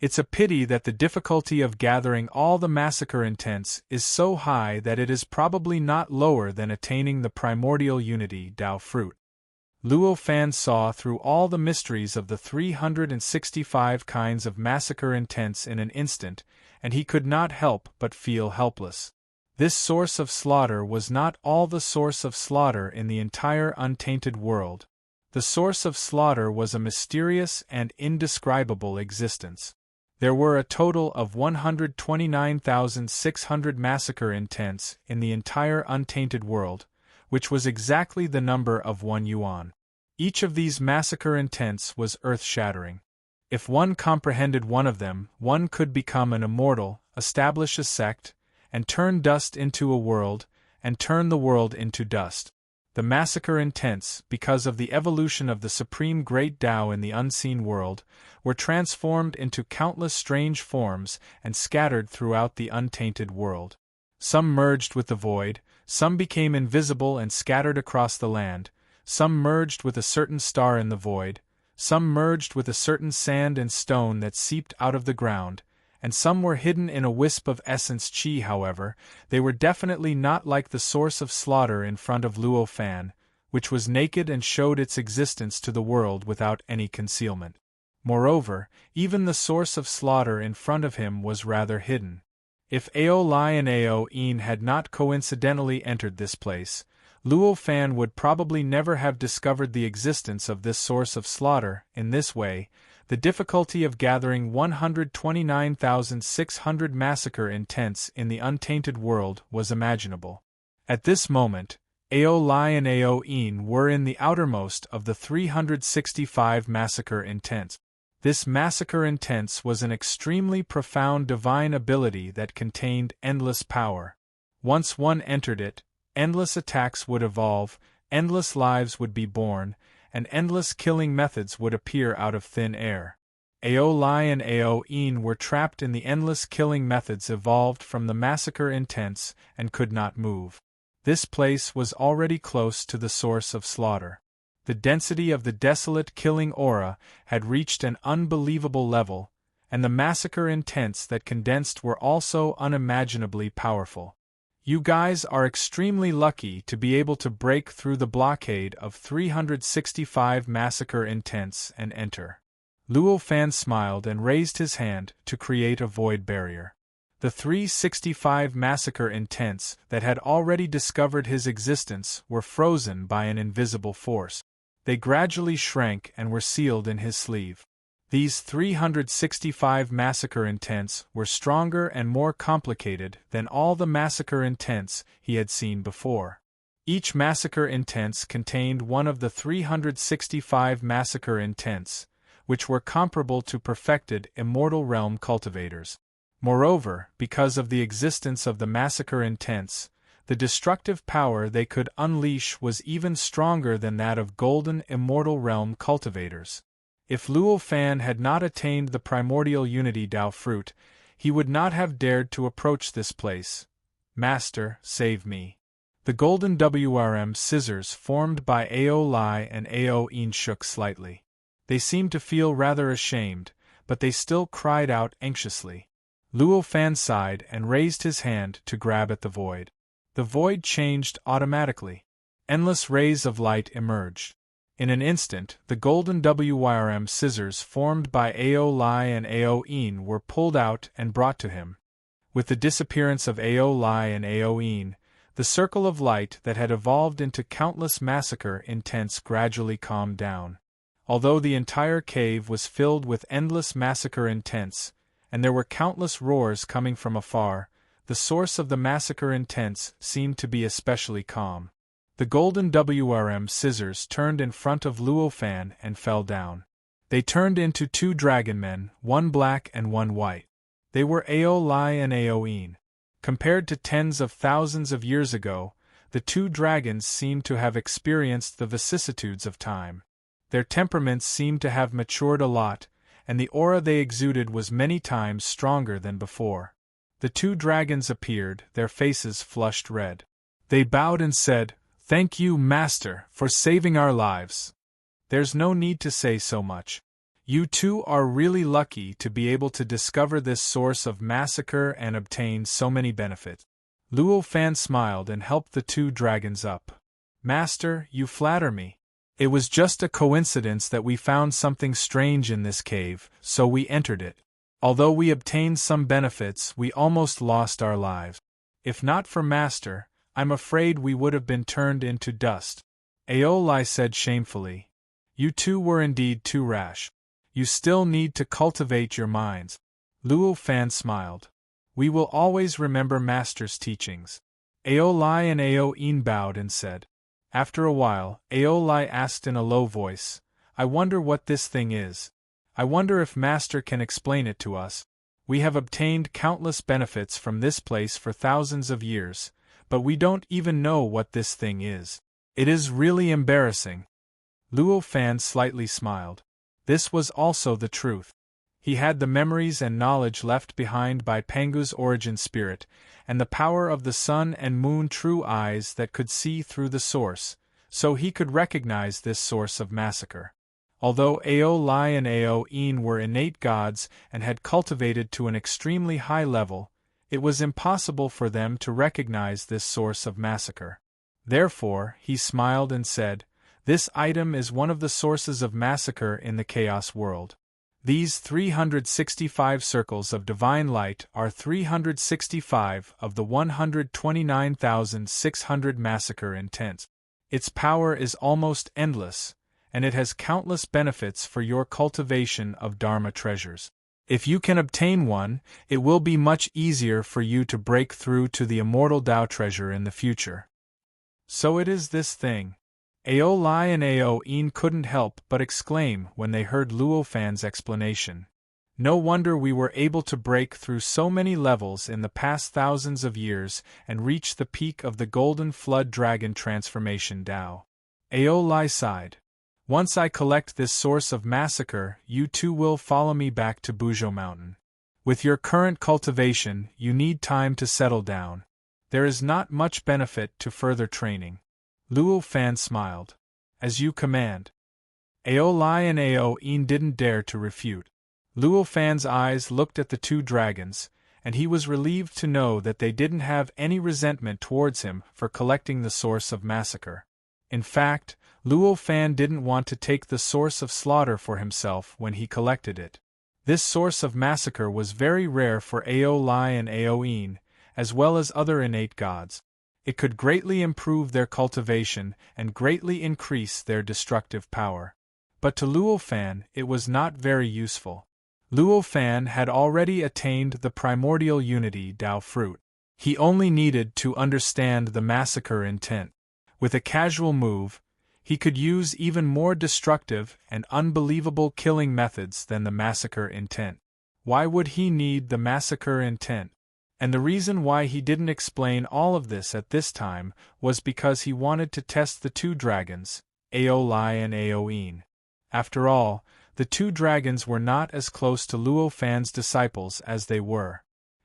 It's a pity that the difficulty of gathering all the massacre intents is so high that it is probably not lower than attaining the primordial unity Dao fruit. Luo Fan saw through all the mysteries of the 365 kinds of massacre intents in an instant, and he could not help but feel helpless. This source of slaughter was not all the source of slaughter in the entire untainted world. The source of slaughter was a mysterious and indescribable existence. There were a total of 129,600 massacre intents in the entire untainted world, which was exactly the number of 1 yuan. Each of these massacre intents was earth-shattering. If one comprehended one of them, one could become an immortal, establish a sect, and turn dust into a world, and turn the world into dust. The massacre intents, because of the evolution of the supreme great Tao in the unseen world, were transformed into countless strange forms and scattered throughout the untainted world. Some merged with the void, some became invisible and scattered across the land, some merged with a certain star in the void, some merged with a certain sand and stone that seeped out of the ground, and some were hidden in a wisp of essence chi. However, they were definitely not like the source of slaughter in front of Luo Fan, which was naked and showed its existence to the world without any concealment. Moreover, even the source of slaughter in front of him was rather hidden. If Ao Lai and Ao En had not coincidentally entered this place, Luo Fan would probably never have discovered the existence of this source of slaughter. In this way, the difficulty of gathering 129,600 massacre intents in the untainted world was imaginable. At this moment, Ao Lai and Ao En were in the outermost of the 365 massacre intents. This massacre intents was an extremely profound divine ability that contained endless power. Once one entered it, endless attacks would evolve, endless lives would be born, and endless killing methods would appear out of thin air. Ao Lai and Ao En were trapped in the endless killing methods evolved from the massacre intents and could not move. This place was already close to the source of slaughter. The density of the desolate killing aura had reached an unbelievable level, and the massacre intents that condensed were also unimaginably powerful. You guys are extremely lucky to be able to break through the blockade of 365 massacre intents and enter. Luo Fan smiled and raised his hand to create a void barrier. The 365 massacre intents that had already discovered his existence were frozen by an invisible force. They gradually shrank and were sealed in his sleeve. These 365 massacre intents were stronger and more complicated than all the massacre intents he had seen before. Each massacre intents contained one of the 365 massacre intents, which were comparable to perfected immortal realm cultivators. Moreover, because of the existence of the massacre intents, the destructive power they could unleash was even stronger than that of golden immortal realm cultivators. If Luo Fan had not attained the primordial unity Dao fruit, he would not have dared to approach this place. Master, save me. The golden WRM scissors formed by Ao Lai and Ao En shook slightly. They seemed to feel rather ashamed, but they still cried out anxiously. Luo Fan sighed and raised his hand to grab at the void. The void changed automatically. Endless rays of light emerged. In an instant, the golden WRM scissors formed by Ao Lai and Ao En were pulled out and brought to him. With the disappearance of Ao Lai and Ao En, the circle of light that had evolved into countless massacre intents gradually calmed down. Although the entire cave was filled with endless massacre intents, and there were countless roars coming from afar, the source of the massacre intents seemed to be especially calm. The golden WRM scissors turned in front of Luo Fan and fell down. They turned into 2 dragon men, one black and one white. They were Ao Lai and Ao En. Compared to tens of thousands of years ago, The two dragons seemed to have experienced the vicissitudes of time. Their temperaments seemed to have matured a lot, and the aura they exuded was many times stronger than before. The two dragons appeared, their faces flushed red. They bowed and said, "Thank you, Master, for saving our lives. There's no need to say so much. You two are really lucky to be able to discover this source of massacre and obtain so many benefits." Luo Fan smiled and helped the two dragons up. "Master, you flatter me. It was just a coincidence that we found something strange in this cave, so we entered it. Although we obtained some benefits, we almost lost our lives. If not for Master, I'm afraid we would have been turned into dust." Aolai said shamefully. "You two were indeed too rash. You still need to cultivate your minds." Luo Fan smiled. "We will always remember Master's teachings." Aolai and Aoin bowed and said. After a while, Aolai asked in a low voice, "I wonder what this thing is. I wonder if Master can explain it to us. We have obtained countless benefits from this place for thousands of years, but we don't even know what this thing is. It is really embarrassing." Luo Fan slightly smiled. This was also the truth. He had the memories and knowledge left behind by Pangu's origin spirit, and the power of the sun and moon true eyes that could see through the source, so he could recognize this source of massacre. Although Aolai and Aoin were innate gods and had cultivated to an extremely high level, it was impossible for them to recognize this source of massacre. Therefore, he smiled and said, "This item is one of the sources of massacre in the Chaos world. These 365 circles of divine light are 365 of the 129,600 massacre intents. Its power is almost endless, and it has countless benefits for your cultivation of Dharma treasures. If you can obtain one, it will be much easier for you to break through to the immortal Tao treasure in the future." So it is this thing. Aolai and Aoin couldn't help but exclaim when they heard Luo Fan's explanation. "No wonder we were able to break through so many levels in the past thousands of years and reach the peak of the Golden Flood Dragon Transformation Tao." Aolai sighed. "Once I collect this source of massacre, you two will follow me back to Bujo Mountain. With your current cultivation, you need time to settle down. There is not much benefit to further training." Luo Fan smiled. "As you command." Aolai and Aoin didn't dare to refute. Luo Fan's eyes looked at the two dragons, and he was relieved to know that they didn't have any resentment towards him for collecting the source of massacre. In fact, Luo Fan didn't want to take the source of slaughter for himself when he collected it. This source of massacre was very rare for Aolai and Aoin, as well as other innate gods. It could greatly improve their cultivation and greatly increase their destructive power. But to Luo Fan, it was not very useful. Luo Fan had already attained the primordial unity Tao fruit. He only needed to understand the massacre intent. With a casual move, he could use even more destructive and unbelievable killing methods than the massacre intent. Why would he need the massacre intent? And the reason why he didn't explain all of this at this time was because he wanted to test the two dragons, Aolai and Aoin. After all, the two dragons were not as close to Luo Fan's disciples as they were.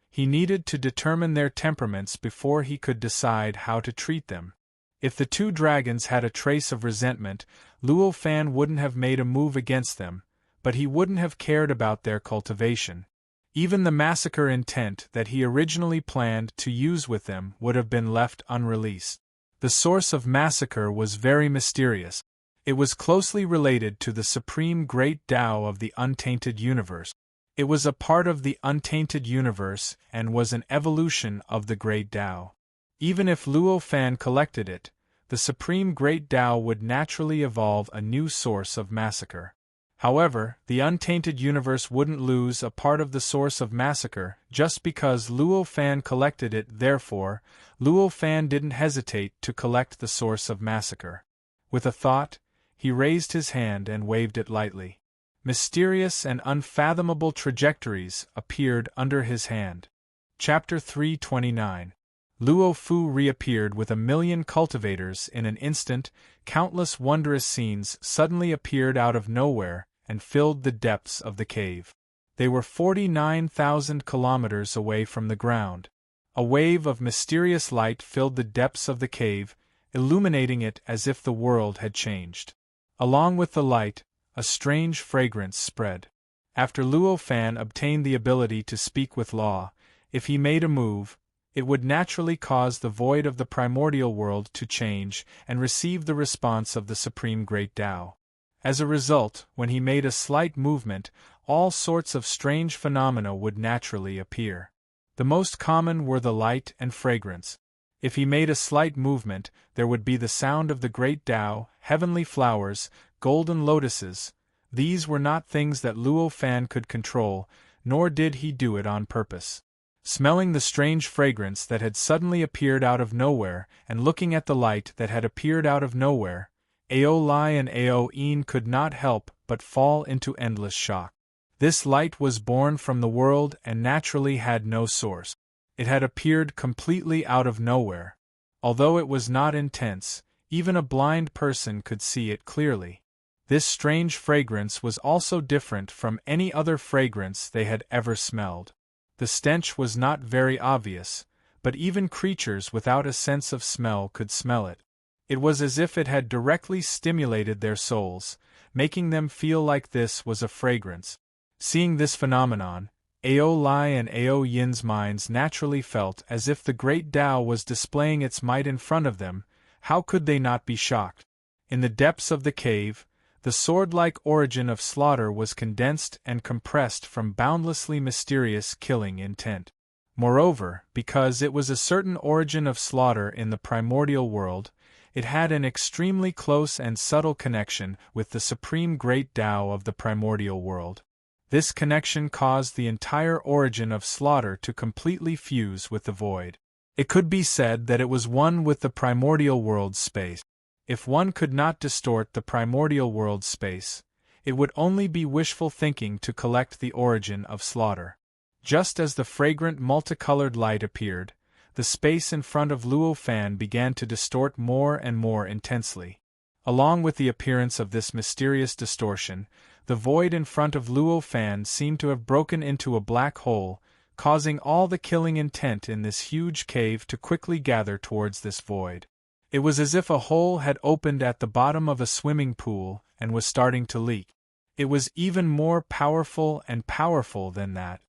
He needed to determine their temperaments before he could decide how to treat them. If the two dragons had a trace of resentment, Luo Fan wouldn't have made a move against them, but he wouldn't have cared about their cultivation. Even the massacre intent that he originally planned to use with them would have been left unreleased. The source of massacre was very mysterious. It was closely related to the supreme great Tao of the untainted universe. It was a part of the untainted universe and was an evolution of the great Tao. Even if Luo Fan collected it, the supreme great Tao would naturally evolve a new source of massacre. However, the untainted universe wouldn't lose a part of the source of massacre just because Luo Fan collected it. Therefore, Luo Fan didn't hesitate to collect the source of massacre. With a thought, he raised his hand and waved it lightly. Mysterious and unfathomable trajectories appeared under his hand. Chapter 329. Luo Fu reappeared with 1,000,000 cultivators in an instant. Countless wondrous scenes suddenly appeared out of nowhere and filled the depths of the cave. They were 49,000 kilometers away from the ground. A wave of mysterious light filled the depths of the cave, illuminating it as if the world had changed. Along with the light, a strange fragrance spread. After Luo Fan obtained the ability to speak with law, if he made a move, it would naturally cause the void of the primordial world to change and receive the response of the Supreme Great Tao. As a result, when he made a slight movement, all sorts of strange phenomena would naturally appear. The most common were the light and fragrance. If he made a slight movement, there would be the sound of the Great Tao, heavenly flowers, golden lotuses. These were not things that Luo Fan could control, nor did he do it on purpose. Smelling the strange fragrance that had suddenly appeared out of nowhere, and looking at the light that had appeared out of nowhere, Ao Lai and Ao Yin could not help but fall into endless shock. This light was born from the world and naturally had no source. It had appeared completely out of nowhere. Although it was not intense, even a blind person could see it clearly. This strange fragrance was also different from any other fragrance they had ever smelled. The stench was not very obvious, but even creatures without a sense of smell could smell it. It was as if it had directly stimulated their souls, making them feel like this was a fragrance. Seeing this phenomenon, Ao Lai and Ao Yin's minds naturally felt as if the Great Tao was displaying its might in front of them. How could they not be shocked? In the depths of the cave, the sword-like origin of slaughter was condensed and compressed from boundlessly mysterious killing intent. Moreover, because it was a certain origin of slaughter in the primordial world, it had an extremely close and subtle connection with the supreme Great Tao of the primordial world. This connection caused the entire origin of slaughter to completely fuse with the void. It could be said that it was one with the primordial world's space. If one could not distort the primordial world's space, it would only be wishful thinking to collect the origin of slaughter. Just as the fragrant multicolored light appeared, the space in front of Luo Fan began to distort more and more intensely. Along with the appearance of this mysterious distortion, the void in front of Luo Fan seemed to have broken into a black hole, causing all the killing intent in this huge cave to quickly gather towards this void. It was as if a hole had opened at the bottom of a swimming pool and was starting to leak. It was even more powerful than that.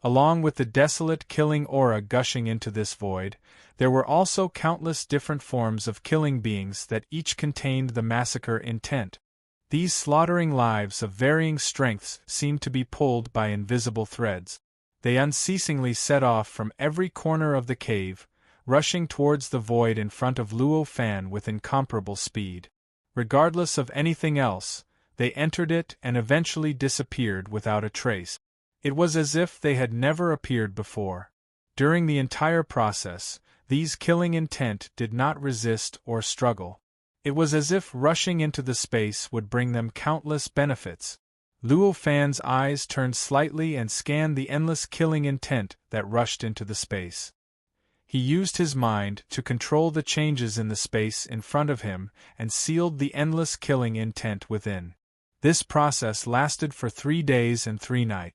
Along with the desolate killing aura gushing into this void, there were also countless different forms of killing beings that each contained the massacre intent. These slaughtering lives of varying strengths seemed to be pulled by invisible threads. They unceasingly set off from every corner of the cave, rushing towards the void in front of Luo Fan with incomparable speed. Regardless of anything else, they entered it and eventually disappeared without a trace. It was as if they had never appeared before. During the entire process, these killing intent did not resist or struggle. It was as if rushing into the space would bring them countless benefits. Luo Fan's eyes turned slightly and scanned the endless killing intent that rushed into the space. He used his mind to control the changes in the space in front of him and sealed the endless killing intent within. This process lasted for 3 days and 3 nights.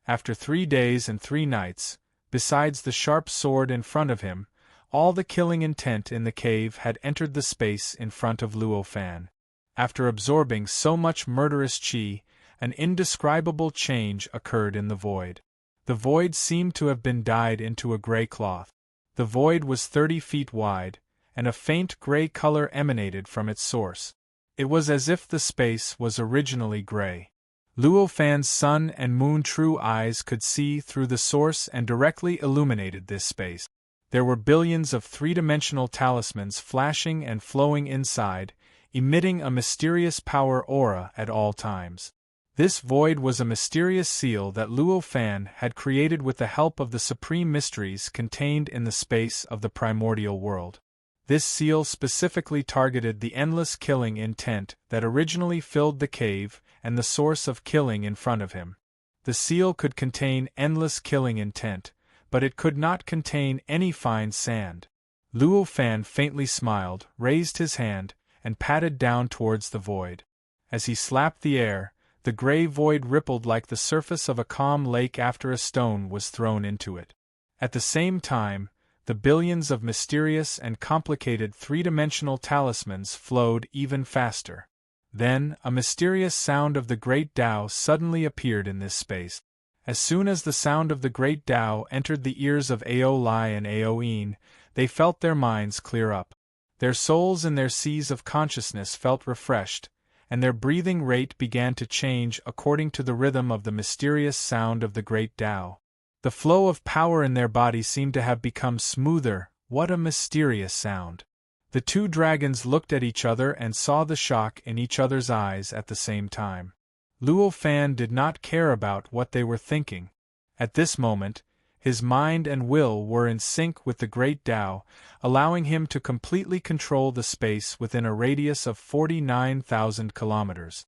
After 3 days and 3 nights, besides the sharp sword in front of him, all the killing intent in the cave had entered the space in front of Luo Fan. After absorbing so much murderous qi, an indescribable change occurred in the void. The void seemed to have been dyed into a gray cloth. The void was 30 feet wide, and a faint gray color emanated from its source. It was as if the space was originally gray. Luo Fan's sun and moon true eyes could see through the source and directly illuminated this space. There were billions of three-dimensional talismans flashing and flowing inside, emitting a mysterious power aura at all times. This void was a mysterious seal that Luo Fan had created with the help of the supreme mysteries contained in the space of the primordial world. This seal specifically targeted the endless killing intent that originally filled the cave and the source of killing in front of him. The seal could contain endless killing intent, but it could not contain any fine sand. Luo Fan faintly smiled, raised his hand, and patted down towards the void. As he slapped the air, the gray void rippled like the surface of a calm lake after a stone was thrown into it. At the same time, the billions of mysterious and complicated three-dimensional talismans flowed even faster. Then, a mysterious sound of the Great Tao suddenly appeared in this space. As soon as the sound of the Great Tao entered the ears of Ao Lai and Ao Yin, they felt their minds clear up. Their souls in their seas of consciousness felt refreshed, and their breathing rate began to change according to the rhythm of the mysterious sound of the Great Tao. The flow of power in their body seemed to have become smoother. What a mysterious sound! The two dragons looked at each other and saw the shock in each other's eyes at the same time. Luo Fan did not care about what they were thinking. At this moment, his mind and will were in sync with the Great Tao, allowing him to completely control the space within a radius of 49,000 kilometers.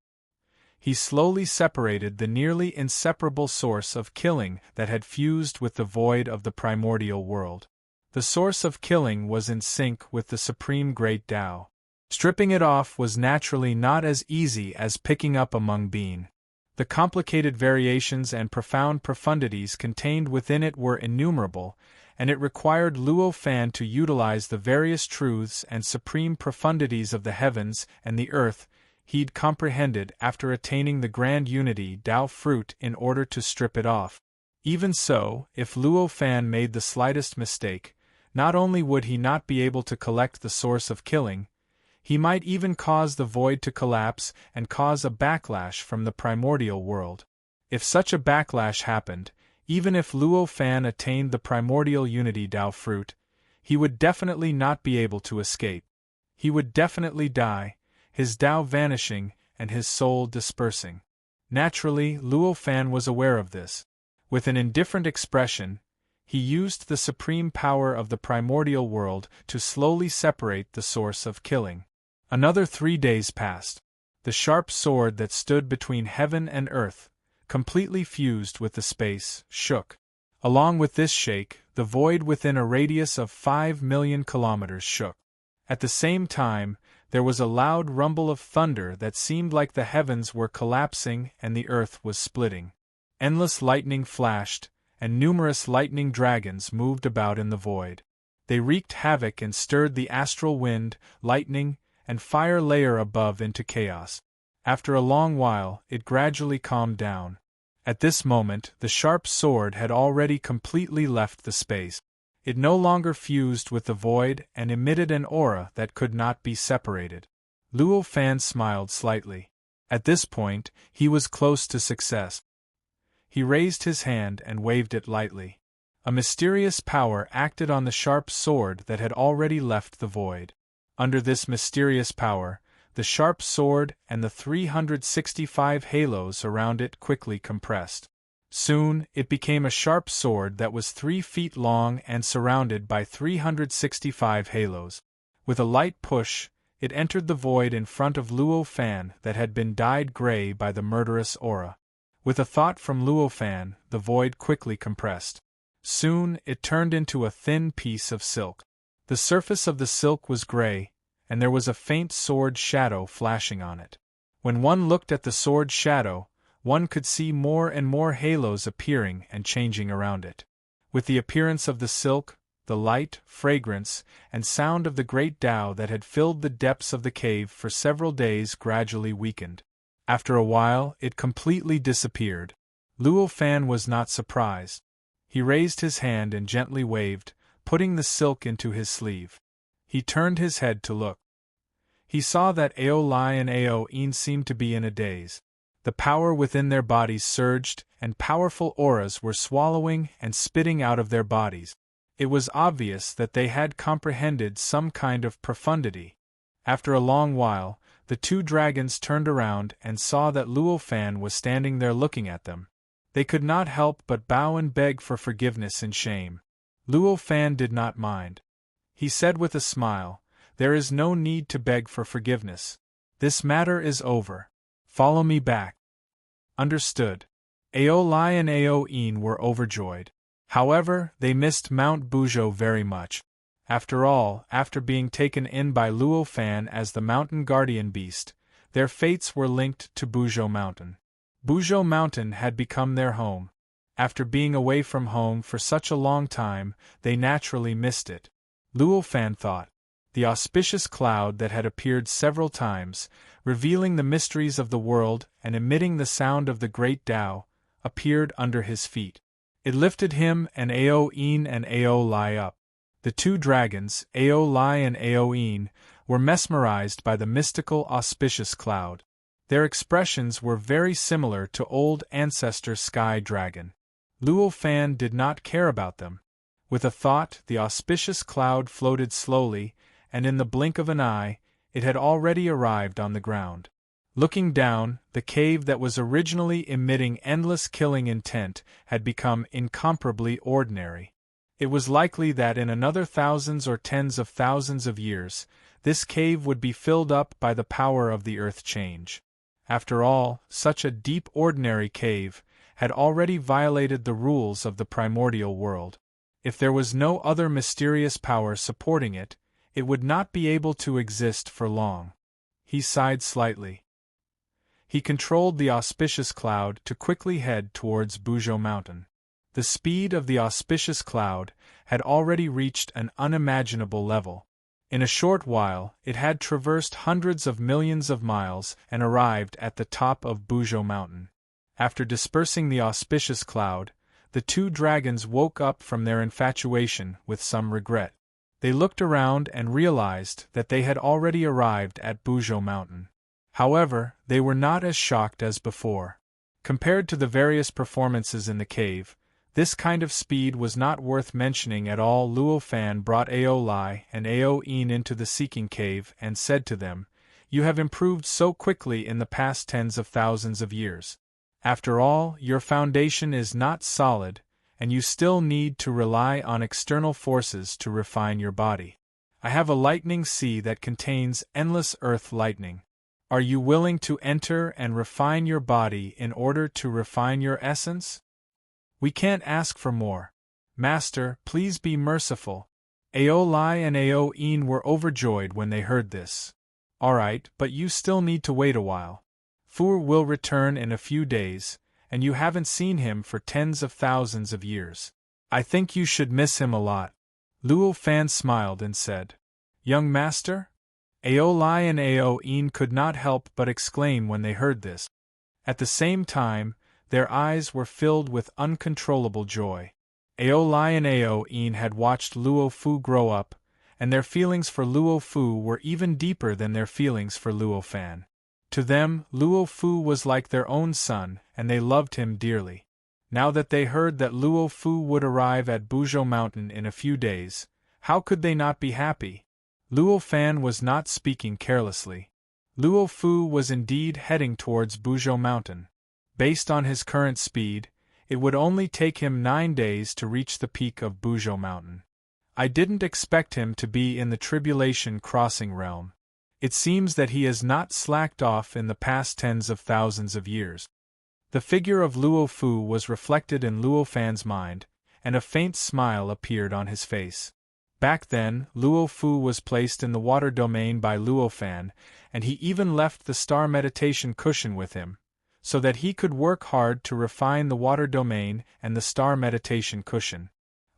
He slowly separated the nearly inseparable source of killing that had fused with the void of the primordial world. The source of killing was in sync with the supreme Great Tao. Stripping it off was naturally not as easy as picking up a mung bean. The complicated variations and profound profundities contained within it were innumerable, and it required Luo Fan to utilize the various truths and supreme profundities of the heavens and the earth he'd comprehended after attaining the grand unity Tao fruit in order to strip it off. Even so, if Luo Fan made the slightest mistake, not only would he not be able to collect the source of killing, he might even cause the void to collapse and cause a backlash from the primordial world. If such a backlash happened, even if Luo Fan attained the primordial unity Tao fruit, he would definitely not be able to escape. He would definitely die, his Tao vanishing and his soul dispersing. Naturally, Luo Fan was aware of this. With an indifferent expression, he used the supreme power of the primordial world to slowly separate the source of killing. Another 3 days passed. The sharp sword that stood between heaven and earth, completely fused with the space, shook. Along with this shake, the void within a radius of 5 million kilometers shook. At the same time, there was a loud rumble of thunder that seemed like the heavens were collapsing and the earth was splitting. Endless lightning flashed, and numerous lightning dragons moved about in the void. They wreaked havoc and stirred the astral wind, lightning, and fire layer above into chaos. After a long while, it gradually calmed down. At this moment, the sharp sword had already completely left the space. It no longer fused with the void and emitted an aura that could not be separated. Luo Fan smiled slightly. At this point, he was close to success. He raised his hand and waved it lightly. A mysterious power acted on the sharp sword that had already left the void. Under this mysterious power, the sharp sword and the 365 halos around it quickly compressed. Soon, it became a sharp sword that was 3 feet long and surrounded by 365 halos. With a light push, it entered the void in front of Luo Fan that had been dyed gray by the murderous aura. With a thought from Luo Fan, the void quickly compressed. Soon, it turned into a thin piece of silk. The surface of the silk was gray, and there was a faint sword shadow flashing on it. When one looked at the sword shadow, one could see more and more halos appearing and changing around it. With the appearance of the silk, the light, fragrance, and sound of the Great Tao that had filled the depths of the cave for several days gradually weakened. After a while, it completely disappeared. Luo Fan was not surprised. He raised his hand and gently waved, putting the silk into his sleeve. He turned his head to look. He saw that Ao Lai and Ao Yin seemed to be in a daze. The power within their bodies surged, and powerful auras were swallowing and spitting out of their bodies. It was obvious that they had comprehended some kind of profundity. After a long while, the two dragons turned around and saw that Luo Fan was standing there looking at them. They could not help but bow and beg for forgiveness and shame. Luo Fan did not mind. He said with a smile, "There is no need to beg for forgiveness. This matter is over. Follow me back." Understood. Ao Lai and Ao Yin were overjoyed. However, they missed Mount Buzhou very much. After all, after being taken in by Luo Fan as the mountain guardian beast, their fates were linked to Buzhou Mountain. Buzhou Mountain had become their home. After being away from home for such a long time, they naturally missed it. Luo Fan thought. The auspicious cloud that had appeared several times, revealing the mysteries of the world and emitting the sound of the great Tao, appeared under his feet. It lifted him and Ao In and Ao Lai up. The two dragons, Ao Lai and Ao In, were mesmerized by the mystical auspicious cloud. Their expressions were very similar to old ancestor Sky Dragon. Luo Fan did not care about them. With a thought, the auspicious cloud floated slowly, and in the blink of an eye, it had already arrived on the ground. Looking down, the cave that was originally emitting endless killing intent had become incomparably ordinary. It was likely that in another thousands or tens of thousands of years, this cave would be filled up by the power of the earth change. After all, such a deep ordinary cave had already violated the rules of the primordial world. If there was no other mysterious power supporting it, it would not be able to exist for long. He sighed slightly. He controlled the auspicious cloud to quickly head towards Buzhou Mountain. The speed of the auspicious cloud had already reached an unimaginable level. In a short while, it had traversed hundreds of millions of miles and arrived at the top of Buzhou Mountain. After dispersing the auspicious cloud, the two dragons woke up from their infatuation with some regret. They looked around and realized that they had already arrived at Buzhou Mountain. However, they were not as shocked as before. Compared to the various performances in the cave, this kind of speed was not worth mentioning at all. Luo Fan brought Ao Lai and Ao In into the Seeking Cave and said to them, "You have improved so quickly in the past tens of thousands of years. After all, your foundation is not solid, and you still need to rely on external forces to refine your body. I have a lightning sea that contains endless earth lightning. Are you willing to enter and refine your body in order to refine your essence? We can't ask for more. Master, please be merciful." Ao Lai and Ao In were overjoyed when they heard this. "All right, but you still need to wait a while. Fu will return in a few days, and you haven't seen him for tens of thousands of years. I think you should miss him a lot." Luo Fan smiled and said, "Young master?" Ao Lai and Ao In could not help but exclaim when they heard this. At the same time, their eyes were filled with uncontrollable joy. Ao Lai and Ao In had watched Luo Fu grow up, and their feelings for Luo Fu were even deeper than their feelings for Luo Fan. To them, Luo Fu was like their own son, and they loved him dearly. Now that they heard that Luo Fu would arrive at Buzhou Mountain in a few days, how could they not be happy? Luo Fan was not speaking carelessly. Luo Fu was indeed heading towards Buzhou Mountain. Based on his current speed, it would only take him 9 days to reach the peak of Buzhou Mountain. I didn't expect him to be in the tribulation crossing realm. It seems that he has not slacked off in the past tens of thousands of years. The figure of Luo Fu was reflected in Luo Fan's mind, and a faint smile appeared on his face. Back then, Luo Fu was placed in the water domain by Luo Fan, and he even left the star meditation cushion with him, so that he could work hard to refine the water domain and the star meditation cushion.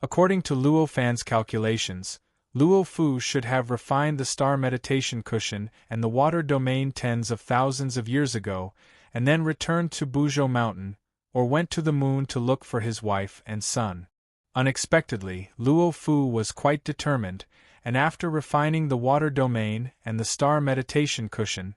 According to Luo Fan's calculations, Luo Fu should have refined the star meditation cushion and the water domain tens of thousands of years ago, and then returned to Buzhou Mountain, or went to the moon to look for his wife and son. Unexpectedly, Luo Fu was quite determined, and after refining the water domain and the star meditation cushion,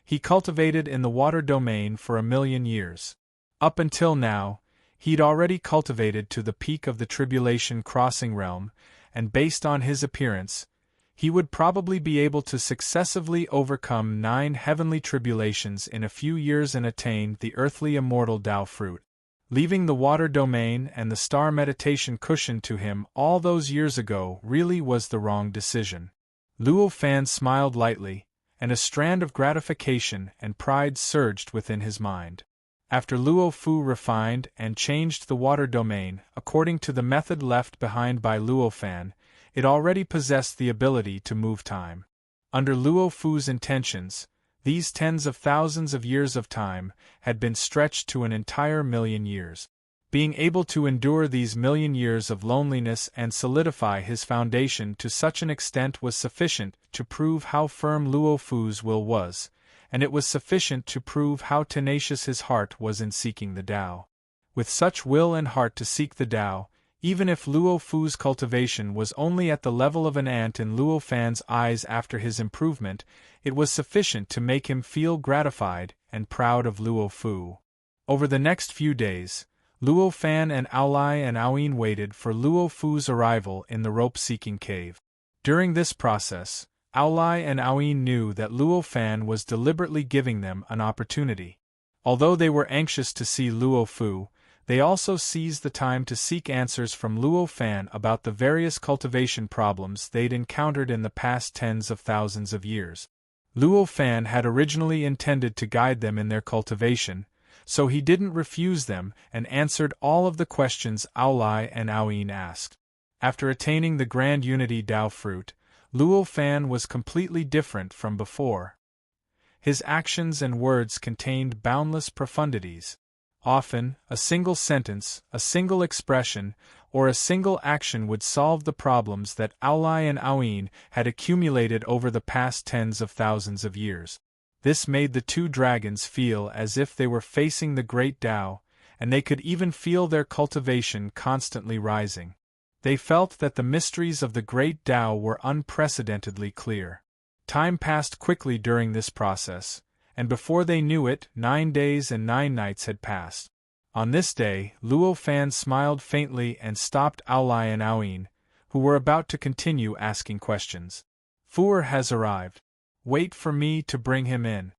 he cultivated in the water domain for 1,000,000 years. Up until now, he'd already cultivated to the peak of the tribulation crossing realm, and based on his appearance, he would probably be able to successively overcome 9 heavenly tribulations in a few years and attain the earthly immortal Tao fruit. Leaving the water domain and the star meditation cushion to him all those years ago really was the wrong decision. Luo Fan smiled lightly, and a strand of gratification and pride surged within his mind. After Luo Fu refined and changed the water domain according to the method left behind by Luo Fan, it already possessed the ability to move time. Under Luo Fu's intentions, these tens of thousands of years of time had been stretched to an entire million years. Being able to endure these million years of loneliness and solidify his foundation to such an extent was sufficient to prove how firm Luo Fu's will was, and it was sufficient to prove how tenacious his heart was in seeking the Tao. With such will and heart to seek the Tao, even if Luo Fu's cultivation was only at the level of an ant in Luo Fan's eyes after his improvement, it was sufficient to make him feel gratified and proud of Luo Fu. Over the next few days, Luo Fan and Aolai and Aoin waited for Luo Fu's arrival in the rope-seeking cave. During this process, Aolai and Aoin knew that Luo Fan was deliberately giving them an opportunity. Although they were anxious to see Luo Fu, they also seized the time to seek answers from Luo Fan about the various cultivation problems they'd encountered in the past tens of thousands of years. Luo Fan had originally intended to guide them in their cultivation, so he didn't refuse them and answered all of the questions Aolai and Aoin asked. After attaining the Grand Unity Tao fruit, Luo Fan was completely different from before. His actions and words contained boundless profundities. Often, a single sentence, a single expression, or a single action would solve the problems that Aolai and Aoin had accumulated over the past tens of thousands of years. This made the two dragons feel as if they were facing the great Tao, and they could even feel their cultivation constantly rising. They felt that the mysteries of the great Tao were unprecedentedly clear. Time passed quickly during this process, and before they knew it, 9 days and 9 nights had passed. On this day, Luo Fan smiled faintly and stopped Aolai and Aoin, who were about to continue asking questions. "Fuer has arrived. Wait for me to bring him in."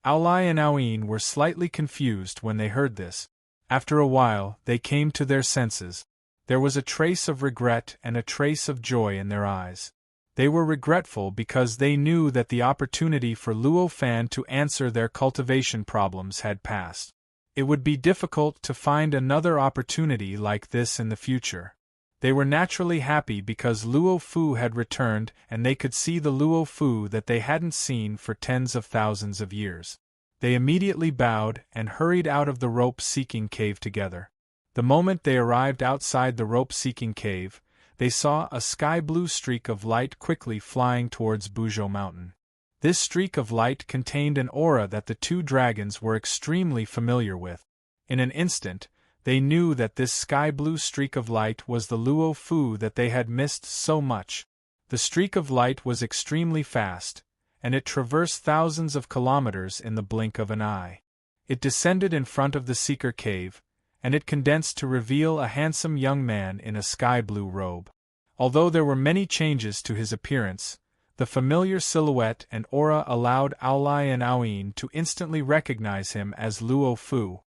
Aolai and Aoin were slightly confused when they heard this. After a while, they came to their senses. There was a trace of regret and a trace of joy in their eyes. They were regretful because they knew that the opportunity for Luo Fan to answer their cultivation problems had passed. It would be difficult to find another opportunity like this in the future. They were naturally happy because Luo Fu had returned and they could see the Luo Fu that they hadn't seen for tens of thousands of years. They immediately bowed and hurried out of the rope-seeking cave together. The moment they arrived outside the rope-seeking cave, they saw a sky-blue streak of light quickly flying towards Buzhou Mountain. This streak of light contained an aura that the two dragons were extremely familiar with. In an instant, they knew that this sky-blue streak of light was the Luo Fu that they had missed so much. The streak of light was extremely fast, and it traversed thousands of kilometers in the blink of an eye. It descended in front of the Seeker Cave, and it condensed to reveal a handsome young man in a sky-blue robe. Although there were many changes to his appearance, the familiar silhouette and aura allowed Aolai and Aoin to instantly recognize him as Luo Fu.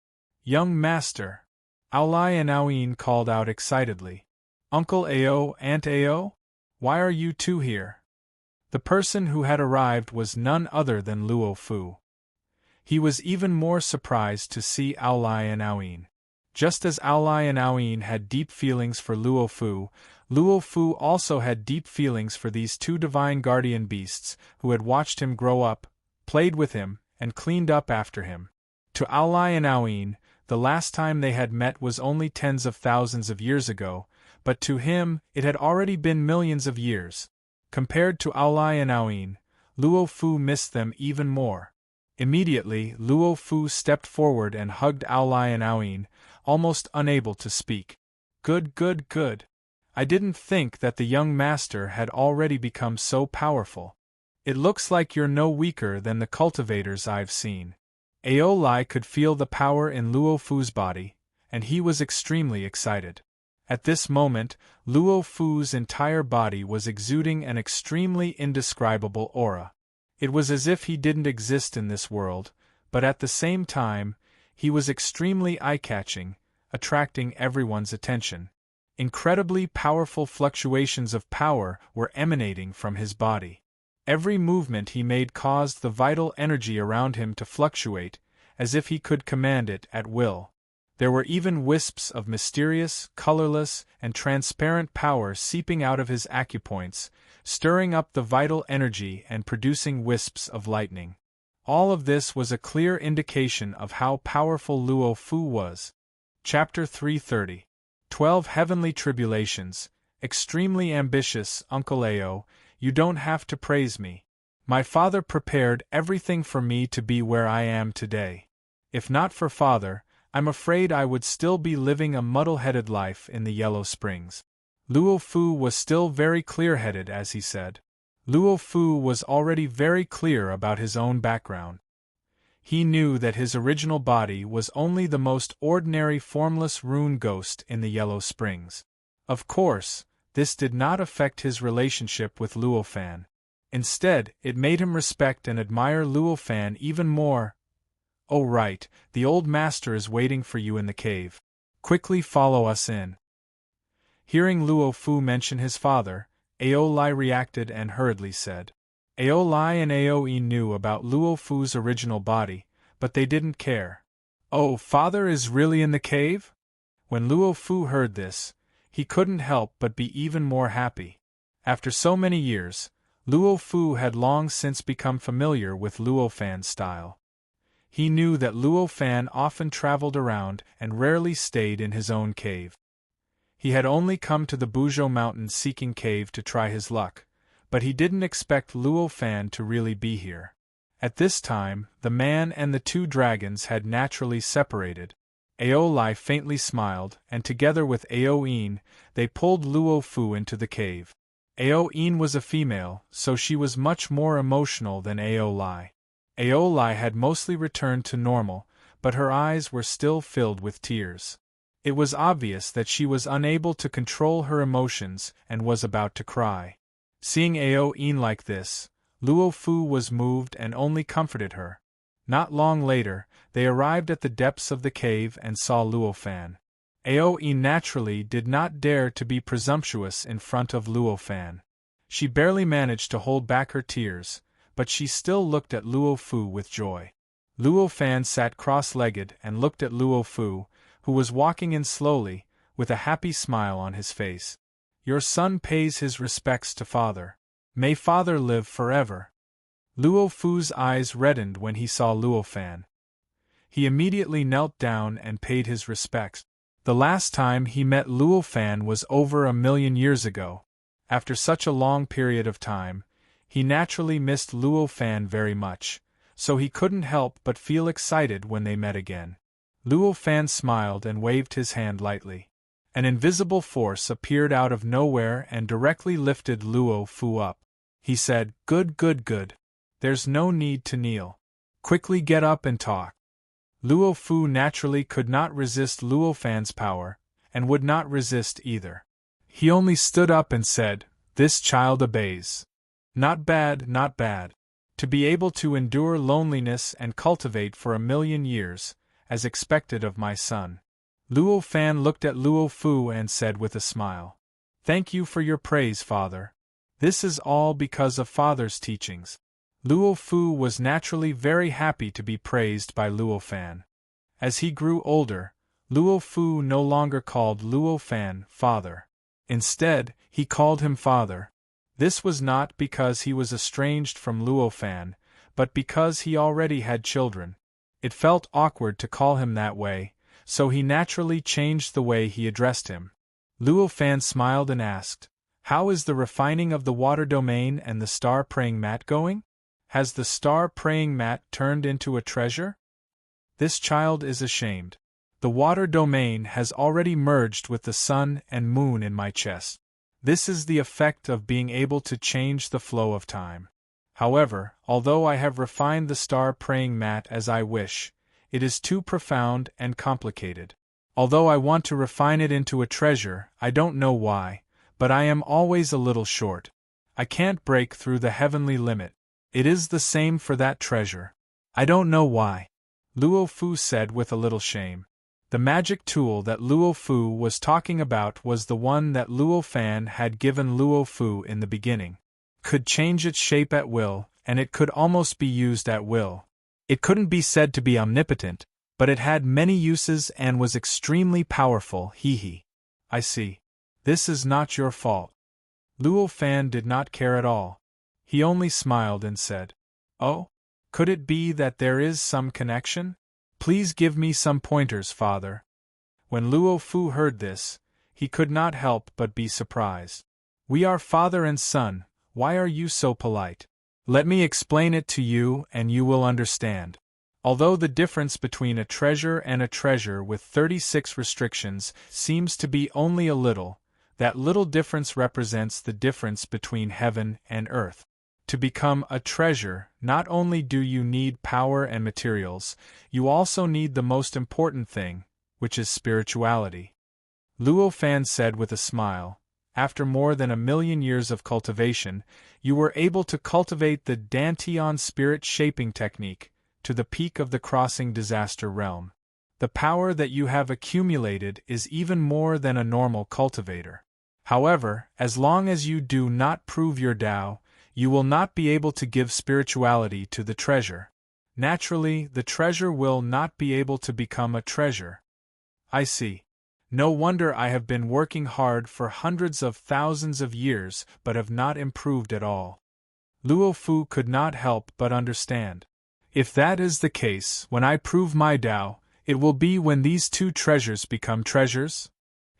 "Young master!" Aolai and Aoin called out excitedly. "Uncle Ao, Aunt Ao? Why are you two here?" The person who had arrived was none other than Luo Fu. He was even more surprised to see Aolai and Aoin. Just as Aolai and Aoin had deep feelings for Luo Fu also had deep feelings for these two divine guardian beasts who had watched him grow up, played with him, and cleaned up after him. To Aolai and Aoin, the last time they had met was only tens of thousands of years ago, but to him it had already been millions of years. Compared to Aolai and Aoin, Luo Fu missed them even more. Immediately, Luo Fu stepped forward and hugged Aolai and Aoin, almost unable to speak. "Good, good, good. I didn't think that the young master had already become so powerful. It looks like you're no weaker than the cultivators I've seen." Aolai could feel the power in Luo Fu's body, and he was extremely excited. At this moment, Luo Fu's entire body was exuding an extremely indescribable aura. It was as if he didn't exist in this world, but at the same time, he was extremely eye-catching, attracting everyone's attention. Incredibly powerful fluctuations of power were emanating from his body. Every movement he made caused the vital energy around him to fluctuate, as if he could command it at will. There were even wisps of mysterious, colorless, and transparent power seeping out of his acupoints, stirring up the vital energy and producing wisps of lightning. All of this was a clear indication of how powerful Luo Fu was. Chapter 330. 12 Heavenly Tribulations. Extremely ambitious, Uncle Ao, you don't have to praise me. My father prepared everything for me to be where I am today. If not for father, I'm afraid I would still be living a muddle-headed life in the Yellow Springs. Luo Fu was still very clear-headed as he said. Luo Fu was already very clear about his own background. He knew that his original body was only the most ordinary formless rune ghost in the Yellow Springs. Of course, this did not affect his relationship with Luo Fan. Instead, it made him respect and admire Luo Fan even more. Oh right, the old master is waiting for you in the cave. Quickly follow us in. Hearing Luo Fu mention his father, Ao Lai reacted and hurriedly said. Ao Lai and Ao Yi knew about Luo Fu's original body, but they didn't care. Oh, father is really in the cave? When Luo Fu heard this, he couldn't help but be even more happy. After so many years, Luo Fu had long since become familiar with Luo Fan's style. He knew that Luo Fan often traveled around and rarely stayed in his own cave. He had only come to the Buzhou Mountain seeking cave to try his luck, but he didn't expect Luo Fan to really be here. At this time, the man and the two dragons had naturally separated. Ao Lai faintly smiled, and together with Ao Yin, they pulled Luo Fu into the cave. Ao Yin was a female, so she was much more emotional than Ao Lai. Ao Lai had mostly returned to normal, but her eyes were still filled with tears. It was obvious that she was unable to control her emotions and was about to cry. Seeing Ao Yin like this, Luo Fu was moved and only comforted her. Not long later, they arrived at the depths of the cave and saw Luo Fan. Ao Yin naturally did not dare to be presumptuous in front of Luo Fan. She barely managed to hold back her tears, but she still looked at Luo Fu with joy. Luo Fan sat cross-legged and looked at Luo Fu, who was walking in slowly, with a happy smile on his face. Your son pays his respects to father. May father live forever. Luo Fu's eyes reddened when he saw Luo Fan. He immediately knelt down and paid his respects. The last time he met Luo Fan was over 1,000,000 years ago. After such a long period of time, he naturally missed Luo Fan very much, so he couldn't help but feel excited when they met again. Luo Fan smiled and waved his hand lightly. An invisible force appeared out of nowhere and directly lifted Luo Fu up. He said, Good, good, good. There's no need to kneel. Quickly get up and talk. Luo Fu naturally could not resist Luo Fan's power, and would not resist either. He only stood up and said, This child obeys. Not bad, not bad. To be able to endure loneliness and cultivate for 1,000,000 years, as expected of my son. Luo Fan looked at Luo Fu and said with a smile, Thank you for your praise, father. This is all because of father's teachings. Luo Fu was naturally very happy to be praised by Luo Fan. As he grew older, Luo Fu no longer called Luo Fan father. Instead, he called him father. This was not because he was estranged from Luo Fan, but because he already had children. It felt awkward to call him that way, so he naturally changed the way he addressed him. Luo Fan smiled and asked, How is the refining of the water domain and the star praying mat going? Has the star praying mat turned into a treasure? This child is ashamed. The water domain has already merged with the sun and moon in my chest. This is the effect of being able to change the flow of time. However, although I have refined the star praying mat as I wish, it is too profound and complicated. Although I want to refine it into a treasure, I don't know why, but I am always a little short. I can't break through the heavenly limit. It is the same for that treasure. I don't know why. Luo Fu said with a little shame. The magic tool that Luo Fu was talking about was the one that Luo Fan had given Luo Fu in the beginning. Could change its shape at will, and it could almost be used at will. It couldn't be said to be omnipotent, But it had many uses and was extremely powerful, hee. I see. This is not your fault. Luo Fan did not care at all. He only smiled and said, "Oh? Could it be that there is some connection? Please give me some pointers, father." When Luo Fu heard this, he could not help but be surprised. "We are father and son, why are you so polite? Let me explain it to you and you will understand. Although the difference between a treasure and a treasure with 36 restrictions seems to be only a little, that little difference represents the difference between heaven and earth. To become a treasure, not only do you need power and materials, you also need the most important thing, which is spirituality." Luo Fan said with a smile, "After more than 1,000,000 years of cultivation, you were able to cultivate the Dantian spirit shaping technique to the peak of the crossing disaster realm. The power that you have accumulated is even more than a normal cultivator. However, as long as you do not prove your Tao, you will not be able to give spirituality to the treasure. Naturally, the treasure will not be able to become a treasure." "I see. No wonder I have been working hard for hundreds of thousands of years but have not improved at all." Luo Fu could not help but understand. "If that is the case, when I prove my Tao, it will be when these two treasures become treasures?"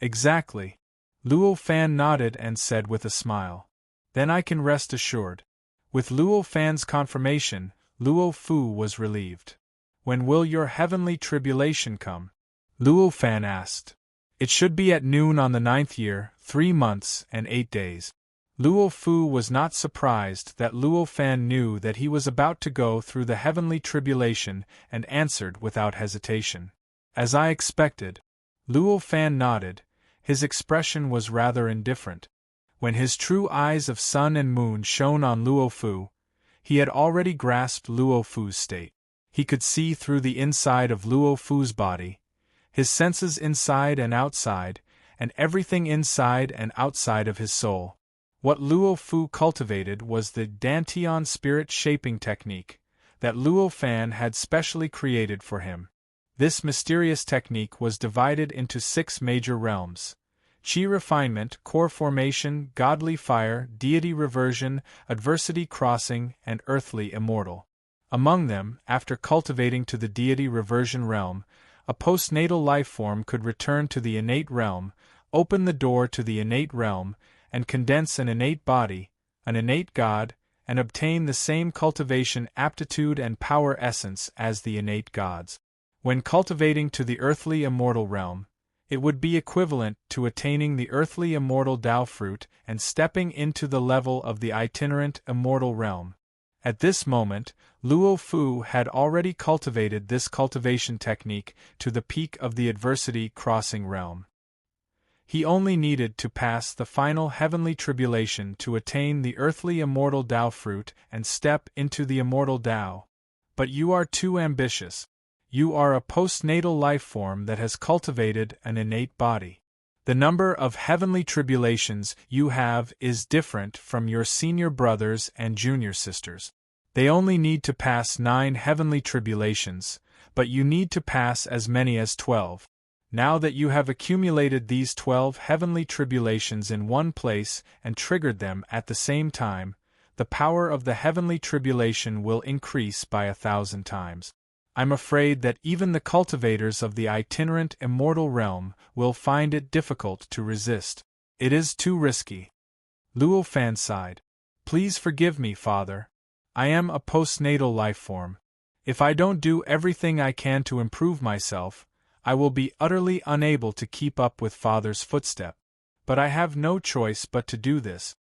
"Exactly." Luo Fan nodded and said with a smile, "Then I can rest assured." With Luo Fan's confirmation, Luo Fu was relieved. "When will your heavenly tribulation come?" Luo Fan asked. "It should be at noon on the 9th year, 3 months and 8 days. Luo Fu was not surprised that Luo Fan knew that he was about to go through the heavenly tribulation and answered without hesitation, "As I expected." Luo Fan nodded. His expression was rather indifferent. When his true eyes of sun and moon shone on Luo Fu, he had already grasped Luo Fu's state. He could see through the inside of Luo Fu's body, his senses inside and outside, and everything inside and outside of his soul. What Luo Fu cultivated was the Dantian spirit shaping technique that Luo Fan had specially created for him. This mysterious technique was divided into 6 major realms: Qi refinement, core formation, godly fire, deity reversion, adversity crossing, and earthly immortal. Among them, after cultivating to the deity reversion realm, a postnatal life form could return to the innate realm, open the door to the innate realm, and condense an innate body, an innate god, and obtain the same cultivation aptitude and power essence as the innate gods. When cultivating to the earthly immortal realm, it would be equivalent to attaining the earthly immortal Tao fruit and stepping into the level of the itinerant immortal realm. At this moment, Luo Fu had already cultivated this cultivation technique to the peak of the adversity crossing realm. He only needed to pass the final heavenly tribulation to attain the earthly immortal Tao fruit and step into the immortal Tao. But you are too ambitious. You are a postnatal life form that has cultivated an innate body. The number of heavenly tribulations you have is different from your senior brothers and junior sisters. They only need to pass 9 heavenly tribulations, but you need to pass as many as 12. Now that you have accumulated these 12 heavenly tribulations in one place and triggered them at the same time, the power of the heavenly tribulation will increase by 1,000 times. I'm afraid that even the cultivators of the itinerant immortal realm will find it difficult to resist. It is too risky." Luo Fan sighed. "Please forgive me, father. I am a postnatal life form. If I don't do everything I can to improve myself, I will be utterly unable to keep up with father's footstep. But I have no choice but to do this."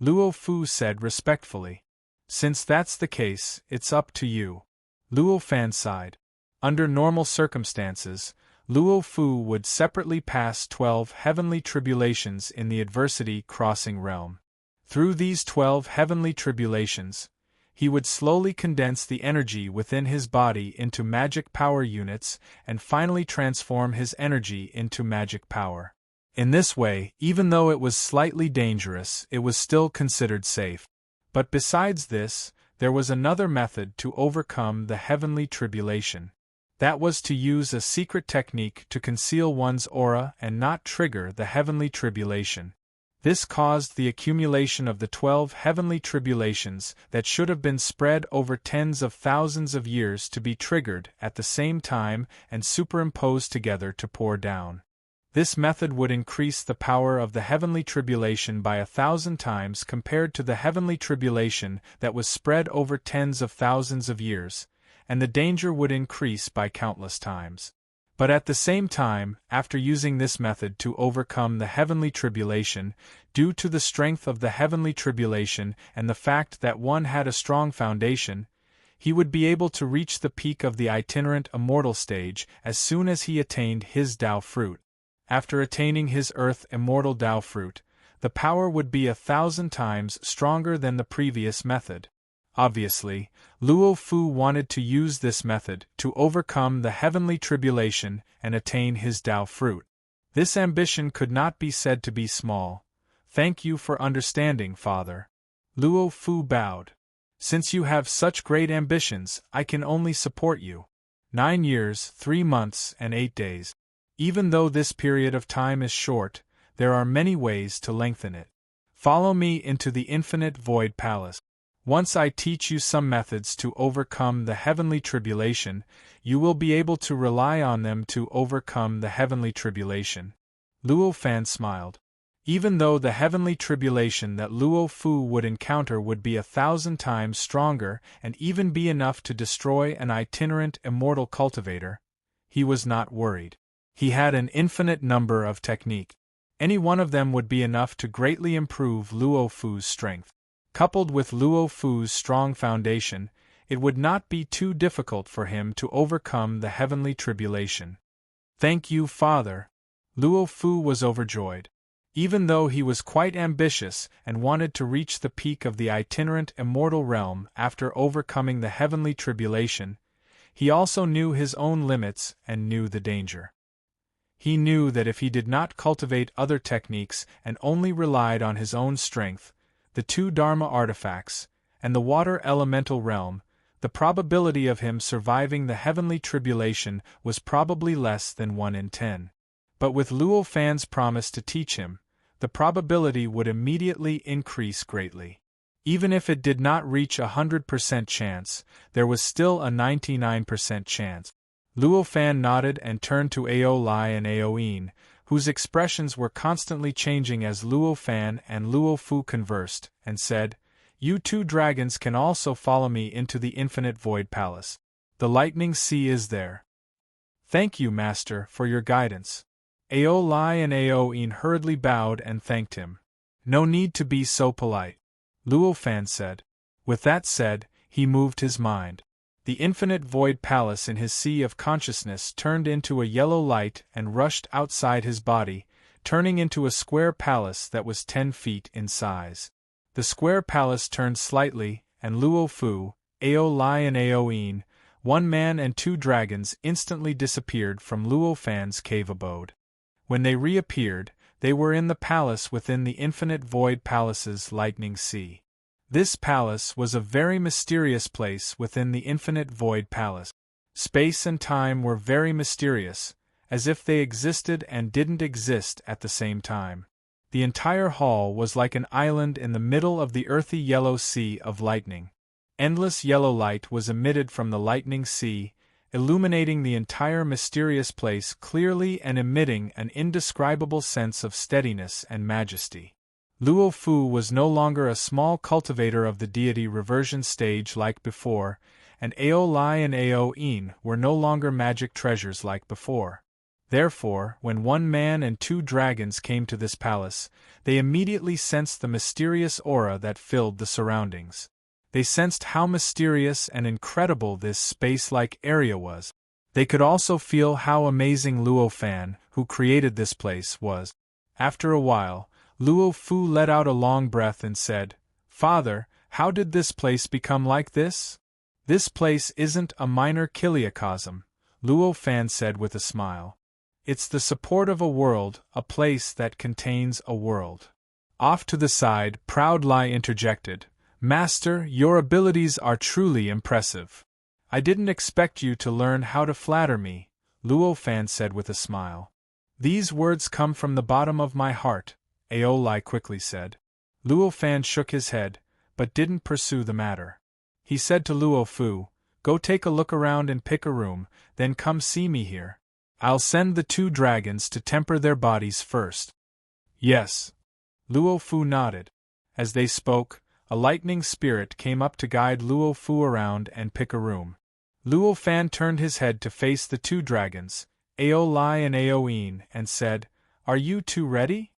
Luo Fu said respectfully. "Since that's the case, it's up to you." Luo Fan sighed. Under normal circumstances, Luo Fu would separately pass 12 heavenly tribulations in the adversity crossing realm. Through these 12 heavenly tribulations, he would slowly condense the energy within his body into magic power units and finally transform his energy into magic power. In this way, even though it was slightly dangerous, it was still considered safe. But besides this, there was another method to overcome the heavenly tribulation. That was to use a secret technique to conceal one's aura and not trigger the heavenly tribulation. This caused the accumulation of the 12 heavenly tribulations that should have been spread over tens of thousands of years to be triggered at the same time and superimposed together to pour down. This method would increase the power of the heavenly tribulation by 1,000 times compared to the heavenly tribulation that was spread over tens of thousands of years, and the danger would increase by countless times. But at the same time, after using this method to overcome the heavenly tribulation, due to the strength of the heavenly tribulation and the fact that one had a strong foundation, he would be able to reach the peak of the itinerant immortal stage as soon as he attained his Tao fruit. After attaining his earth immortal Tao fruit, the power would be 1,000 times stronger than the previous method. Obviously, Luo Fu wanted to use this method to overcome the heavenly tribulation and attain his Tao fruit. This ambition could not be said to be small. Thank you for understanding, Father. Luo Fu bowed. Since you have such great ambitions, I can only support you. 9 years, 3 months, and 8 days. Even though this period of time is short, there are many ways to lengthen it. Follow me into the infinite void palace. Once I teach you some methods to overcome the heavenly tribulation, you will be able to rely on them to overcome the heavenly tribulation. Luo Fan smiled. Even though the heavenly tribulation that Luo Fu would encounter would be 1,000 times stronger and even be enough to destroy an itinerant immortal cultivator, he was not worried. He had an infinite number of techniques. Any one of them would be enough to greatly improve Luo Fu's strength. Coupled with Luo Fu's strong foundation, it would not be too difficult for him to overcome the heavenly tribulation. Thank you, Father. Luo Fu was overjoyed. Even though he was quite ambitious and wanted to reach the peak of the itinerant immortal realm after overcoming the heavenly tribulation, he also knew his own limits and knew the danger. He knew that if he did not cultivate other techniques and only relied on his own strength, the 2 Dharma artifacts, and the water elemental realm, the probability of him surviving the heavenly tribulation was probably less than 1 in 10. But with Luo Fan's promise to teach him, the probability would immediately increase greatly. Even if it did not reach 100% chance, there was still a 99% chance. Luo Fan nodded and turned to Ao Lai and Ao Yin, whose expressions were constantly changing as Luo Fan and Luo Fu conversed, and said, "You 2 dragons can also follow me into the infinite void palace. The lightning sea is there." "Thank you, Master, for your guidance." Ao Lai and Ao Yin hurriedly bowed and thanked him. "No need to be so polite," Luo Fan said. With that said, he moved his mind. The infinite void palace in his sea of consciousness turned into a yellow light and rushed outside his body, turning into a square palace that was 10 feet in size. The square palace turned slightly, and Luo Fu, Ao Lai and Ao Yin, 1 man and 2 dragons instantly disappeared from Luo Fan's cave abode. When they reappeared, they were in the palace within the infinite void palace's lightning sea. This palace was a very mysterious place within the infinite void palace. Space and time were very mysterious, as if they existed and didn't exist at the same time. The entire hall was like an island in the middle of the earthy yellow sea of lightning. Endless yellow light was emitted from the lightning sea, illuminating the entire mysterious place clearly and emitting an indescribable sense of steadiness and majesty. Luo Fu was no longer a small cultivator of the deity reversion stage like before, and Ao Lai and Ao Yin were no longer magic treasures like before. Therefore, when 1 man and 2 dragons came to this palace, they immediately sensed the mysterious aura that filled the surroundings. They sensed how mysterious and incredible this space-like area was. They could also feel how amazing Luo Fan, who created this place, was. After a while, Luo Fu let out a long breath and said, "Father, how did this place become like this?" "This place isn't a minor kiliacosm," Luo Fan said with a smile. "It's the support of a world, a place that contains a world." Off to the side, Proud Lai interjected, "Master, your abilities are truly impressive. I didn't expect you to learn how to flatter me, Luo Fan said with a smile. These words come from the bottom of my heart, Aolai quickly said. Luo Fan shook his head, but didn't pursue the matter. He said to Luo Fu, go take a look around and pick a room, then come see me here. I'll send the 2 dragons to temper their bodies first. Yes. Luo Fu nodded. As they spoke, a lightning spirit came up to guide Luo Fu around and pick a room. Luo Fan turned his head to face the 2 dragons, Aolai and Aoin, and said, Are you 2 ready?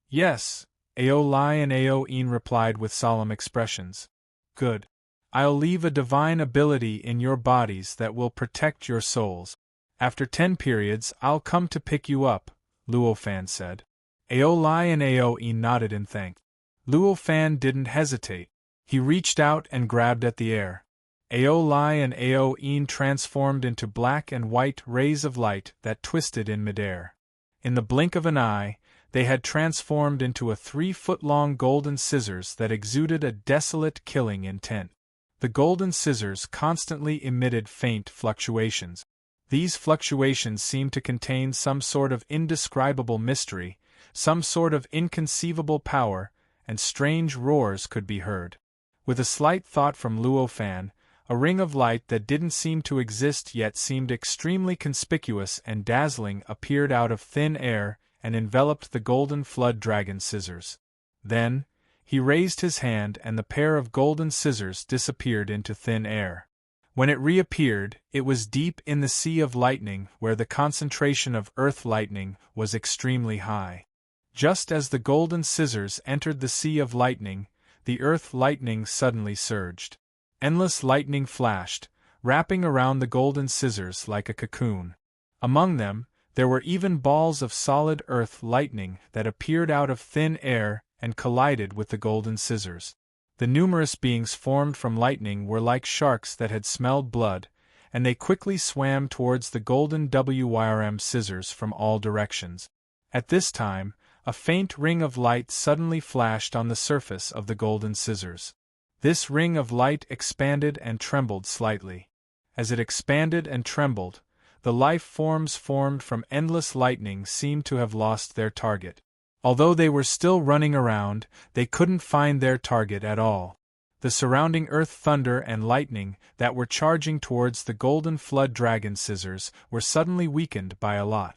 Yes, Aolai and Aoin replied with solemn expressions. Good. I'll leave a divine ability in your bodies that will protect your souls. After 10 periods, I'll come to pick you up, Luo Fan said. Aolai and Aoin nodded in thanks. Luo Fan didn't hesitate. He reached out and grabbed at the air. Aolai and Aoin transformed into black and white rays of light that twisted in midair. In the blink of an eye, they had transformed into a 3-foot-long golden scissors that exuded a desolate killing intent. The golden scissors constantly emitted faint fluctuations. These fluctuations seemed to contain some sort of indescribable mystery, some sort of inconceivable power, and strange roars could be heard. With a slight thought from Luo Fan, a ring of light that didn't seem to exist yet seemed extremely conspicuous and dazzling appeared out of thin air and enveloped the golden flood dragon scissors. Then, he raised his hand and the pair of golden scissors disappeared into thin air. When it reappeared, it was deep in the sea of lightning where the concentration of earth lightning was extremely high. Just as the golden scissors entered the sea of lightning, the earth lightning suddenly surged. Endless lightning flashed, wrapping around the golden scissors like a cocoon. Among them, there were even balls of solid earth lightning that appeared out of thin air and collided with the golden scissors. The numerous beings formed from lightning were like sharks that had smelled blood, and they quickly swam towards the golden WYRM scissors from all directions. At this time, a faint ring of light suddenly flashed on the surface of the golden scissors. This ring of light expanded and trembled slightly. As it expanded and trembled, the life forms formed from endless lightning seemed to have lost their target. Although they were still running around, they couldn't find their target at all. The surrounding earth thunder and lightning that were charging towards the golden flood dragon scissors were suddenly weakened by a lot.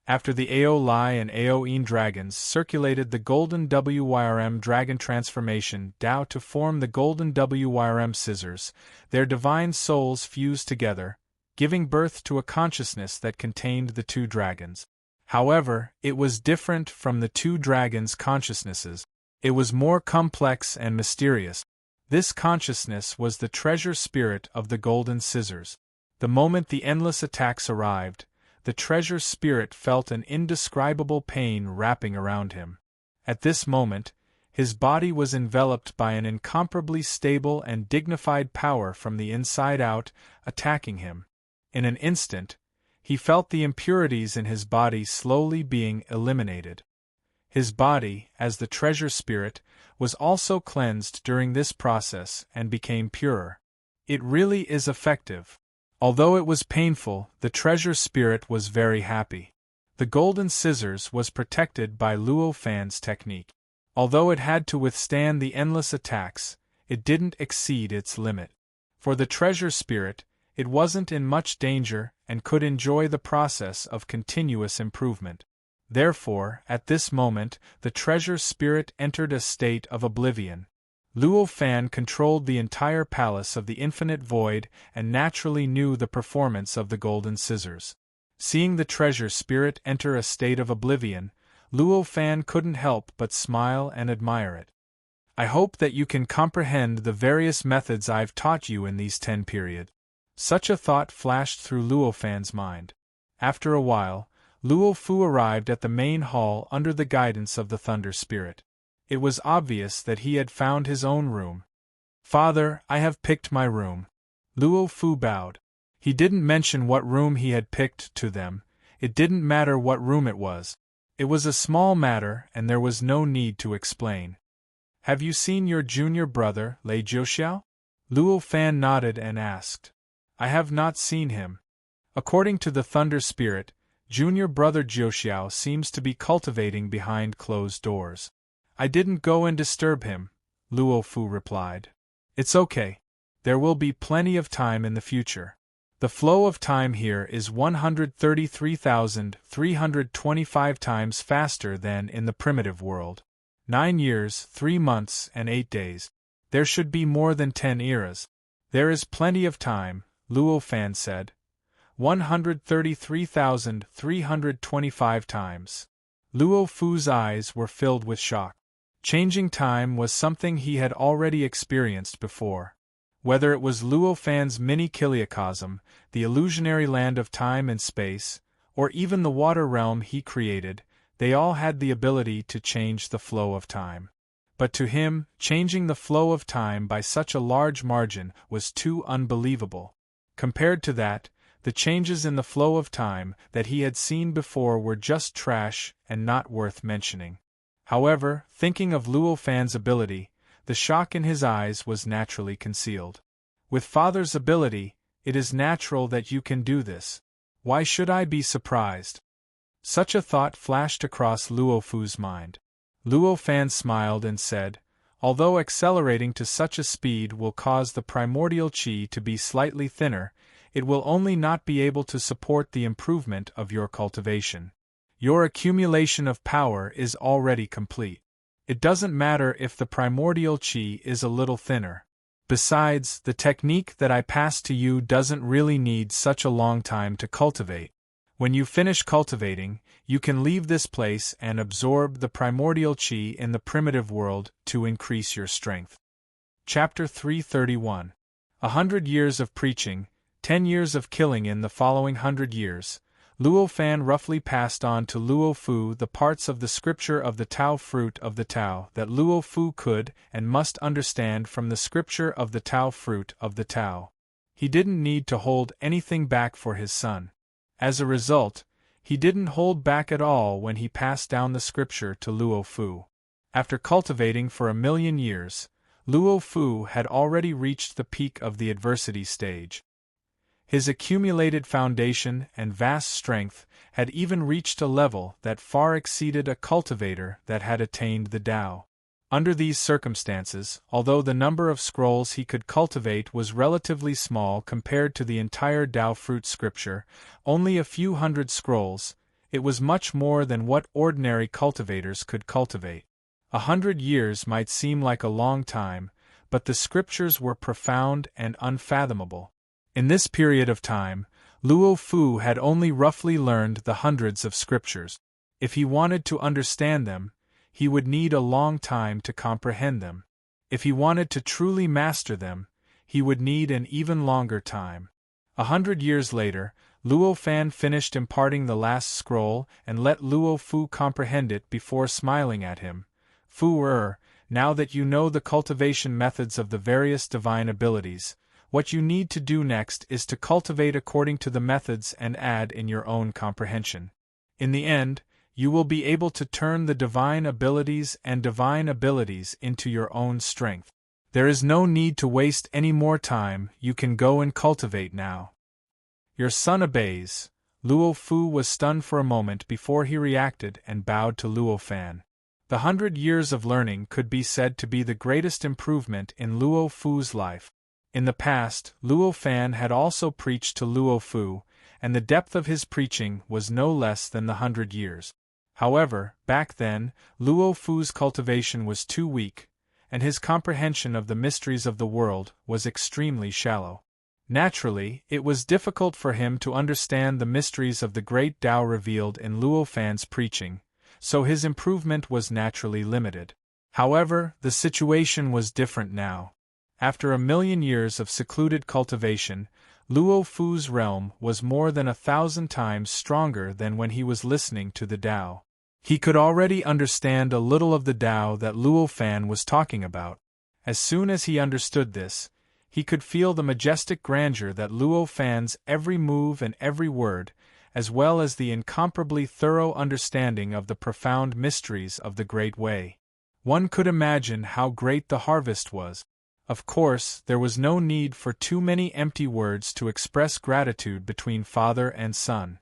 After the Aolai and Aoin dragons circulated the golden WYRM dragon transformation Dao to form the golden WYRM scissors, their divine souls fused together, giving birth to a consciousness that contained the 2 dragons. However, it was different from the 2 dragons' consciousnesses. It was more complex and mysterious. This consciousness was the treasure spirit of the golden scissors. The moment the endless attacks arrived, the treasure spirit felt an indescribable pain wrapping around him. At this moment, his body was enveloped by an incomparably stable and dignified power from the inside out, attacking him. In an instant, he felt the impurities in his body slowly being eliminated. His body, as the treasure spirit, was also cleansed during this process and became purer. It really is effective. Although it was painful, the treasure spirit was very happy. The golden scissors was protected by Luo Fan's technique. Although it had to withstand the endless attacks, it didn't exceed its limit. For the treasure spirit, it wasn't in much danger and could enjoy the process of continuous improvement. Therefore, at this moment, the treasure spirit entered a state of oblivion. Luo Fan controlled the entire palace of the infinite void and naturally knew the performance of the golden scissors. Seeing the treasure spirit enter a state of oblivion, Luo Fan couldn't help but smile and admire it. I hope that you can comprehend the various methods I've taught you in these 10 periods. Such a thought flashed through Luo Fan's mind. After a while, Luo Fu arrived at the main hall under the guidance of the thunder spirit. It was obvious that he had found his own room. Father, I have picked my room. Luo Fu bowed. He didn't mention what room he had picked to them. It didn't matter what room it was. It was a small matter and there was no need to explain. Have you seen your junior brother, Lei Jiuxiao? Luo Fan nodded and asked. I have not seen him. According to the Thunder Spirit, junior brother Jiuxiao seems to be cultivating behind closed doors. I didn't go and disturb him, Luo Fu replied. It's okay. There will be plenty of time in the future. The flow of time here is 133,325 times faster than in the primitive world. 9 years, 3 months, and 8 days. There should be more than 10 eras. There is plenty of time, Luo Fan said. 133,325 times. Luo Fu's eyes were filled with shock. Changing time was something he had already experienced before. Whether it was Luo Fan's mini-kiliocosm, the illusionary land of time and space, or even the water realm he created, they all had the ability to change the flow of time. But to him, changing the flow of time by such a large margin was too unbelievable. Compared to that, the changes in the flow of time that he had seen before were just trash and not worth mentioning. However, thinking of Luo Fan's ability, the shock in his eyes was naturally concealed. With Father's ability, it is natural that you can do this. Why should I be surprised? Such a thought flashed across Luo Fu's mind. Luo Fan smiled and said, although accelerating to such a speed will cause the primordial qi to be slightly thinner, it will only not be able to support the improvement of your cultivation. Your accumulation of power is already complete. It doesn't matter if the primordial qi is a little thinner. Besides, the technique that I passed to you doesn't really need such a long time to cultivate. When you finish cultivating, you can leave this place and absorb the primordial qi in the primitive world to increase your strength. Chapter 331. 100 years of preaching, 10 years of killing. In the following 100 years, Luo Fan roughly passed on to Luo Fu the parts of the scripture of the Tao fruit of the Tao that Luo Fu could and must understand from the scripture of the Tao fruit of the Tao. He didn't need to hold anything back for his son. As a result, he didn't hold back at all when he passed down the scripture to Luo Fu. After cultivating for 1,000,000 years, Luo Fu had already reached the peak of the adversity stage. His accumulated foundation and vast strength had even reached a level that far exceeded a cultivator that had attained the Tao. Under these circumstances, although the number of scrolls he could cultivate was relatively small compared to the entire Tao fruit scripture, only a few hundred scrolls, it was much more than what ordinary cultivators could cultivate. 100 years might seem like a long time, but the scriptures were profound and unfathomable. In this period of time, Luo Fu had only roughly learned the hundreds of scriptures. If he wanted to understand them, he would need a long time to comprehend them. If he wanted to truly master them, he would need an even longer time. 100 years later, Luo Fan finished imparting the last scroll and let Luo Fu comprehend it before smiling at him. Fu, now that you know the cultivation methods of the various divine abilities, what you need to do next is to cultivate according to the methods and add in your own comprehension. In the end, you will be able to turn the divine abilities into your own strength. There is no need to waste any more time, you can go and cultivate now. Your son obeys. Luo Fu was stunned for a moment before he reacted and bowed to Luo Fan. The 100 years of learning could be said to be the greatest improvement in Luo Fu's life. In the past, Luo Fan had also preached to Luo Fu, and the depth of his preaching was no less than the 100 years. However, back then, Luo Fu's cultivation was too weak, and his comprehension of the mysteries of the world was extremely shallow. Naturally, it was difficult for him to understand the mysteries of the great Tao revealed in Luo Fan's preaching, so his improvement was naturally limited. However, the situation was different now. After 1,000,000 years of secluded cultivation, Luo Fu's realm was more than 1,000 times stronger than when he was listening to the Tao. He could already understand a little of the Tao that Luo Fan was talking about. As soon as he understood this, he could feel the majestic grandeur that Luo Fan's every move and every word, as well as the incomparably thorough understanding of the profound mysteries of the Great Way. One could imagine how great the harvest was. Of course, there was no need for too many empty words to express gratitude between father and son.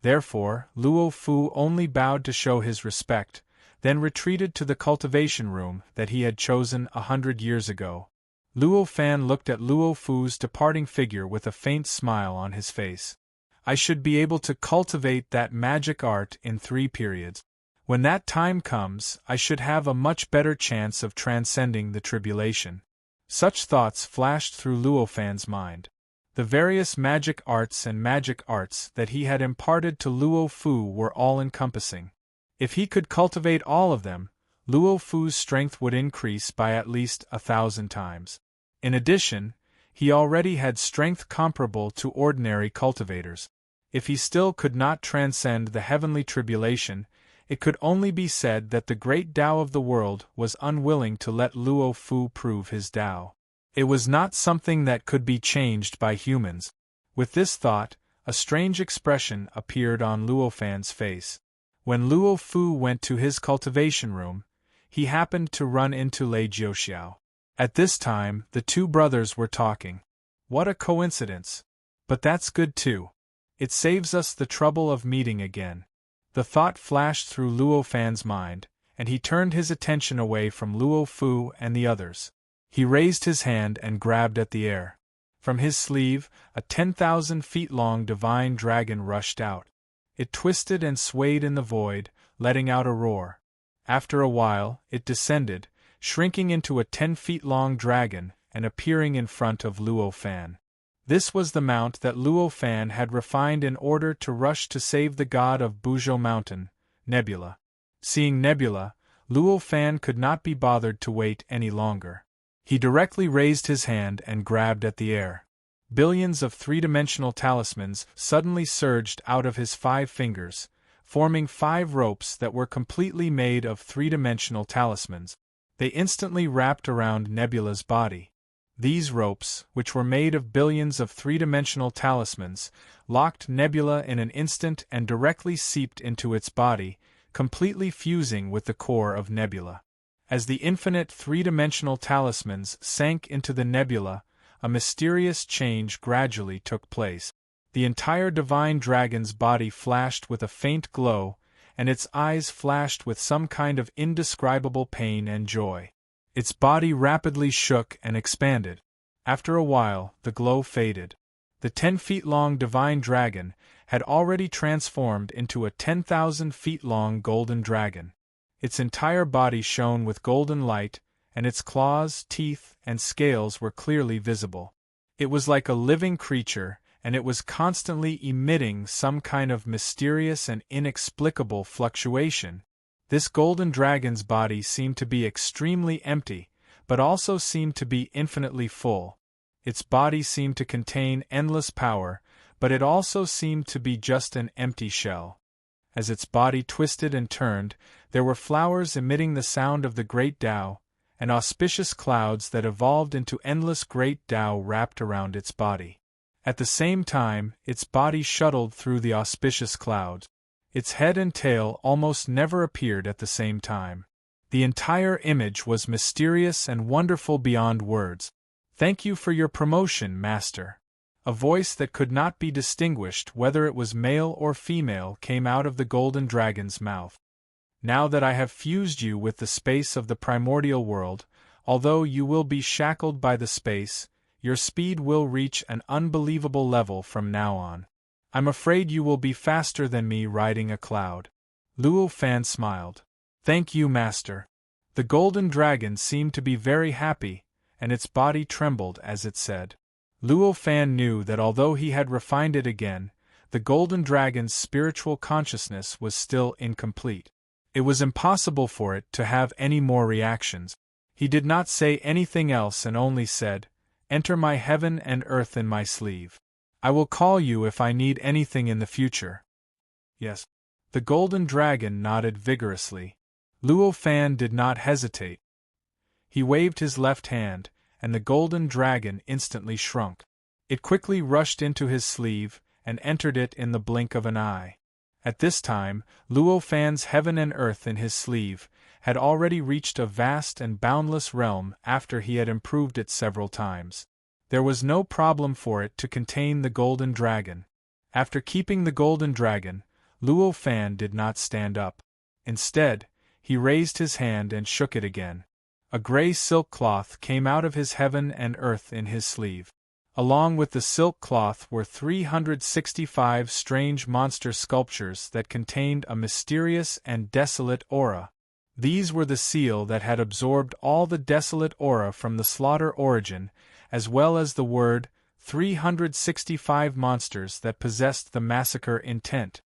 Therefore, Luo Fu only bowed to show his respect, then retreated to the cultivation room that he had chosen 100 years ago. Luo Fan looked at Luo Fu's departing figure with a faint smile on his face. I should be able to cultivate that magic art in 3 periods. When that time comes, I should have a much better chance of transcending the tribulation. Such thoughts flashed through Luo Fan's mind. The various magic arts that he had imparted to Luo Fu were all-encompassing. If he could cultivate all of them, Luo Fu's strength would increase by at least 1,000 times. In addition, he already had strength comparable to ordinary cultivators. If he still could not transcend the heavenly tribulation, it could only be said that the great Tao of the world was unwilling to let Luo Fu prove his Tao. It was not something that could be changed by humans. With this thought, a strange expression appeared on Luo Fan's face. When Luo Fu went to his cultivation room, he happened to run into Lei Jiuxiao. At this time, the 2 brothers were talking. What a coincidence! But that's good too. It saves us the trouble of meeting again. The thought flashed through Luo Fan's mind, and he turned his attention away from Luo Fu and the others. He raised his hand and grabbed at the air. From his sleeve, a 10,000 feet long divine dragon rushed out. It twisted and swayed in the void, letting out a roar. After a while, it descended, shrinking into a 10 feet long dragon and appearing in front of Luo Fan. This was the mount that Luo Fan had refined in order to rush to save the god of Buzhou Mountain, Nebula. Seeing Nebula, Luo Fan could not be bothered to wait any longer. He directly raised his hand and grabbed at the air. Billions of 3-dimensional talismans suddenly surged out of his 5 fingers, forming 5 ropes that were completely made of 3-dimensional talismans. They instantly wrapped around Nebula's body. These ropes, which were made of billions of 3-dimensional talismans, locked Nebula in an instant and directly seeped into its body, completely fusing with the core of Nebula. As the infinite 3-dimensional talismans sank into the Nebula, a mysterious change gradually took place. The entire divine dragon's body flashed with a faint glow, and its eyes flashed with some kind of indescribable pain and joy. Its body rapidly shook and expanded. After a while, the glow faded. The 10 feet long divine dragon had already transformed into a 10,000 feet long golden dragon. Its entire body shone with golden light, and its claws, teeth, and scales were clearly visible. It was like a living creature, and it was constantly emitting some kind of mysterious and inexplicable fluctuation. This golden dragon's body seemed to be extremely empty, but also seemed to be infinitely full. Its body seemed to contain endless power, but it also seemed to be just an empty shell. As its body twisted and turned, there were flowers emitting the sound of the great Tao, and auspicious clouds that evolved into endless great Tao wrapped around its body. At the same time, its body shuttled through the auspicious clouds. Its head and tail almost never appeared at the same time. The entire image was mysterious and wonderful beyond words. "Thank you for your promotion, Master." A voice that could not be distinguished whether it was male or female came out of the golden dragon's mouth. "Now that I have fused you with the space of the primordial world, although you will be shackled by the space, your speed will reach an unbelievable level from now on. I'm afraid you will be faster than me riding a cloud." Luo Fan smiled. "Thank you, Master." The golden dragon seemed to be very happy, and its body trembled as it said. Luo Fan knew that although he had refined it again, the golden dragon's spiritual consciousness was still incomplete. It was impossible for it to have any more reactions. He did not say anything else and only said, "Enter my heaven and earth in my sleeve. I will call you if I need anything in the future." "Yes." The golden dragon nodded vigorously. Luo Fan did not hesitate. He waved his left hand, and the golden dragon instantly shrunk. It quickly rushed into his sleeve, and entered it in the blink of an eye. At this time, Luo Fan's heaven and earth in his sleeve had already reached a vast and boundless realm after he had improved it several times. There was no problem for it to contain the golden dragon. After keeping the golden dragon, Luo Fan did not stand up. Instead, he raised his hand and shook it again. A gray silk cloth came out of his heaven and earth in his sleeve. Along with the silk cloth were 365 strange monster sculptures that contained a mysterious and desolate aura. These were the seal that had absorbed all the desolate aura from the slaughter origin, as well as the word 365 monsters that possessed the massacre intent.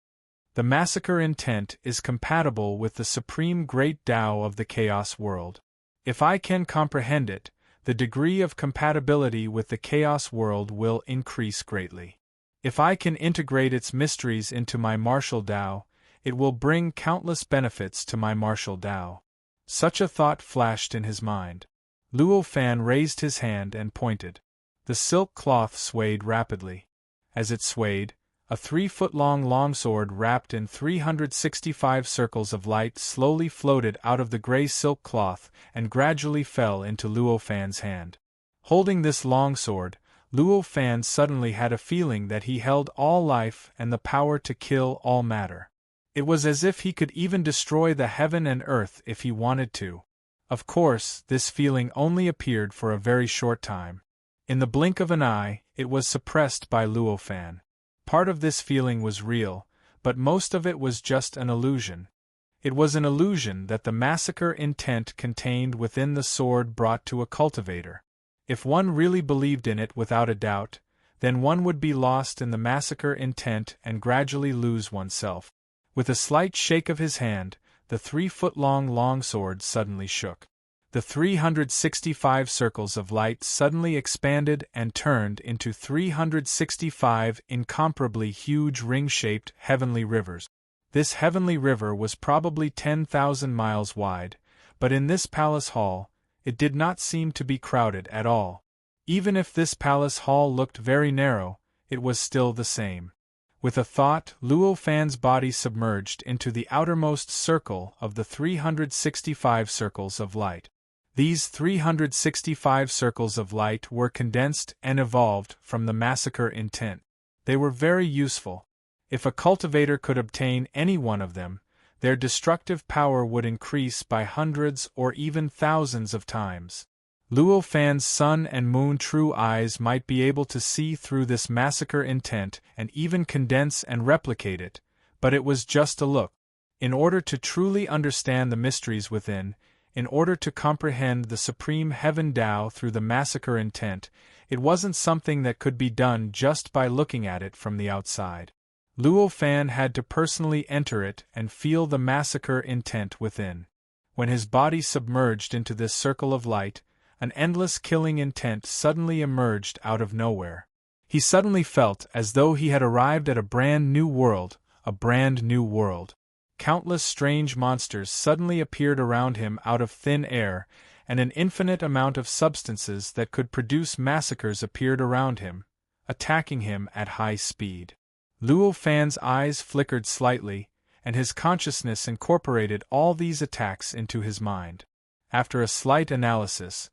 The massacre intent is compatible with the supreme great Tao of the chaos world. If I can comprehend it, the degree of compatibility with the chaos world will increase greatly. If I can integrate its mysteries into my martial Tao, it will bring countless benefits to my martial Tao. Such a thought flashed in his mind. Luo Fan raised his hand and pointed. The silk cloth swayed rapidly. As it swayed, a 3-foot-long longsword wrapped in 365 circles of light slowly floated out of the gray silk cloth and gradually fell into Luo Fan's hand. Holding this longsword, Luo Fan suddenly had a feeling that he held all life and the power to kill all matter. It was as if he could even destroy the heaven and earth if he wanted to. Of course, this feeling only appeared for a very short time. In the blink of an eye, it was suppressed by Luo Fan. Part of this feeling was real, but most of it was just an illusion. It was an illusion that the massacre intent contained within the sword brought to a cultivator. If one really believed in it without a doubt, then one would be lost in the massacre intent and gradually lose oneself. With a slight shake of his hand, the 3-foot-long longsword suddenly shook. The 365 circles of light suddenly expanded and turned into 365 incomparably huge ring-shaped heavenly rivers. This heavenly river was probably 10,000 miles wide, but in this palace hall, it did not seem to be crowded at all. Even if this palace hall looked very narrow, it was still the same. With a thought, Luo Fan's body submerged into the outermost circle of the 365 circles of light. These 365 circles of light were condensed and evolved from the massacre intent. They were very useful. If a cultivator could obtain any one of them, their destructive power would increase by hundreds or even thousands of times. Luo Fan's sun and moon true eyes might be able to see through this massacre intent and even condense and replicate it, but it was just a look. In order to truly understand the mysteries within, in order to comprehend the supreme heaven Tao through the massacre intent, it wasn't something that could be done just by looking at it from the outside. Luo Fan had to personally enter it and feel the massacre intent within. When his body submerged into this circle of light, an endless killing intent suddenly emerged out of nowhere. He suddenly felt as though he had arrived at a brand new world, a brand new world. Countless strange monsters suddenly appeared around him out of thin air, and an infinite amount of substances that could produce massacres appeared around him, attacking him at high speed. Luo Fan's eyes flickered slightly, and his consciousness incorporated all these attacks into his mind. After a slight analysis,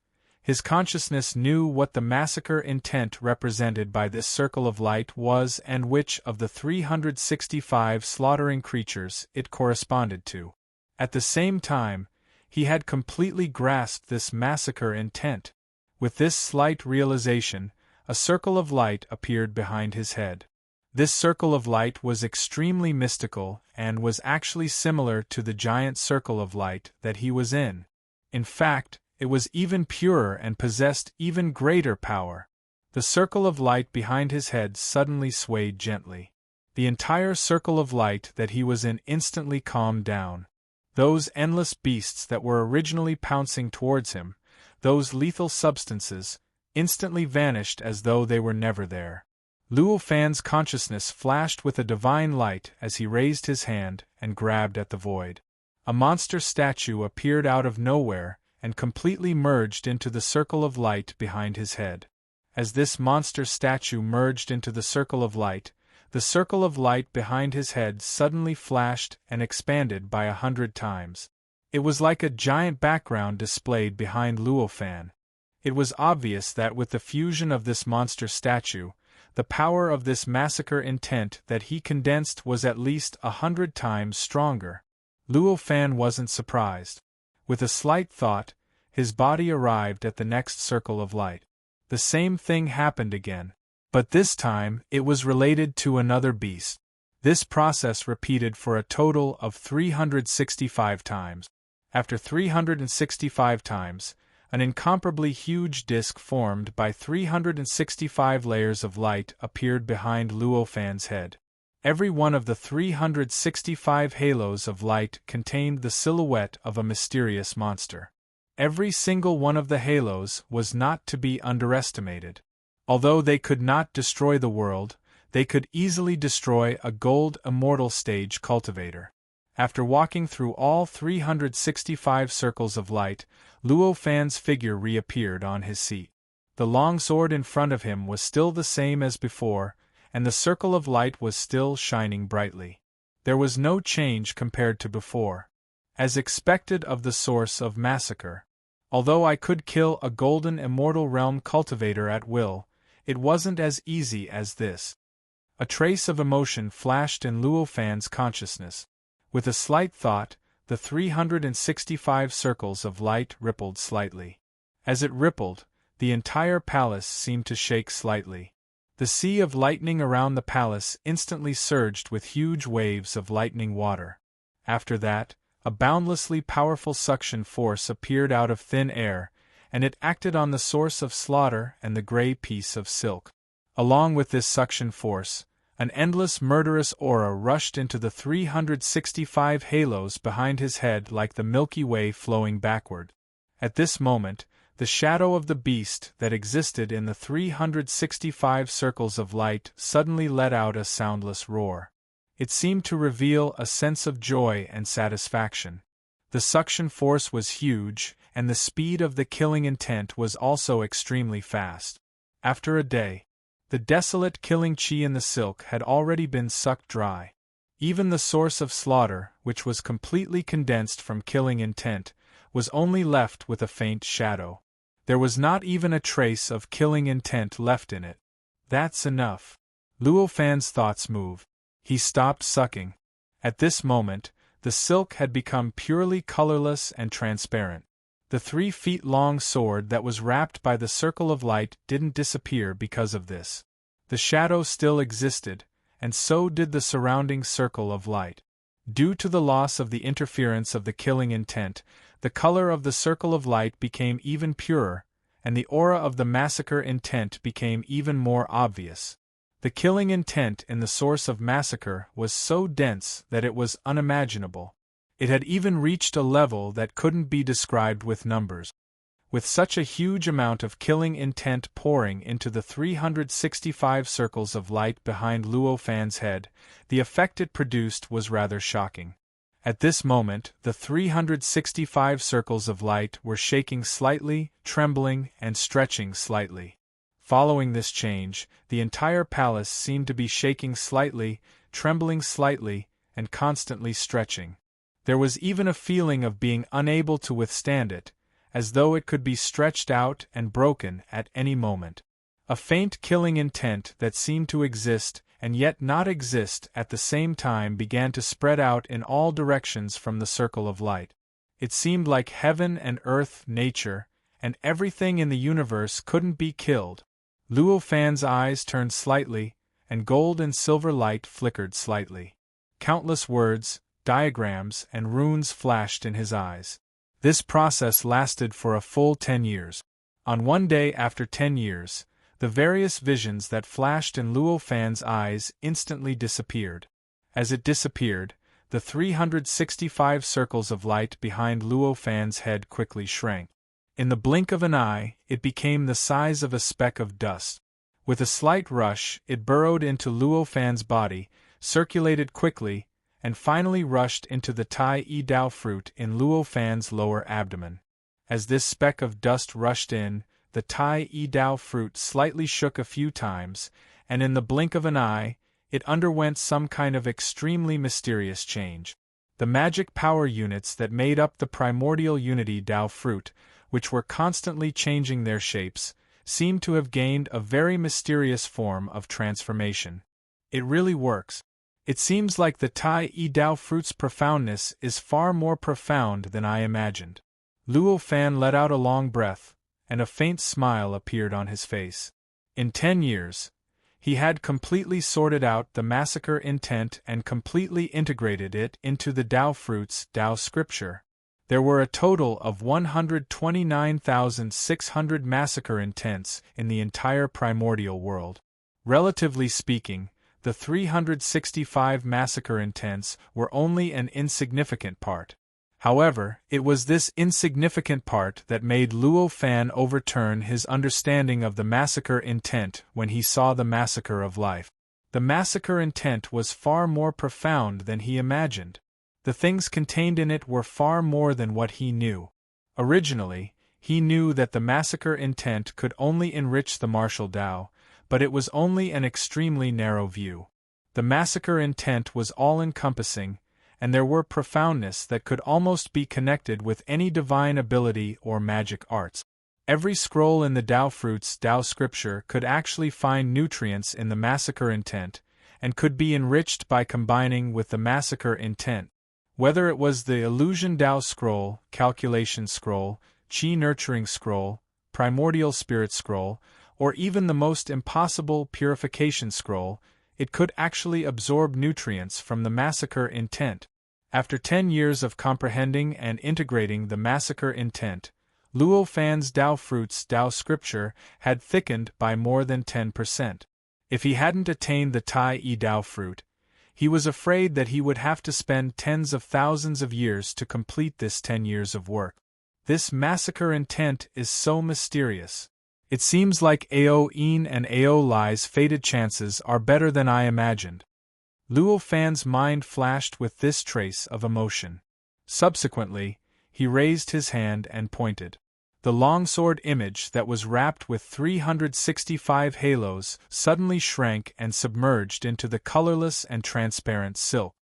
his consciousness knew what the massacre intent represented by this circle of light was and which of the 365 slaughtering creatures it corresponded to. At the same time, he had completely grasped this massacre intent. With this slight realization, a circle of light appeared behind his head. This circle of light was extremely mystical and was actually similar to the giant circle of light that he was in. In fact, it was even purer and possessed even greater power. The circle of light behind his head suddenly swayed gently. The entire circle of light that he was in instantly calmed down. Those endless beasts that were originally pouncing towards him, those lethal substances, instantly vanished as though they were never there. Luo Fan's consciousness flashed with a divine light as he raised his hand and grabbed at the void. A monster statue appeared out of nowhere and completely merged into the circle of light behind his head. As this monster statue merged into the circle of light behind his head suddenly flashed and expanded by 100 times. It was like a giant background displayed behind Luo Fan. It was obvious that with the fusion of this monster statue, the power of this massacre intent that he condensed was at least 100 times stronger. Luo Fan wasn't surprised. With a slight thought, his body arrived at the next circle of light. The same thing happened again, but this time it was related to another beast. This process repeated for a total of 365 times. After 365 times, an incomparably huge disk formed by 365 layers of light appeared behind Luo Fan's head. Every one of the 365 halos of light contained the silhouette of a mysterious monster. Every single one of the halos was not to be underestimated. Although they could not destroy the world, they could easily destroy a gold immortal stage cultivator. After walking through all 365 circles of light, Luo Fan's figure reappeared on his seat. The long sword in front of him was still the same as before, and the circle of light was still shining brightly. There was no change compared to before. As expected of the source of massacre. Although I could kill a golden immortal realm cultivator at will, it wasn't as easy as this. A trace of emotion flashed in Luo Fan's consciousness. With a slight thought, the 365 circles of light rippled slightly. As it rippled, the entire palace seemed to shake slightly. The sea of lightning around the palace instantly surged with huge waves of lightning water. After that, a boundlessly powerful suction force appeared out of thin air, and it acted on the source of slaughter and the gray piece of silk. Along with this suction force, an endless murderous aura rushed into the 365 halos behind his head like the Milky Way flowing backward. At this moment, the shadow of the beast that existed in the 365 circles of light suddenly let out a soundless roar. It seemed to reveal a sense of joy and satisfaction. The suction force was huge, and the speed of the killing intent was also extremely fast. After a day, the desolate killing chi in the silk had already been sucked dry. Even the source of slaughter, which was completely condensed from killing intent, was only left with a faint shadow. There was not even a trace of killing intent left in it. That's enough. Luo Fan's thoughts moved. He stopped sucking. At this moment, the silk had become purely colorless and transparent. The 3 feet long sword that was wrapped by the circle of light didn't disappear because of this. The shadow still existed, and so did the surrounding circle of light. Due to the loss of the interference of the killing intent, the color of the circle of light became even purer, and the aura of the massacre intent became even more obvious. The killing intent in the source of massacre was so dense that it was unimaginable. It had even reached a level that couldn't be described with numbers. With such a huge amount of killing intent pouring into the 365 circles of light behind Luo Fan's head, the effect it produced was rather shocking. At this moment, the 365 circles of light were shaking slightly, trembling, and stretching slightly. Following this change, the entire palace seemed to be shaking slightly, trembling slightly, and constantly stretching. There was even a feeling of being unable to withstand it, as though it could be stretched out and broken at any moment. A faint killing intent that seemed to exist and yet not exist at the same time began to spread out in all directions from the circle of light. It seemed like heaven and earth, nature, and everything in the universe couldn't be killed. Luo Fan's eyes turned slightly, and gold and silver light flickered slightly. Countless words, diagrams, and runes flashed in his eyes. This process lasted for a full 10 years. On one day after 10 years, the various visions that flashed in Luo Fan's eyes instantly disappeared. As it disappeared, the 365 circles of light behind Luo Fan's head quickly shrank. In the blink of an eye, it became the size of a speck of dust. With a slight rush, it burrowed into Luo Fan's body, circulated quickly, and finally rushed into the Tai E Dao fruit in Luo Fan's lower abdomen. As this speck of dust rushed in, the Tai E Dao fruit slightly shook a few times, and in the blink of an eye, it underwent some kind of extremely mysterious change. The magic power units that made up the primordial unity Tao fruit, which were constantly changing their shapes, seemed to have gained a very mysterious form of transformation. It really works. It seems like the Tai E Tao fruit's profoundness is far more profound than I imagined. Luo Fan let out a long breath, and a faint smile appeared on his face. In 10 years, he had completely sorted out the massacre intent and completely integrated it into the Tao fruit's Tao scripture. There were a total of 129,600 massacre intents in the entire primordial world. Relatively speaking, the 365 massacre intents were only an insignificant part. However, it was this insignificant part that made Luo Fan overturn his understanding of the massacre intent when he saw the massacre of life. The massacre intent was far more profound than he imagined. The things contained in it were far more than what he knew. Originally, he knew that the massacre intent could only enrich the martial Tao, but it was only an extremely narrow view. The massacre intent was all-encompassing, and there were profoundness that could almost be connected with any divine ability or magic arts. Every scroll in the Tao fruit's Tao scripture could actually find nutrients in the massacre intent, and could be enriched by combining with the massacre intent. Whether it was the illusion Tao scroll, calculation scroll, Qi nurturing scroll, primordial spirit scroll, or even the most impossible purification scroll, it could actually absorb nutrients from the massacre intent. After 10 years of comprehending and integrating the massacre intent, Luo Fan's Tao fruit's Tao scripture had thickened by more than 10%. If he hadn't attained the Tai E Tao fruit, he was afraid that he would have to spend tens of thousands of years to complete this 10 years of work. This massacre intent is so mysterious. It seems like Ao Yin and Ao Lai's fated chances are better than I imagined. Luo Fan's mind flashed with this trace of emotion. Subsequently, he raised his hand and pointed. The longsword image that was wrapped with 365 halos suddenly shrank and submerged into the colorless and transparent silk.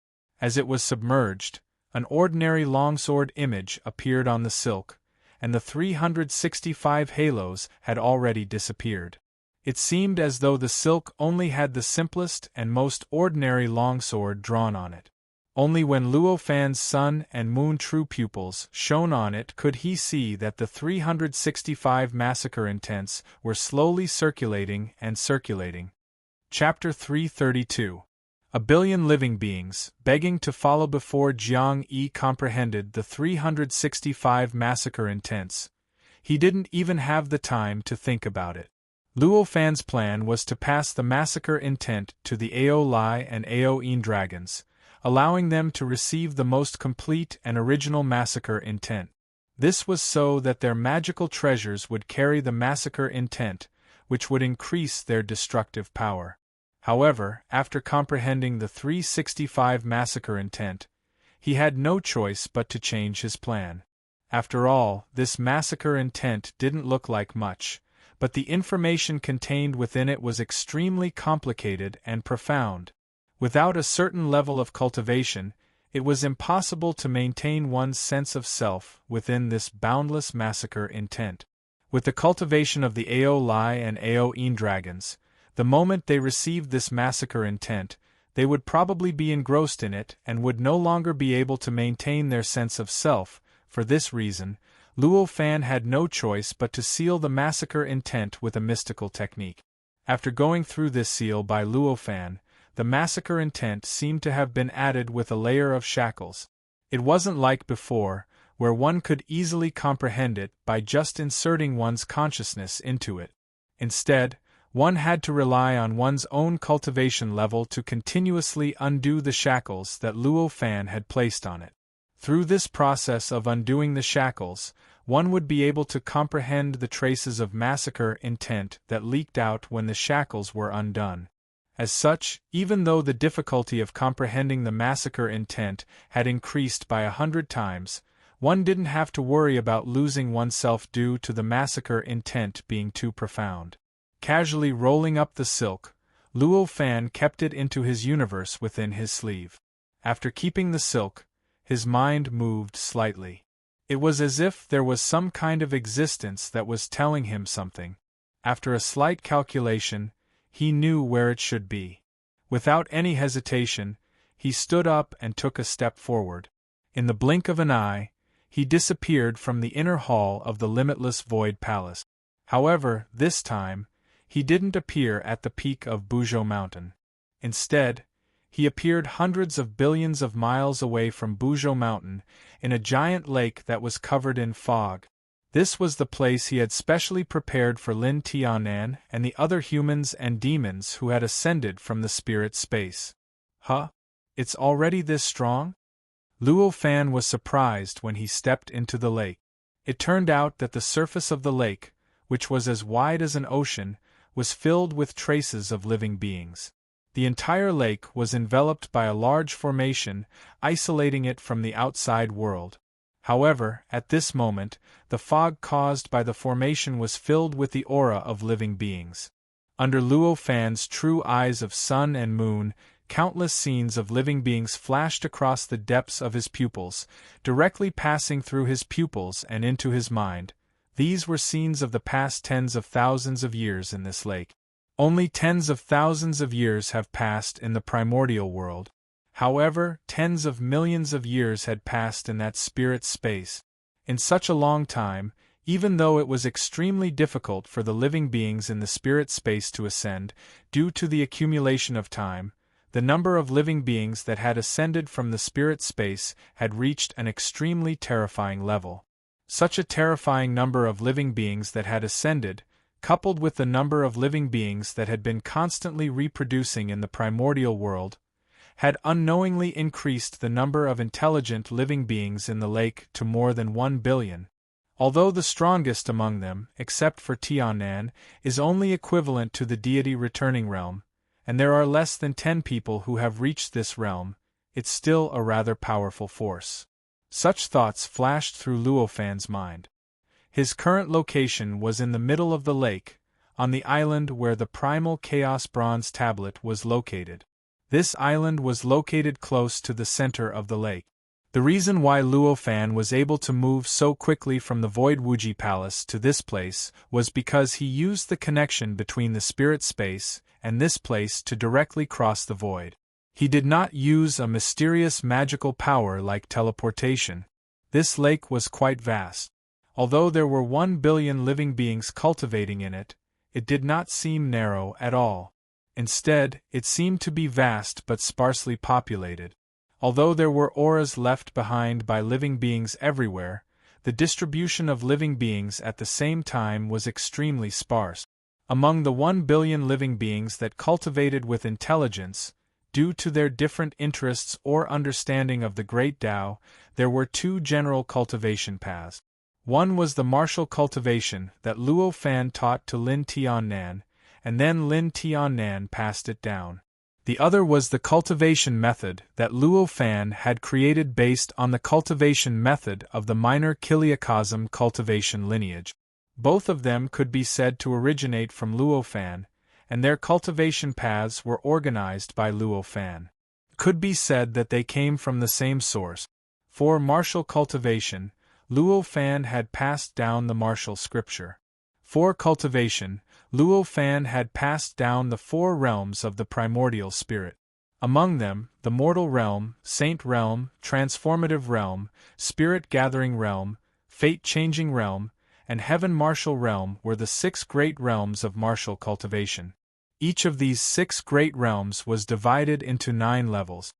As it was submerged, an ordinary longsword image appeared on the silk, and the 365 halos had already disappeared. It seemed as though the silk only had the simplest and most ordinary longsword drawn on it. Only when Luo Fan's sun and moon true pupils shone on it could he see that the 365 massacre intents were slowly circulating and circulating. Chapter 332. A billion living beings, begging to follow before Jiang Yi comprehended the 365 massacre intents. He didn't even have the time to think about it. Luo Fan's plan was to pass the massacre intent to the Ao Lai and Ao Yin dragons, allowing them to receive the most complete and original massacre intent. This was so that their magical treasures would carry the massacre intent, which would increase their destructive power. However, after comprehending the 365 massacre intent, he had no choice but to change his plan. After all, this massacre intent didn't look like much, but the information contained within it was extremely complicated and profound. Without a certain level of cultivation, it was impossible to maintain one's sense of self within this boundless massacre intent. With the cultivation of the Ao Lai and Ao Yin dragons, the moment they received this massacre intent, they would probably be engrossed in it and would no longer be able to maintain their sense of self. For this reason, Luo Fan had no choice but to seal the massacre intent with a mystical technique. After going through this seal by Luo Fan, the massacre intent seemed to have been added with a layer of shackles. It wasn't like before, where one could easily comprehend it by just inserting one's consciousness into it. Instead, one had to rely on one's own cultivation level to continuously undo the shackles that Luo Fan had placed on it. Through this process of undoing the shackles, one would be able to comprehend the traces of massacre intent that leaked out when the shackles were undone. As such, even though the difficulty of comprehending the massacre intent had increased by 100 times, one didn't have to worry about losing oneself due to the massacre intent being too profound. Casually rolling up the silk, Luo Fan kept it into his universe within his sleeve. After keeping the silk, His mind moved slightly. It was as if there was some kind of existence that was telling him something. After a slight calculation, he knew where it should be. Without any hesitation, he stood up and took a step forward. In the blink of an eye, he disappeared from the inner hall of the limitless Void Palace. However, this time, he didn't appear at the peak of Buzhou Mountain. Instead, he appeared hundreds of billions of miles away from Buzhou Mountain, in a giant lake that was covered in fog. This was the place he had specially prepared for Lin Tianan and the other humans and demons who had ascended from the spirit space. Huh? It's already this strong? Luo Fan was surprised when he stepped into the lake. It turned out that the surface of the lake, which was as wide as an ocean, was filled with traces of living beings. The entire lake was enveloped by a large formation, isolating it from the outside world. However, at this moment, the fog caused by the formation was filled with the aura of living beings. Under Luo Fan's true eyes of sun and moon, countless scenes of living beings flashed across the depths of his pupils, directly passing through his pupils and into his mind. These were scenes of the past tens of thousands of years in this lake. Only tens of thousands of years have passed in the primordial world. However, tens of millions of years had passed in that spirit space. In such a long time, even though it was extremely difficult for the living beings in the spirit space to ascend, due to the accumulation of time, the number of living beings that had ascended from the spirit space had reached an extremely terrifying level. Such a terrifying number of living beings that had ascended, coupled with the number of living beings that had been constantly reproducing in the primordial world, had unknowingly increased the number of intelligent living beings in the lake to more than 1 billion. Although the strongest among them, except for Tianan, is only equivalent to the deity returning realm, and there are less than 10 people who have reached this realm, it's still a rather powerful force. Such thoughts flashed through Luo Fan's mind. His current location was in the middle of the lake, on the island where the primal Chaos Bronze Tablet was located. This island was located close to the center of the lake. The reason why Luo Fan was able to move so quickly from the Void Wuji Palace to this place was because he used the connection between the spirit space and this place to directly cross the void. He did not use a mysterious magical power like teleportation. This lake was quite vast. Although there were 1 billion living beings cultivating in it, it did not seem narrow at all. Instead, it seemed to be vast but sparsely populated. Although there were auras left behind by living beings everywhere, the distribution of living beings at the same time was extremely sparse. Among the 1 billion living beings that cultivated with intelligence, due to their different interests or understanding of the Great Tao, there were 2 general cultivation paths. One was the martial cultivation that Luo Fan taught to Lin Tianan, and then Lin Tianan passed it down. The other was the cultivation method that Luo Fan had created based on the cultivation method of the minor Kiliacosm cultivation lineage. Both of them could be said to originate from Luo Fan, and their cultivation paths were organized by Luo Fan. It could be said that they came from the same source. For martial cultivation, Luo Fan had passed down the martial scripture. For cultivation, Luo Fan had passed down the 4 realms of the primordial spirit. Among them, the mortal realm, saint realm, transformative realm, spirit-gathering realm, fate-changing realm, and heaven martial realm were the 6 great realms of martial cultivation. Each of these 6 great realms was divided into 9 levels.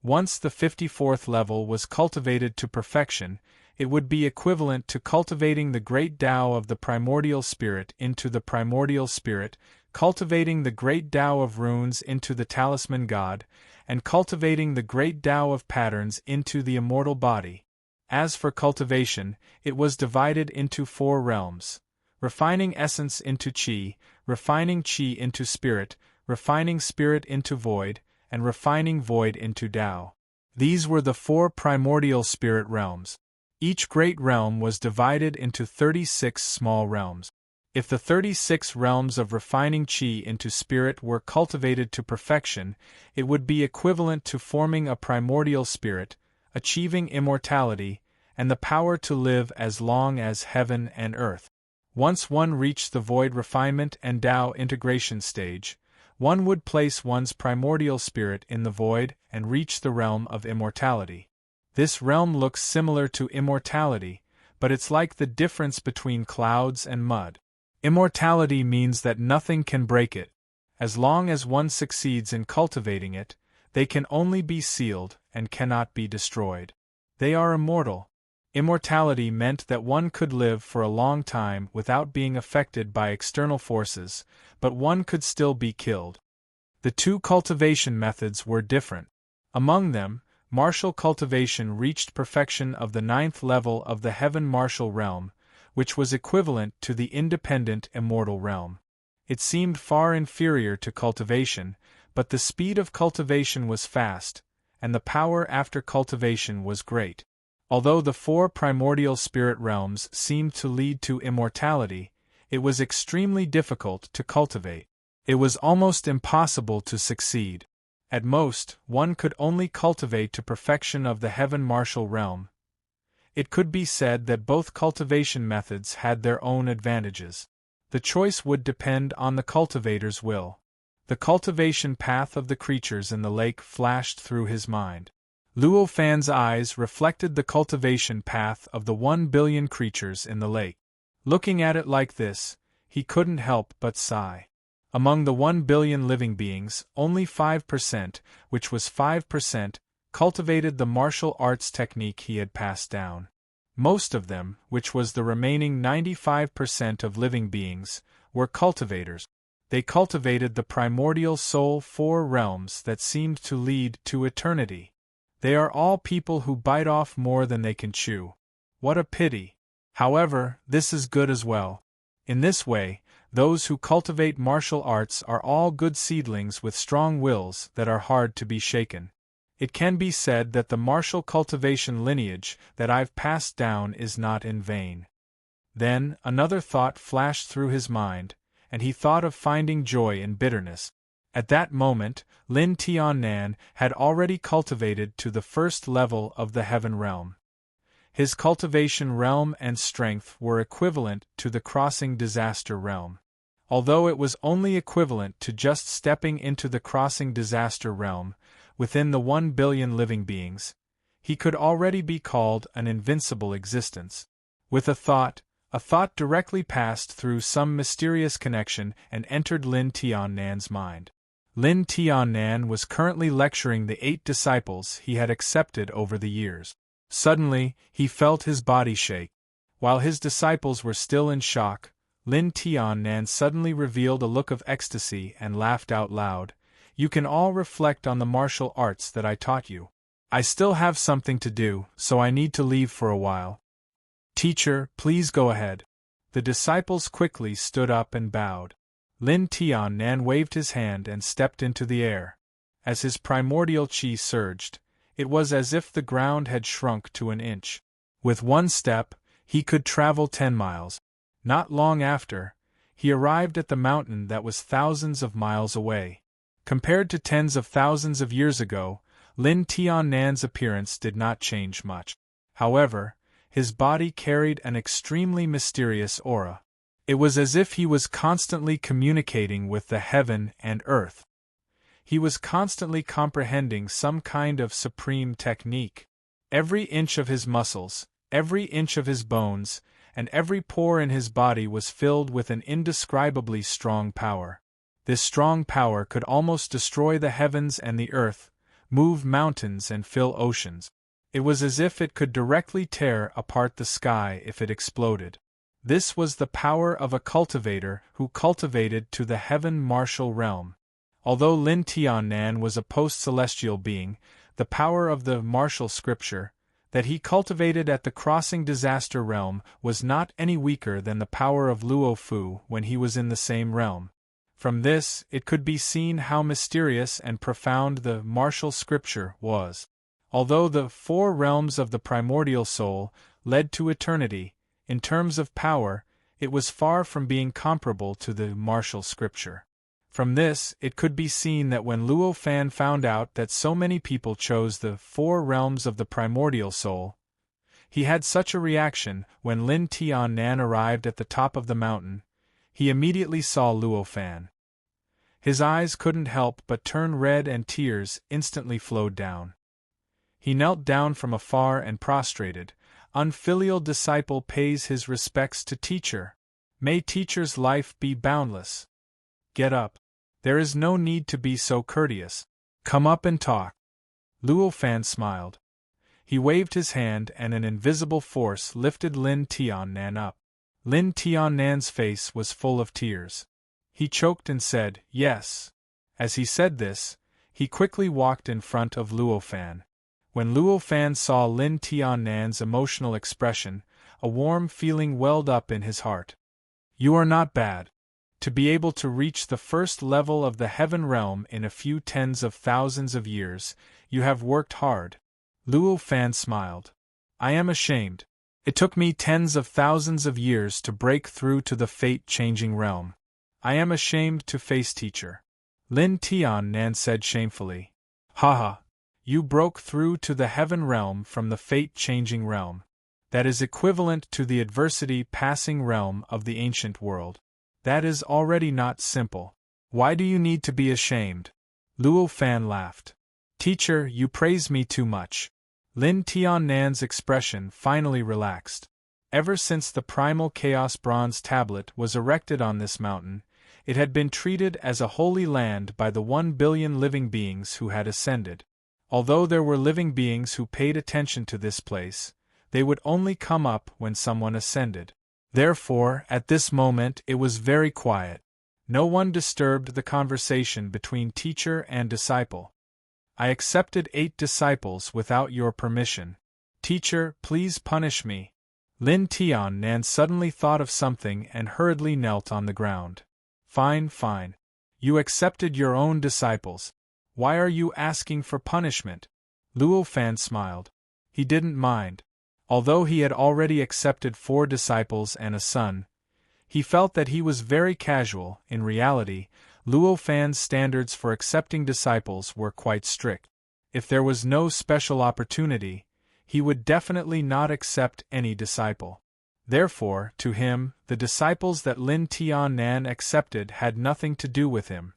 Once the 54th level was cultivated to perfection, it would be equivalent to cultivating the great Tao of the primordial spirit into the primordial spirit, cultivating the great Tao of runes into the talisman god, and cultivating the great Tao of patterns into the immortal body. As for cultivation, it was divided into 4 realms: refining essence into Qi, refining Qi into spirit, refining spirit into void, and refining void into Tao. These were the 4 primordial spirit realms. Each great realm was divided into 36 small realms. If the 36 realms of refining Qi into spirit were cultivated to perfection, it would be equivalent to forming a primordial spirit, achieving immortality, and the power to live as long as heaven and earth. Once one reached the void refinement and Tao integration stage, one would place one's primordial spirit in the void and reach the realm of immortality. This realm looks similar to immortality, but it's like the difference between clouds and mud. Immortality means that nothing can break it. As long as one succeeds in cultivating it, they can only be sealed and cannot be destroyed. They are immortal. Immortality meant that one could live for a long time without being affected by external forces, but one could still be killed. The two cultivation methods were different. Among them, martial cultivation reached perfection of the 9th level of the heaven martial realm, which was equivalent to the independent immortal realm. It seemed far inferior to cultivation, but the speed of cultivation was fast, and the power after cultivation was great. Although the 4 primordial spirit realms seemed to lead to immortality, it was extremely difficult to cultivate. It was almost impossible to succeed. At most, one could only cultivate to perfection of the heaven martial realm. It could be said that both cultivation methods had their own advantages. The choice would depend on the cultivator's will. The cultivation path of the creatures in the lake flashed through his mind. Luo Fan's eyes reflected the cultivation path of the 1 billion creatures in the lake. Looking at it like this, he couldn't help but sigh. Among the 1 billion living beings, only 5%, which was 5%, cultivated the martial arts technique he had passed down. Most of them, which was the remaining 95% of living beings, were cultivators. They cultivated the primordial soul 4 realms that seemed to lead to eternity. They are all people who bite off more than they can chew. What a pity! However, this is good as well. In this way, those who cultivate martial arts are all good seedlings with strong wills that are hard to be shaken. It can be said that the martial cultivation lineage that I've passed down is not in vain. Then, another thought flashed through his mind, and he thought of finding joy in bitterness. At that moment, Lin Tiannan had already cultivated to the 1st level of the heaven realm. His cultivation realm and strength were equivalent to the crossing disaster realm. Although it was only equivalent to just stepping into the crossing disaster realm, within the 1 billion living beings, he could already be called an invincible existence. With a thought directly passed through some mysterious connection and entered Lin Tiannan's mind. Lin Tiannan was currently lecturing the 8 disciples he had accepted over the years. Suddenly, he felt his body shake. While his disciples were still in shock, Lin Tiannan suddenly revealed a look of ecstasy and laughed out loud. "You can all reflect on the martial arts that I taught you. I still have something to do, so I need to leave for a while." "Teacher, please go ahead." The disciples quickly stood up and bowed. Lin Tiannan waved his hand and stepped into the air. As his primordial qi surged, it was as if the ground had shrunk to an inch. With one step, he could travel 10 miles. Not long after, he arrived at the mountain that was thousands of miles away. Compared to tens of thousands of years ago, Lin Tiannan's appearance did not change much. However, his body carried an extremely mysterious aura. It was as if he was constantly communicating with the heaven and earth. He was constantly comprehending some kind of supreme technique. Every inch of his muscles, every inch of his bones, and every pore in his body was filled with an indescribably strong power. This strong power could almost destroy the heavens and the earth, move mountains and fill oceans. It was as if it could directly tear apart the sky if it exploded. This was the power of a cultivator who cultivated to the heaven martial realm. Although Lin Tiannan was a post-celestial being, the power of the martial scripture that he cultivated at the crossing disaster realm was not any weaker than the power of Luo Fu when he was in the same realm. From this, it could be seen how mysterious and profound the martial scripture was. Although the 4 realms of the primordial soul led to eternity, in terms of power, it was far from being comparable to the martial scripture. From this, it could be seen that when Luo Fan found out that so many people chose the 4 realms of the primordial soul, he had such a reaction. When Lin Tian Nan arrived at the top of the mountain, he immediately saw Luo Fan. His eyes couldn't help but turn red and tears instantly flowed down. He knelt down from afar and prostrated. Unfilial disciple pays his respects to teacher. May teacher's life be boundless. Get up. There is no need to be so courteous. Come up and talk. Luo Fan smiled. He waved his hand and an invisible force lifted Lin Tian Nan up. Lin Tian Nan's face was full of tears. He choked and said, "Yes." As he said this, he quickly walked in front of Luo Fan. When Luo Fan saw Lin Tian Nan's emotional expression, a warm feeling welled up in his heart. You are not bad. To be able to reach the first level of the heaven realm in a few tens of thousands of years, you have worked hard. Luo Fan smiled. I am ashamed. It took me tens of thousands of years to break through to the fate-changing realm. I am ashamed to face teacher. Lin Tian Nan said shamefully. Haha. You broke through to the heaven realm from the fate-changing realm. That is equivalent to the adversity-passing realm of the ancient world. That is already not simple. Why do you need to be ashamed? Luo Fan laughed. Teacher, you praise me too much. Lin Tian Nan's expression finally relaxed. Ever since the primal chaos bronze tablet was erected on this mountain, it had been treated as a holy land by the 1 billion living beings who had ascended. Although there were living beings who paid attention to this place, they would only come up when someone ascended. Therefore, at this moment it was very quiet. No one disturbed the conversation between teacher and disciple. I accepted 8 disciples without your permission. Teacher, please punish me. Lin Tian Nan suddenly thought of something and hurriedly knelt on the ground. Fine, fine. You accepted your own disciples. Why are you asking for punishment? Luo Fan smiled. He didn't mind. Although he had already accepted 4 disciples and a son, he felt that he was very casual. In reality, Luo Fan's standards for accepting disciples were quite strict. If there was no special opportunity, he would definitely not accept any disciple. Therefore, to him, the disciples that Lin Tian Nan accepted had nothing to do with him.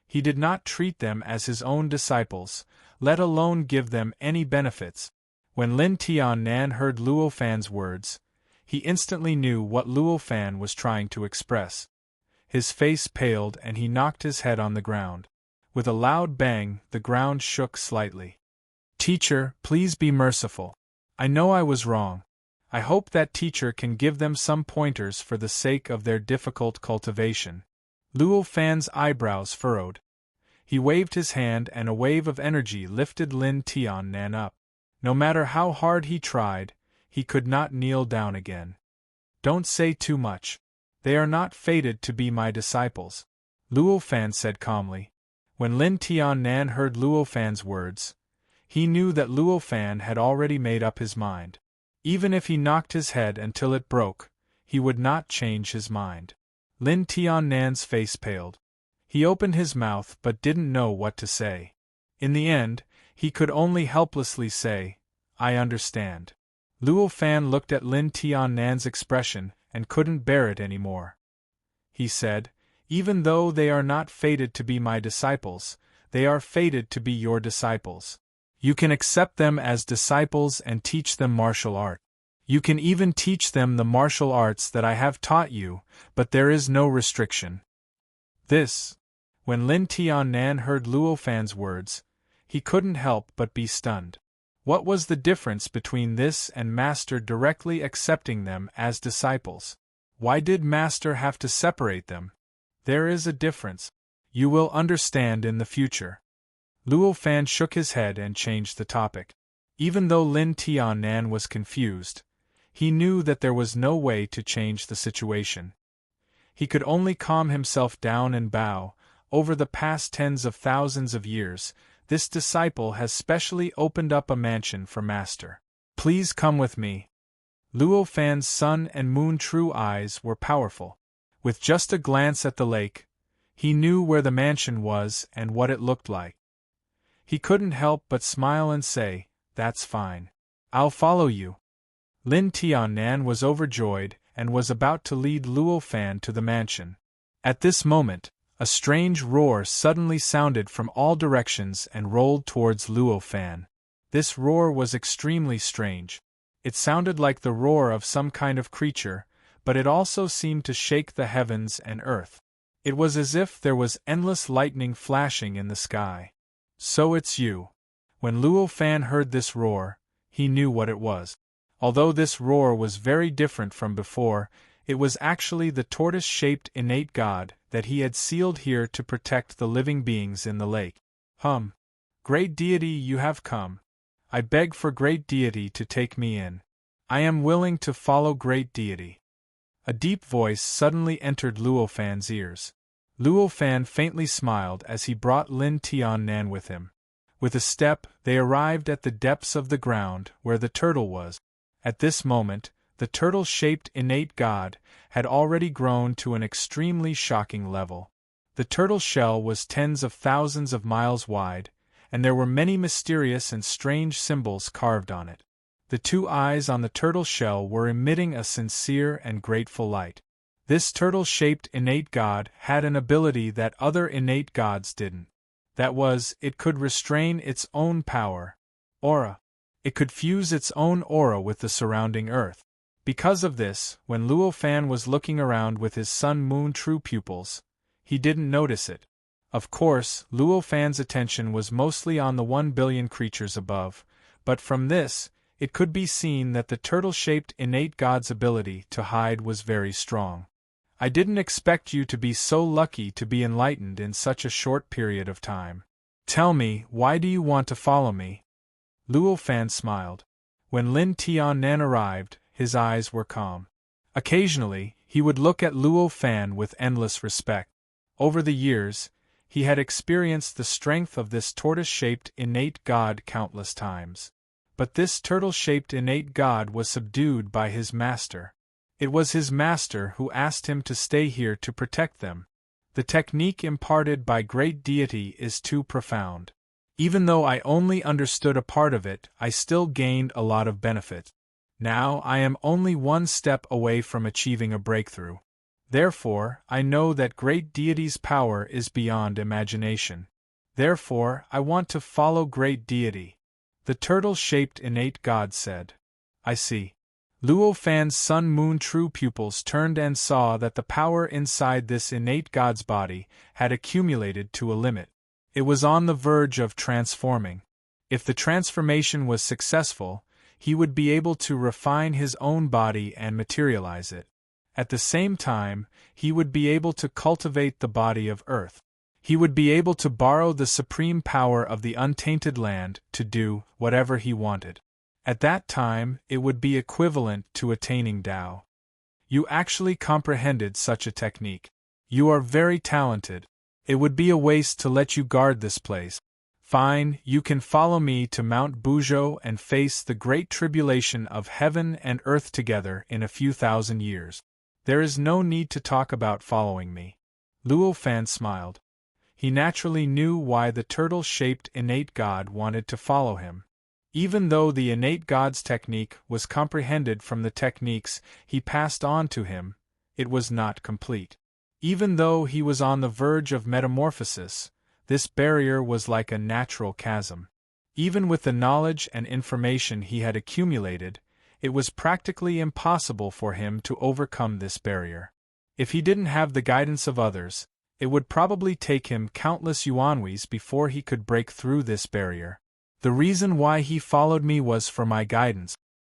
He did not treat them as his own disciples, let alone give them any benefits. When Lin Tian Nan heard Luo Fan's words, he instantly knew what Luo Fan was trying to express. His face paled and he knocked his head on the ground. With a loud bang, the ground shook slightly. Teacher, please be merciful. I know I was wrong. I hope that teacher can give them some pointers for the sake of their difficult cultivation. Luo Fan's eyebrows furrowed. He waved his hand and a wave of energy lifted Lin Tian Nan up. No matter how hard he tried, he could not kneel down again. Don't say too much. They are not fated to be my disciples, Luo Fan said calmly. When Lin Tian Nan heard Luo Fan's words, he knew that Luo Fan had already made up his mind. Even if he knocked his head until it broke, he would not change his mind. Lin Tian Nan's face paled. He opened his mouth but didn't know what to say. In the end, he could only helplessly say, I understand. Luo Fan looked at Lin Tian Nan's expression and couldn't bear it anymore. He said, even though they are not fated to be my disciples, they are fated to be your disciples. You can accept them as disciples and teach them martial art. You can even teach them the martial arts that I have taught you, but there is no restriction. When Lin Tian Nan heard Luo Fan's words, he couldn't help but be stunned. What was the difference between this and Master directly accepting them as disciples? Why did Master have to separate them? There is a difference. You will understand in the future. Luo Fan shook his head and changed the topic. Even though Lin Tian Nan was confused, he knew that there was no way to change the situation. He could only calm himself down and bow. Over the past tens of thousands of years, this disciple has specially opened up a mansion for Master. Please come with me. Luo Fan's sun and moon true eyes were powerful. With just a glance at the lake, He knew where the mansion was and what it looked like. He couldn't help but smile and say, "That's fine. I'll follow you." Lin Tiannan was overjoyed and was about to lead Luo Fan to the mansion. At this moment, a strange roar suddenly sounded from all directions and rolled towards Luo Fan. This roar was extremely strange. It sounded like the roar of some kind of creature, but it also seemed to shake the heavens and earth. It was as if there was endless lightning flashing in the sky. "So it's you." When Luo Fan heard this roar, he knew what it was. Although this roar was very different from before, it was actually the tortoise-shaped innate god that he had sealed here to protect the living beings in the lake. Great deity, you have come. I beg for great deity to take me in. I am willing to follow great deity." A deep voice suddenly entered Luo Fan's ears. Luo Fan faintly smiled as he brought Lin Tiannan with him. With a step, they arrived at the depths of the ground where the turtle was. At this moment, the turtle-shaped innate god had already grown to an extremely shocking level. The turtle shell was tens of thousands of miles wide, and there were many mysterious and strange symbols carved on it. The two eyes on the turtle shell were emitting a sincere and grateful light. This turtle-shaped innate god had an ability that other innate gods didn't. That was, it could restrain its own power, aura. It could fuse its own aura with the surrounding earth. Because of this, when Luo Fan was looking around with his sun-moon true pupils, he didn't notice it. Of course, Luo Fan's attention was mostly on the 1 billion creatures above, but from this, it could be seen that the turtle-shaped innate god's ability to hide was very strong. "I didn't expect you to be so lucky to be enlightened in such a short period of time. Tell me, why do you want to follow me?" Luo Fan smiled. When Lin Tiannan arrived, his eyes were calm. Occasionally, he would look at Luo Fan with endless respect. Over the years, he had experienced the strength of this tortoise-shaped innate god countless times. But this turtle-shaped innate god was subdued by his master. It was his master who asked him to stay here to protect them. The technique imparted by great deity is too profound. Even though I only understood a part of it, I still gained a lot of benefit. Now I am only one step away from achieving a breakthrough. Therefore, I know that great deity's power is beyond imagination. Therefore, I want to follow great deity. The turtle-shaped innate god said. "I see." Luo Fan's sun-moon true pupils turned and saw that the power inside this innate god's body had accumulated to a limit. It was on the verge of transforming. If the transformation was successful, he would be able to refine his own body and materialize it. At the same time, he would be able to cultivate the body of Earth. He would be able to borrow the supreme power of the untainted land to do whatever he wanted. At that time, it would be equivalent to attaining Tao. You actually comprehended such a technique. You are very talented. It would be a waste to let you guard this place. Fine, you can follow me to Mount Buzhou and face the great tribulation of heaven and earth together in a few thousand years. There is no need to talk about following me. Luo Fan smiled. He naturally knew why the turtle-shaped innate god wanted to follow him. Even though the innate god's technique was comprehended from the techniques he passed on to him, it was not complete. Even though he was on the verge of metamorphosis, this barrier was like a natural chasm. Even with the knowledge and information he had accumulated, it was practically impossible for him to overcome this barrier. If he didn't have the guidance of others, it would probably take him countless yuanweis before he could break through this barrier. The reason why he followed me was for my guidance.